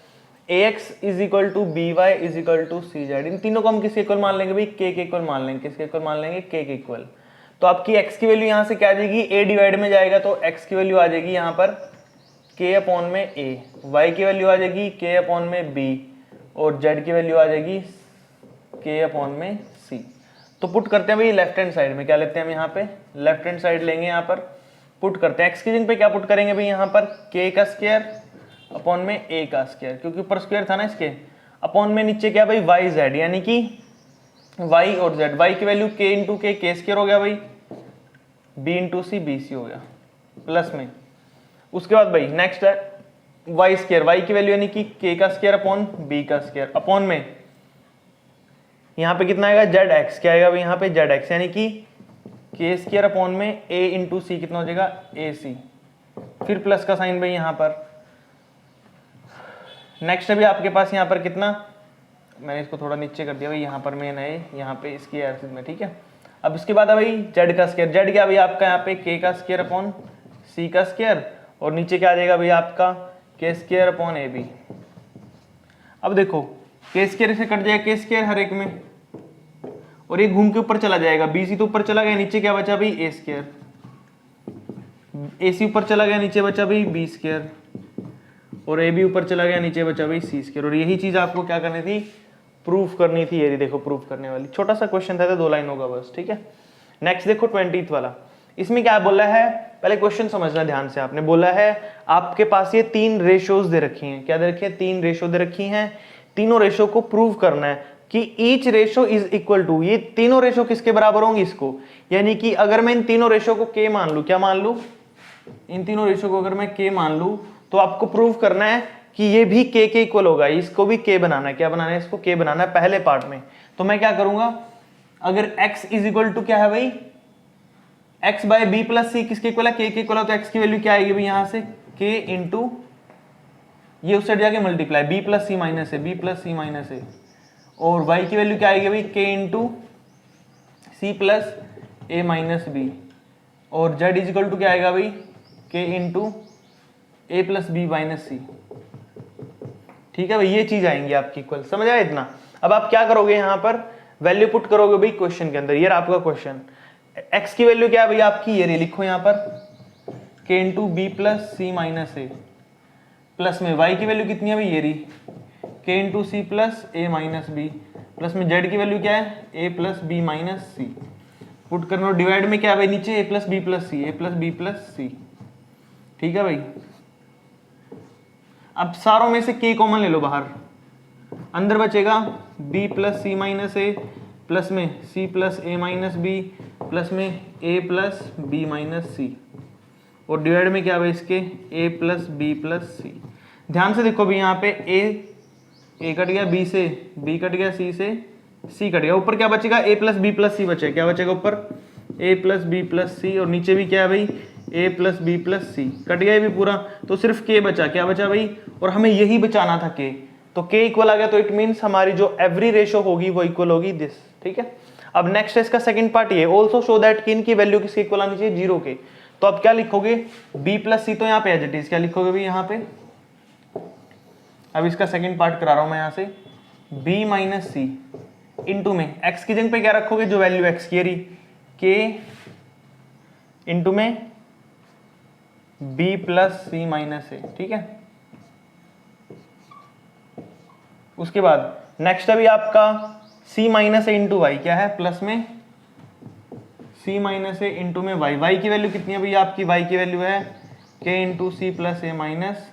ax is equal to B Y is equal to C Z. इन तीनों को हम किसके इक्वल मान लेंगे भाई, k के इक्वल मान लेंगे। किसके इक्वल मान लेंगे, k के इक्वल। तो आपकी x की वैल्यू यहाँ से क्या आ जाएगी, a डिवाइड में जाएगा तो x की वैल्यू आ जाएगी यहाँ पर k अपॉन में a, y की वैल्यू आ जाएगी k अपॉन में b और z की वैल्यू आ जाएगी k अपॉन में c। तो पुट करते हैं भाई लेफ्ट हैंड साइड में, क्या लेते हैं हम यहाँ पे, लेफ्ट हैंड साइड लेंगे, यहाँ पर पुट करते हैं। x की जगह पे क्या पुट करेंगे भाई, यहाँ पर k का स्क्वायर अपॉन में a का स्क्वायर, क्योंकि ऊपर स्क्वायर था ना इसके, अपॉन में नीचे क्या भाई y z, यानी कि y और z। y की value k into k square हो गया भाई, b into c b c हो गया प्लस में। उसके बाद भाई नेक्स्ट है y स्क्वायर, y की वैल्यू यानी कि k का स्क्वायर अपॉन b का स्क्वायर, अपॉन में यहाँ पे कितना आएगा zx, क्या आएगा भाई यहाँ पे zx, यानी कि k स्क्वायर अपॉन में a इंटू सी कितना हो जाएगा ac, फिर प्लस का साइन भाई यहाँ पर। नेक्स्ट अभी आपके पास यहाँ पर कितना, मैंने इसको थोड़ा नीचे कर दिया भाई, यहाँ पर मेन है यहाँ पे इसकी एसिड में, ठीक है। अब इसके बाद है भाई जेड का स्क्वायर, जेड क्या भाई आपका यहाँ पे के का स्क्वायर अपॉन सी का स्क्वायर और नीचे क्या आ जाएगा भाई आपका के स्क्वायर अपॉन ए बी। अब देखो के स्क्वायर से कट जाएगा के स्क्वायर हर एक में, और ये घूम के ऊपर चला जाएगा, बी सी तो ऊपर चला गया, नीचे क्या बचा भाई ए स्क्वायर, ए सी ऊपर चला गया, नीचे बचा भाई बी स्क्वायर, और ए बी ऊपर चला गया, नीचे बचा भाई सी स्क्वायर। और यही चीज आपको क्या करनी थी, प्रूफ करनी थी। ये देखो प्रूफ करने वाली, छोटा सा क्वेश्चन था तो 2 लाइन होगा बस, ठीक है। नेक्स्ट देखो 20th वाला, इसमें क्या बोला है, पहले क्वेश्चन समझना ध्यान से। आपने बोला है आपके पास ये 3 रेशियोज दे रखी हैं, क्या दे रखी है, 3 रेशियो दे रखी हैं। तीनों रेशियो को प्रूव करना है कि each ratio is equal to, ये तीनों रेशियो किसके बराबर होंगी, इसको। यानी कि अगर मैं इन तीनों रेशियो को के मान लू, क्या मान लू, इन तीनों रेशियो को अगर मैं के मान लू, तो आपको प्रूव करना है कि ये भी के इक्वल होगा, इसको भी के बनाना है। क्या बनाना है, इसको के बनाना है पहले पार्ट में। तो मैं क्या करूंगा, अगर x इज इक्वल टू क्या है भाई, x बाय बी प्लस सी किसके इक्वल है, k के इक्वल है, तो x की वैल्यू क्या आएगी भाई यहाँ से k इंटू ये उस साइड जाके multiply B plus C minus A, B plus C minus ए, और y की वैल्यू क्या आएगी भाई k into C plus A minus B, और z इजिकल टू क्या आएगा भाई k इंटू ए प्लस बी माइनस सी। ठीक है भाई, ये चीज आएंगी आपकी इक्वल, समझ आया इतना। अब आप क्या करोगे, यहाँ पर वैल्यू पुट करोगे भाई क्वेश्चन के अंदर, ये आपका क्वेश्चन, x की वैल्यू क्या है भाई आपकी, ये लिखो यहाँ पर k into B plus C minus A, plus में y की वैल्यू कितनी है भाई ये रही k into C plus A minus B, plus में z की वैल्यू क्या है a plus B minus C, put करना, डिवाइड में क्या है भाई नीचे a plus B plus C, a plus B plus C. ठीक है भाई, अब सारों में से k कॉमन ले लो बाहर, अंदर बचेगा b plus C minus A, plus में c plus A minus B, plus में a प्लस बी माइनस सी, और डिवाइड में क्या है इसके a प्लस बी प्लस सी। ध्यान से देखो भी यहाँ पे a कट गया b से, b कट गया c से, c कट गया, ऊपर क्या बचेगा a प्लस बी प्लस सी बचेगा, क्या बचेगा ऊपर a प्लस बी प्लस सी, और नीचे भी क्या है भाई a plus B plus c, cut गया ये भी पूरा, तो सिर्फ k बचा, क्या बचा भाई, और हमें यही बचाना था k, तो k इक्वल आ गया, तो इट मीन्स हमारी जो एवरी रेशो होगी वो इक्वल होगी दिस। ठीक है, अब नेक्स्ट है इसका सेकंड पार्ट, ये ऑल्सो शो दैट कि इनकी वैल्यू किसके इक्वल आनी चाहिए, 0 के। तो अब क्या लिखोगे, b प्लस सी, तो यहाँ पे एज इट इज क्या लिखोगे भाई यहाँ पे, अब इसका सेकंड पार्ट करा रहा हूं मैं यहाँ से, b माइनस सी इंटू में x की जगह पे क्या रखोगे, जो वैल्यू x की रही k इंटू में b प्लस सी माइनस ए। ठीक है, उसके बाद नेक्स्ट अभी आपका c माइनस ए इंटू वाई, क्या है प्लस में c माइनस ए इंटू में y, y की वैल्यू कितनी है भाई आपकी, y की वैल्यू है k into C plus A minus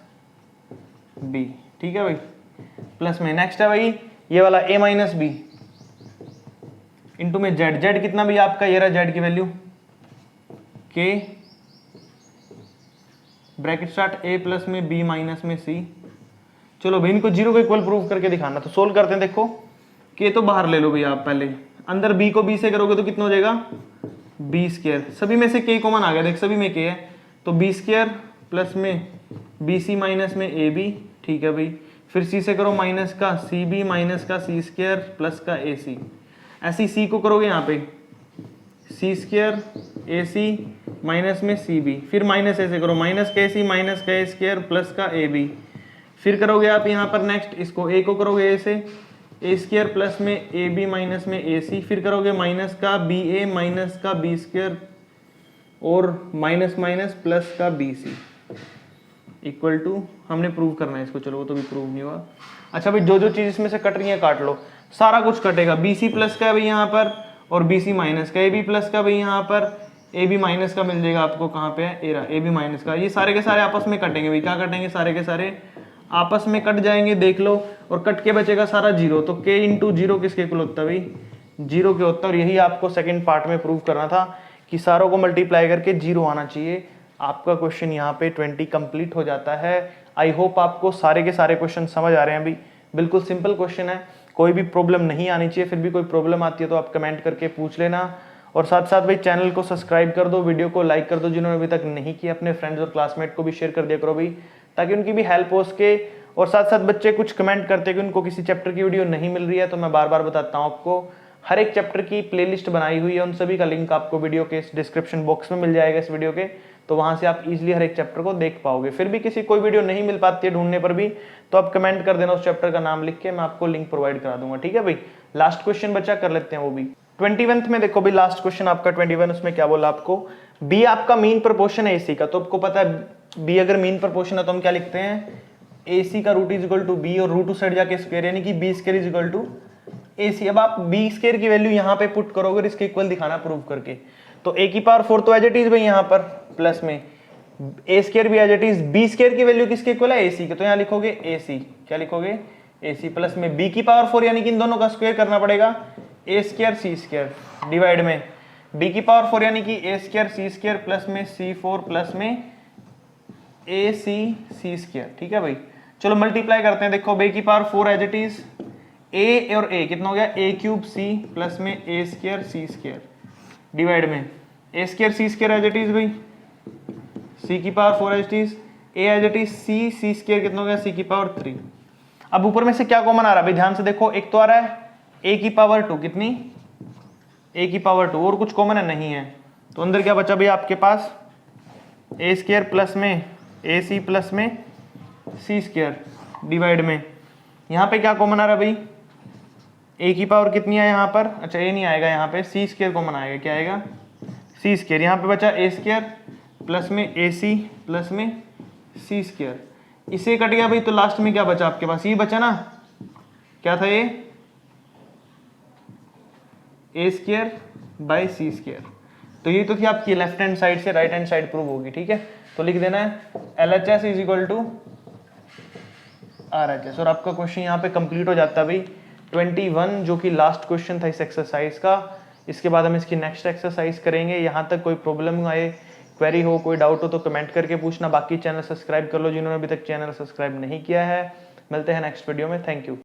B. ठीक है भाई, प्लस में नेक्स्ट है भाई ये वाला a माइनस बी इंटू में z, z कितना भाई आपका, ये रहा z की value k bracket start a plus में b माइनस में c। चलो भाई इनको 0 को इक्वल प्रूव करके दिखाना, तो सोल्व करते हैं। देखो k तो बाहर ले लो भैया आप, पहले अंदर b को b से करोगे तो कितना हो जाएगा b स्क्वायर, सभी में से k कॉमन आ गया, देख सभी में k है, तो b स्क्वायर प्लस में bc माइनस में ab। ठीक है भाई, फिर c से करो माइनस का cb माइनस का c स्क्वायर प्लस का ac, ऐसी c को करोगे यहाँ पे c स्क्वायर ac माइनस में cb, फिर माइनस a से करो माइनस का ac माइनस का a स्क्वायर प्लस का ab, फिर करोगे आप यहाँ पर नेक्स्ट इसको a को करोगे a से a स्क्वायर प्लस में ab माइनस में ac, फिर करोगे माइनस का ba माइनस का b स्क्वायर और माइनस माइनस प्लस का bc इक्वल टू, हमने प्रूव करना है इसको, चलो वो तो भी प्रूव नहीं हुआ। अच्छा भाई जो जो चीज इसमें से कट रही है काट लो, सारा कुछ कटेगा, bc प्लस का है भाई यहाँ पर, और bc माइनस का, ab प्लस का भाई यहाँ पर, ab माइनस का मिल जाएगा आपको, कहाँ पे है एरा ab माइनस का, ये सारे के सारे आपस में कटेंगे भाई, क्या कटेंगे, सारे के सारे आपस में कट जाएंगे, देख लो, और कट के बचेगा सारा 0, तो k इंटू 0 किसके इक्वल होता है भाई 0 के होता है, और यही आपको सेकंड पार्ट में प्रूव करना था कि सारों को मल्टीप्लाई करके 0 आना चाहिए। आपका क्वेश्चन यहाँ पे 20 कंप्लीट हो जाता है। आई होप आपको सारे के सारे क्वेश्चन समझ आ रहे हैं भाई, बिल्कुल सिंपल क्वेश्चन है, कोई भी प्रॉब्लम नहीं आनी चाहिए, फिर भी कोई प्रॉब्लम आती है तो आप कमेंट करके पूछ लेना, और साथ साथ भाई चैनल को सब्सक्राइब कर दो, वीडियो को लाइक कर दो, जिन्होंने अभी तक नहीं किया अपने फ्रेंड्स और क्लासमेट को भी शेयर कर दिया करो भाई, ताकि उनकी भी हेल्प हो सके। और साथ साथ बच्चे कुछ कमेंट करते हैं कि उनको किसी चैप्टर की वीडियो नहीं मिल रही है, तो मैं बार बार बताता हूँ आपको, हर एक चैप्टर की प्लेलिस्ट बनाई हुई है, उन सभी का लिंक आपको वीडियो के डिस्क्रिप्शन बॉक्स में मिल जाएगा इस वीडियो के, तो वहां से आप इजीली हर एक चैप्टर को देख पाओगे। फिर भी किसी कोई वीडियो नहीं मिल पाती है ढूंढने पर भी, तो आप कमेंट कर देना उस चैप्टर का नाम लिख के, मैं आपको लिंक प्रोवाइड करा दूंगा। ठीक है भाई, लास्ट क्वेश्चन बचा, कर लेते हैं वो भी। 21th में देखो भाई लास्ट क्वेश्चन आपका 21, उसमें क्या बोला आपको, बी आपका मीन प्रपोर्शन है एसी का, तो आपको पता है बी अगर मीन प्रपोर्शन है तो हम क्या लिखते हैं, AC का root is equal to b, और रूट उस साइड जाके स्क्वायर, यानी कि b square is equal to AC। अब आप बी स्क्वायर की वैल्यू यहाँ पे पुट करोगे और इसके इक्वल दिखाना प्रूव करके, तो a की पावर 4 तो एज इट इज भाई यहाँ पर, प्लस में a स्क्वायर भी as it is, B square की वैल्यू किसके इक्वल है AC के, तो यहाँ लिखोगे AC, क्या लिखोगे AC, प्लस में b की पावर 4, यानी कि इन दोनों का स्क्वायर करना पड़ेगा, a square c square, divide में b की पावर 4 यानी कि a square c square plus में c4 प्लस में ac c स्क्वायर। ठीक है भाई, चलो मल्टीप्लाई करते हैं, देखो b की power 4 as it is, a और a कितना हो गया a क्यूब c प्लस में a square c square, divide में A square C square as it is भाई, सी की power 4 as it is, A as it is C, C square कितना हो गया सी की पावर 3। अब ऊपर में से क्या कॉमन आ रहा है भाई, ध्यान से देखो, एक तो आ रहा है ए की पावर 2, कितनी, ए की पावर 2, और कुछ कॉमन है नहीं है, तो अंदर क्या बचा भाई आपके पास, ए स्केयर प्लस में ए सी प्लस में सी स्केयर डिवाइड में, यहाँ पे क्या कॉमन आ रहा है भाई, ए की पावर कितनी है यहाँ पर, अच्छा ए नहीं आएगा यहाँ पे, सी स्केयर कॉमन आएगा, क्या आएगा सी स्केयर, यहाँ पे बचा ए स्केयर प्लस में ए सी प्लस में सी स्केयर, इसे कट गया भाई, तो लास्ट में क्या बचा आपके पास, ये बचा ना, क्या था ये, a square by c square. तो ये तो थी आपकी लेफ्ट हैंड साइड से राइट हैंड साइड प्रूव होगी, ठीक है। तो लिख देना है LHS is equal to RHS, और आपका क्वेश्चन यहाँ पे कंप्लीट हो जाता है भाई 21, जो कि लास्ट क्वेश्चन था इस एक्सरसाइज का। इसके बाद हम इसकी नेक्स्ट एक्सरसाइज करेंगे। यहाँ तक कोई प्रॉब्लम आए, क्वेरी हो, कोई डाउट हो तो कमेंट करके पूछना। बाकी चैनल सब्सक्राइब कर लो जिन्होंने अभी तक चैनल सब्सक्राइब नहीं किया है। मिलते हैं नेक्स्ट वीडियो में, थैंक यू।